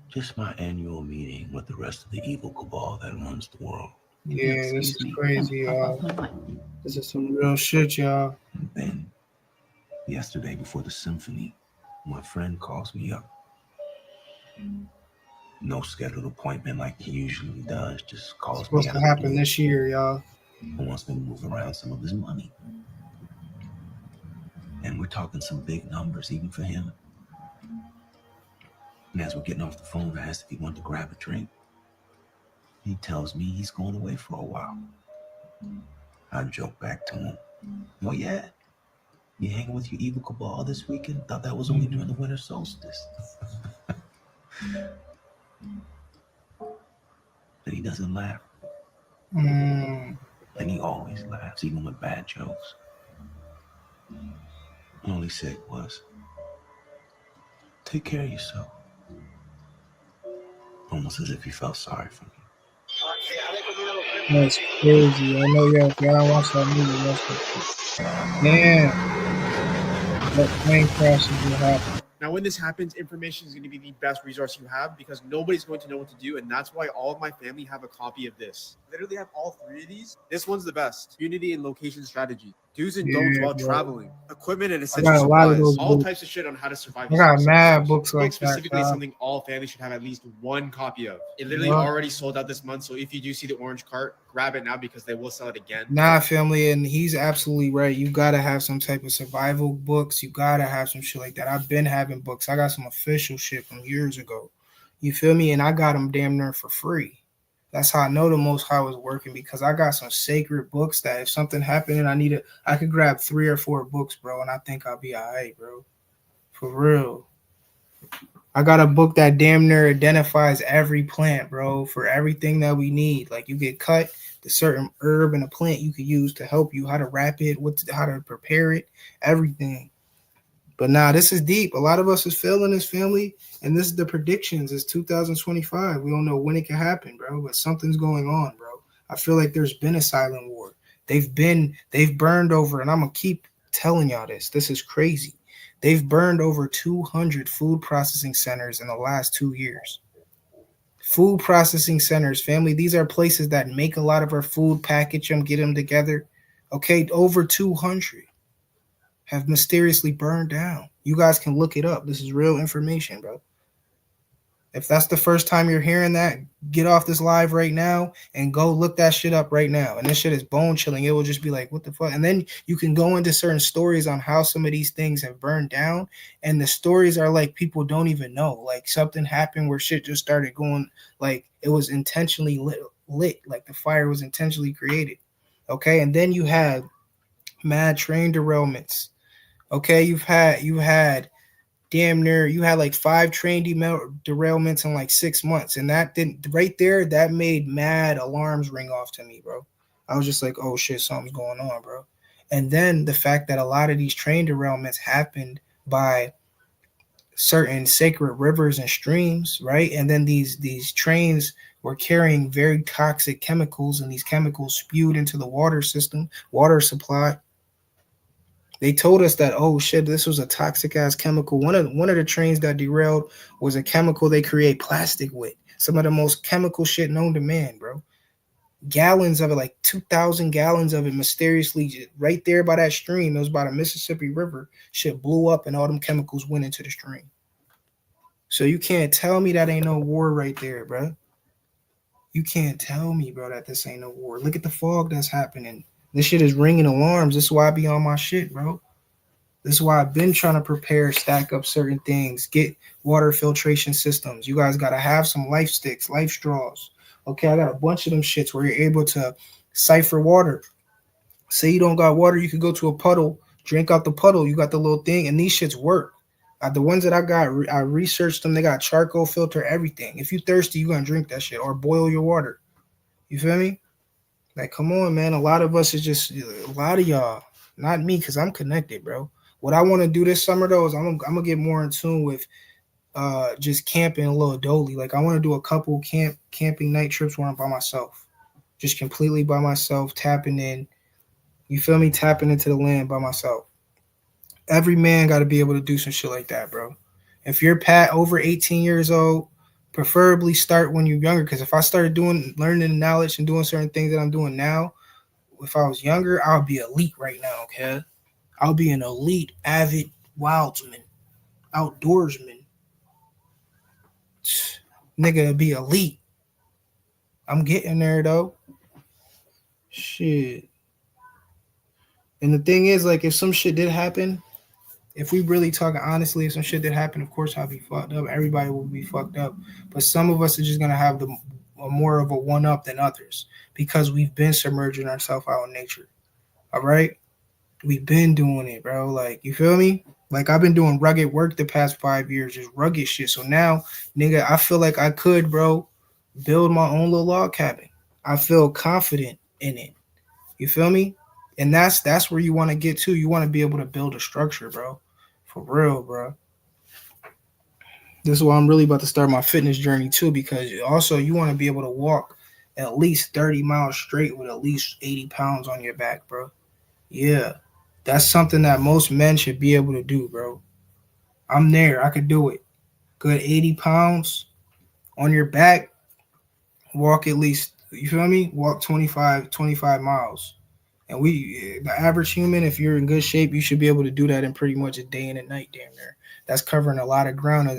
just my annual meeting with the rest of the evil cabal that runs the world. Yeah, this is crazy, y'all. This is some real shit, y'all. And then yesterday before the symphony, my friend calls me up. No scheduled appointment like he usually does, just calls me Supposed out to of the happen blue this year, y'all. and wants me to move around some of his money. And we're talking some big numbers even for him. And as we're getting off the phone, I asked if he wanted to grab a drink. He tells me he's going away for a while. I joke back to him, "Oh yeah, you hanging with your evil cabal this weekend? Thought that was only during the winter solstice." But he doesn't laugh. And he always laughs, even with bad jokes. All he said was, "Take care of yourself." Almost as if he felt sorry for me. That's crazy. I know y'all gotta watch that movie. That's the damn. That plane crashes will happen. Now, when this happens, information is going to be the best resource you have because nobody's going to know what to do. And that's why all of my family have a copy of this. Literally have all 3 of these. This one's the best. Community and location strategy. Do's and don'ts while traveling. Equipment and essential supplies. All types of shit on how to survive. I got mad books like that. Specifically, something all families should have at least 1 copy of. It literally already sold out this month. So if you do see the orange cart, grab it now because they will sell it again. Nah, family, and he's absolutely right. You gotta have some type of survival books. You gotta have some shit like that. I've been having books. I got some official shit from years ago. You feel me? And I got them damn near for free. That's how I know the Most High was working, because I got some sacred books that if something happened and I could grab 3 or 4 books, bro, and I think I'll be all right, bro. For real. I got a book that damn near identifies every plant, bro, for everything that we need. Like you get cut, the certain herb and a plant you could use to help you, how to wrap it, how to prepare it, everything. But nah, this is deep. A lot of us is failing this, family, and this is the predictions. It's 2025. We don't know when it can happen, bro, but something's going on, bro. I feel like there's been a silent war. They've burned over, and I'm gonna keep telling y'all this. This is crazy. They've burned over 200 food processing centers in the last 2 years. Food processing centers, family. These are places that make a lot of our food, package them, get them together. Okay, over 200 have mysteriously burned down. You guys can look it up. This is real information, bro. If that's the first time you're hearing that, get off this live right now and go look that shit up right now. And this shit is bone chilling. It will just be like, what the fuck? And then you can go into certain stories on how some of these things have burned down. And the stories are like people don't even know. Like something happened where shit just started going, like it was intentionally lit, like the fire was intentionally created. Okay. And then you have mad train derailments. Okay. You had damn near, you had like 5 train derailments in like 6 months. And that didn't, right there, that made mad alarms ring off to me, bro. I was just like, oh shit, something's going on, bro. And then the fact that a lot of these train derailments happened by certain sacred rivers and streams, right? And then these trains were carrying very toxic chemicals, and these chemicals spewed into the water system, water supply. They told us that, oh shit, this was a toxic ass chemical. One of the trains that derailed was a chemical they create plastic with. Some of the most chemical shit known to man, bro. Gallons of it, like 2,000 gallons of it, mysteriously right there by that stream. It was by the Mississippi River. Shit blew up and all them chemicals went into the stream. So you can't tell me that ain't no war right there, bro. You can't tell me, bro, that this ain't no war. Look at the fog that's happening. This shit is ringing alarms. This is why I be on my shit, bro. This is why I've been trying to prepare, stack up certain things, get water filtration systems. You guys got to have some life sticks, life straws. Okay, I got a bunch of them shits where you're able to siphon water. Say you don't got water, you could go to a puddle, drink out the puddle. You got the little thing, and these shits work. The ones that I got, I researched them. They got charcoal filter, everything. If you thirsty, you're going to drink that shit or boil your water. You feel me? Like, come on, man. A lot of us is just, a lot of y'all, not me, because I'm connected, bro. What I want to do this summer, though, is I'm going to get more in tune with just camping a little dolly. Like, I want to do a couple camping night trips where I'm by myself. Just completely by myself, tapping in. You feel me? Tapping into the land by myself. Every man got to be able to do some shit like that, bro. If you're over 18 years old, preferably start when you're younger, because if I started learning the knowledge and doing certain things that I'm doing now, if I was younger, I would be elite right now, okay? I'll be an elite, avid wildsman, outdoorsman. Nigga, be elite. I'm getting there, though. Shit. And the thing is, like, if some shit did happen, If we really talking honestly, if some shit that happened, of course I'll be fucked up. Everybody will be fucked up. But some of us are just gonna have more of a one up than others because we've been submerging ourselves out in nature. All right, we've been doing it, bro. Like, you feel me? Like, I've been doing rugged work the past 5 years, just rugged shit. So now, nigga, I feel like I could, bro, build my own little log cabin. I feel confident in it. You feel me? And that's where you want to get to. You want to be able to build a structure, bro. For real, bro. This is why I'm really about to start my fitness journey too, because also you want to be able to walk at least 30 miles straight with at least 80 pounds on your back, bro. Yeah. That's something that most men should be able to do, bro. I'm there. I could do it. Good 80 pounds on your back. Walk at least, you feel me? Walk 25 miles. And the average human, if you're in good shape, you should be able to do that in pretty much a day and a night, damn near. That's covering a lot of ground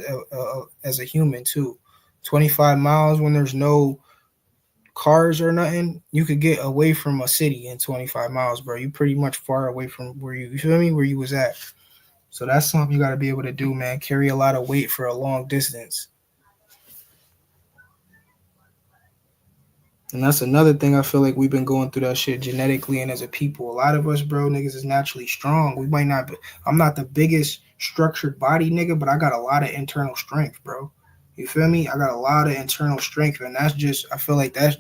as a human, too. 25 miles when there's no cars or nothing, you could get away from a city in 25 miles, bro. You pretty much far away from where you feel me, where you was at. So that's something you got to be able to do, man. Carry a lot of weight for a long distance. And that's another thing I feel like we've been going through that shit genetically and as a people. A lot of us, bro, niggas is naturally strong. We might not be, I'm not the biggest structured body nigga, but I got a lot of internal strength, bro. You feel me? I got a lot of internal strength, and that's just, I feel like it's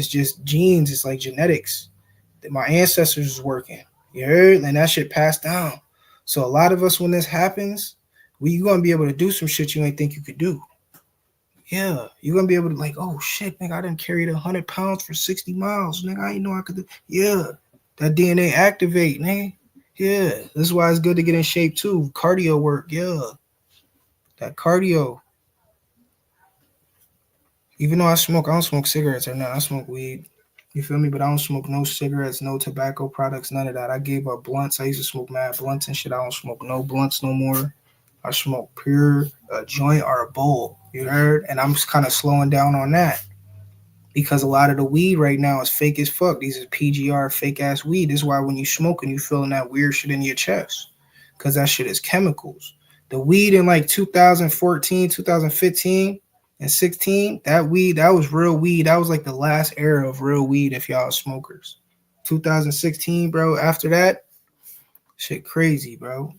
just genes. It's like genetics. My ancestors is working. You heard? And that shit passed down. So a lot of us, when this happens, you going to be able to do some shit you ain't think you could do. Yeah, you're going to be able to like, oh shit, nigga, I done carried 100 pounds for 60 miles. Nigga, I didn't know I could do. Yeah, that DNA activate, nigga. Yeah, this is why it's good to get in shape too. Cardio work, yeah. That cardio. Even though I don't smoke cigarettes or nothing. I smoke weed. You feel me? But I don't smoke no cigarettes, no tobacco products, none of that. I gave up blunts. I used to smoke mad blunts and shit. I don't smoke no blunts no more. I smoke pure a joint or a bowl. You heard? And I'm just kind of slowing down on that. Because a lot of the weed right now is fake as fuck. These is PGR, fake ass weed. This is why when you smoking, you feeling that weird shit in your chest. Because that shit is chemicals. The weed in like 2014, 2015, and 16, that weed, that was real weed. That was like the last era of real weed if y'all are smokers. 2016, bro. After that, shit crazy, bro.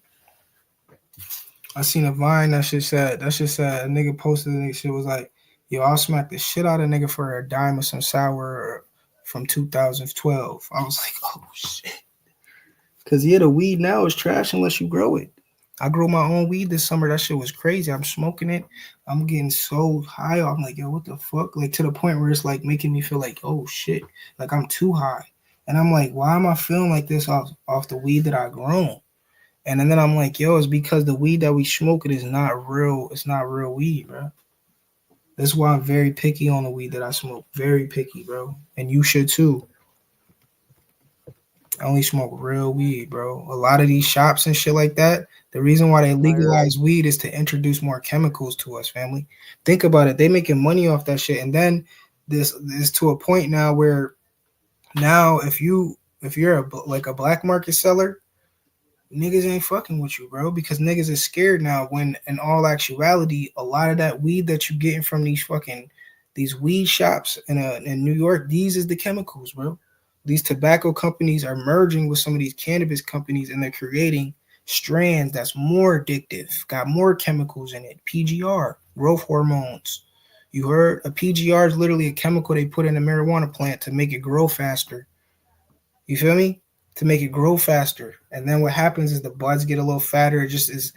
I seen a Vine that shit said a nigga posted and shit was like, yo, I'll smack the shit out of nigga for a dime of some sour from 2012. I was like, oh shit. Cause yeah, the weed now is trash unless you grow it. I grew my own weed this summer. That shit was crazy. I'm smoking it. I'm getting so high. I'm like, yo, what the fuck? Like to the point where it's like making me feel like, oh shit, like I'm too high. And I'm like, why am I feeling like this off the weed that I grown? And then I'm like, yo, it's because the weed that we smoking is not real. It's not real weed, bro. That's why I'm very picky on the weed that I smoke. Very picky, bro. And you should too. I only smoke real weed, bro. A lot of these shops and shit like that, the reason why they legalize weed is to introduce more chemicals to us, family. Think about it. They making money off that shit. And then this is to a point now where now if you're a black market seller, niggas ain't fucking with you, bro, because niggas is scared now when in all actuality, a lot of that weed that you getting from these weed shops in New York, these is the chemicals, bro. These tobacco companies are merging with some of these cannabis companies and they're creating strands that's more addictive, got more chemicals in it. PGR, growth hormones. You heard? A PGR is literally a chemical they put in a marijuana plant to make it grow faster. You feel me? To make it grow faster. And then what happens is the buds get a little fatter. It just is.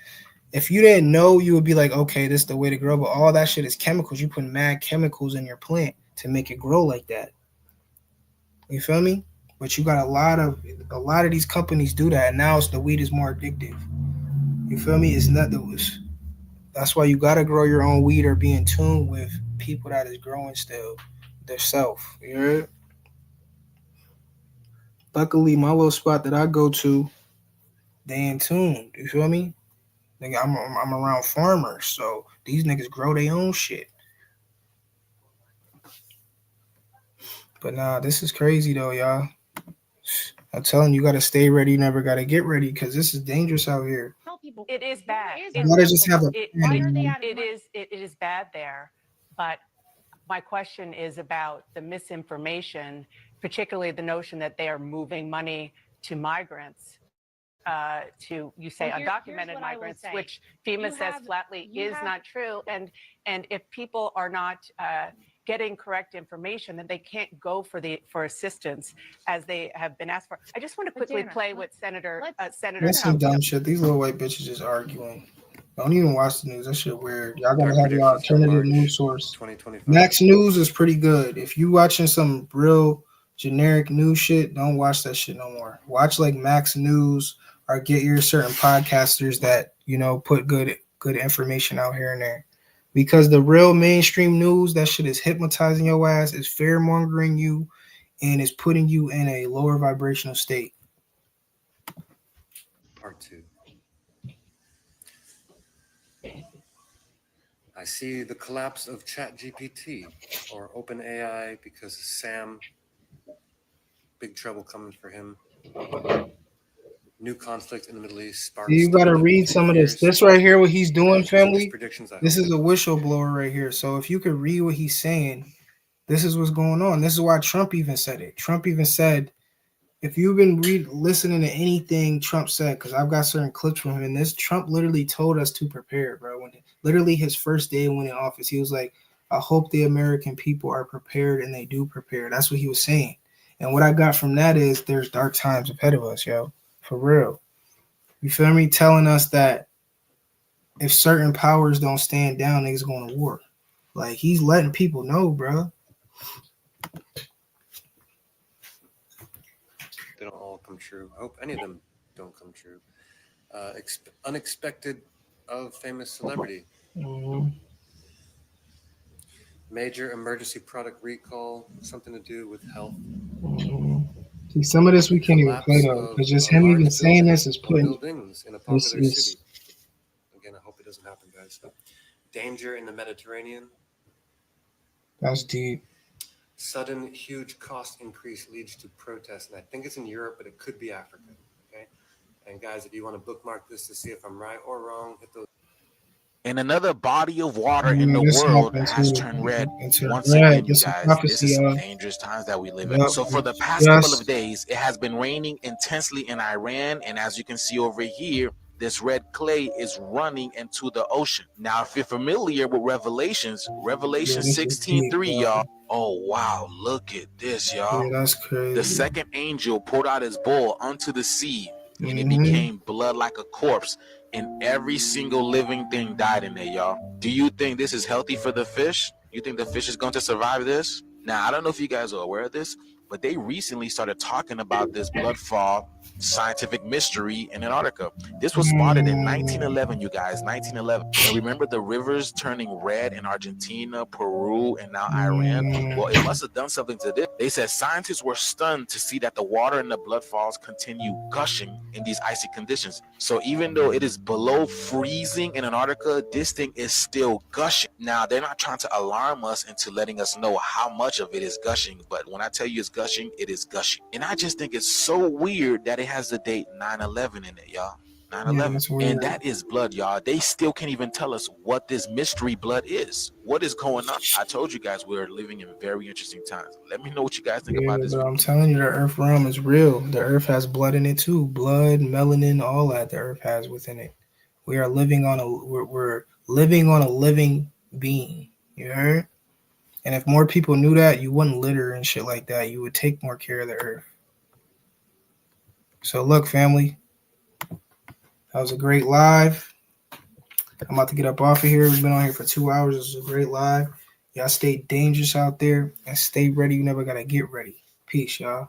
If you didn't know, you would be like, okay, this is the way to grow. But all that shit is chemicals. You put mad chemicals in your plant to make it grow like that. You feel me? But you got a lot of these companies do that. And now the weed is more addictive. You feel me? It's not that's why you gotta grow your own weed or be in tune with people that is growing still their self. You heard? Luckily, my little spot that I go to, they in tune. You feel me? Nigga, I'm around farmers, so these niggas grow their own shit. But nah, this is crazy though, y'all. I'm telling you, you gotta stay ready. You never gotta get ready because this is dangerous out here. It is bad. You gotta just have a It is bad there, but my question is about the misinformation, particularly the notion that they are moving money to migrants, to, you say, Well, here's undocumented what I will migrants, say. which FEMA You says have- flatly you is have- not true. And if people are not getting correct information, then they can't go for assistance as they have been asked for. I just want to But quickly Dana, play what Senator That's some Trump. dumb shit. These little white bitches just arguing. Don't even watch the news. That shit weird. Y'all gotta have your alternative news source. 2025. Max News is pretty good. If you watching some real generic news shit, don't watch that shit no more. Watch like Max News or get your certain podcasters that, you know, put good information out here and there. Because the real mainstream news, that shit is hypnotizing your ass, is fear mongering you, and is putting you in a lower vibrational state. Part 2. I see the collapse of ChatGPT or OpenAI because of Sam. Big trouble coming for him. New conflict in the Middle East. Sparks You gotta read some of this. This right here, what he's doing, family. predictions, I This hope. is a whistleblower right here. So if you could read what he's saying, this is what's going on. This is why Trump even said it. Trump even said, if you've been listening to anything Trump said, because I've got certain clips from him, and this Trump literally told us to prepare, bro. When literally his first day when in office, he was like, I hope the American people are prepared, and they do prepare. That's what he was saying. And what I got from that is there's dark times ahead of us, yo. For real. You feel me? Telling us that if certain powers don't stand down, niggas going to war. Like, he's letting people know, bro. They don't all come true. I hope any of them don't come true. Unexpected of famous celebrity. Mhm. Major emergency product recall. Something to do with health. See, some of this we can't even play though, because just him even saying this is putting buildings in a popular this city. Again, I hope it doesn't happen, guys. Danger in the Mediterranean. that's deep. Sudden huge cost increase leads to protests, and I think it's in Europe, but it could be Africa. Okay, and guys, if you want to bookmark this to see if I'm right or wrong, hit those. And another body of water in the This world happened has too. turned red. It's a Once red. again, you It's a guys, this prophecy, is some y'all. dangerous times that we live in. Yup. So for the past Yes. couple of days, it has been raining intensely in Iran. And as you can see over here, this red clay is running into the ocean. Now, if you're familiar with Revelation this is 16:3, deep, y'all. Oh, wow. Look at this, y'all. Yeah, that's crazy. The second angel poured out his bowl unto the sea, and it Mhm. became blood like a corpse, and every single living thing died in there, y'all. Do you think this is healthy for the fish? You think the fish is going to survive this? Now, I don't know if you guys are aware of this, but they recently started talking about this blood fall scientific mystery in Antarctica. This was spotted in 1911, you guys, 1911. And remember the rivers turning red in Argentina, Peru, and now Iran? Well, it must have done something to this. They said scientists were stunned to see that the water in the blood falls continue gushing in these icy conditions. So even though it is below freezing in Antarctica, this thing is still gushing. Now, they're not trying to alarm us into letting us know how much of it is gushing, but when I tell you it's gushing, it is gushing. And I just think it's so weird that it has the date 9/11 in it, y'all. 9/11. that's weird. And that is blood, y'all. They still can't even tell us what this mystery blood is. What is going on? I told you guys we're living in very interesting times. Let me know what you guys think Yeah, about this. bro, I'm telling you, the Earth realm is real. The Earth has blood in it too. Blood, melanin, all that the Earth has within it. We are living on we're living on a living being. You heard? And if more people knew that, you wouldn't litter and shit like that. You would take more care of the Earth. So look, family, that was a great live. I'm about to get up off of here. We've been on here for 2 hours. This was a great live. Y'all stay dangerous out there and stay ready. You never gotta get ready. Peace, y'all.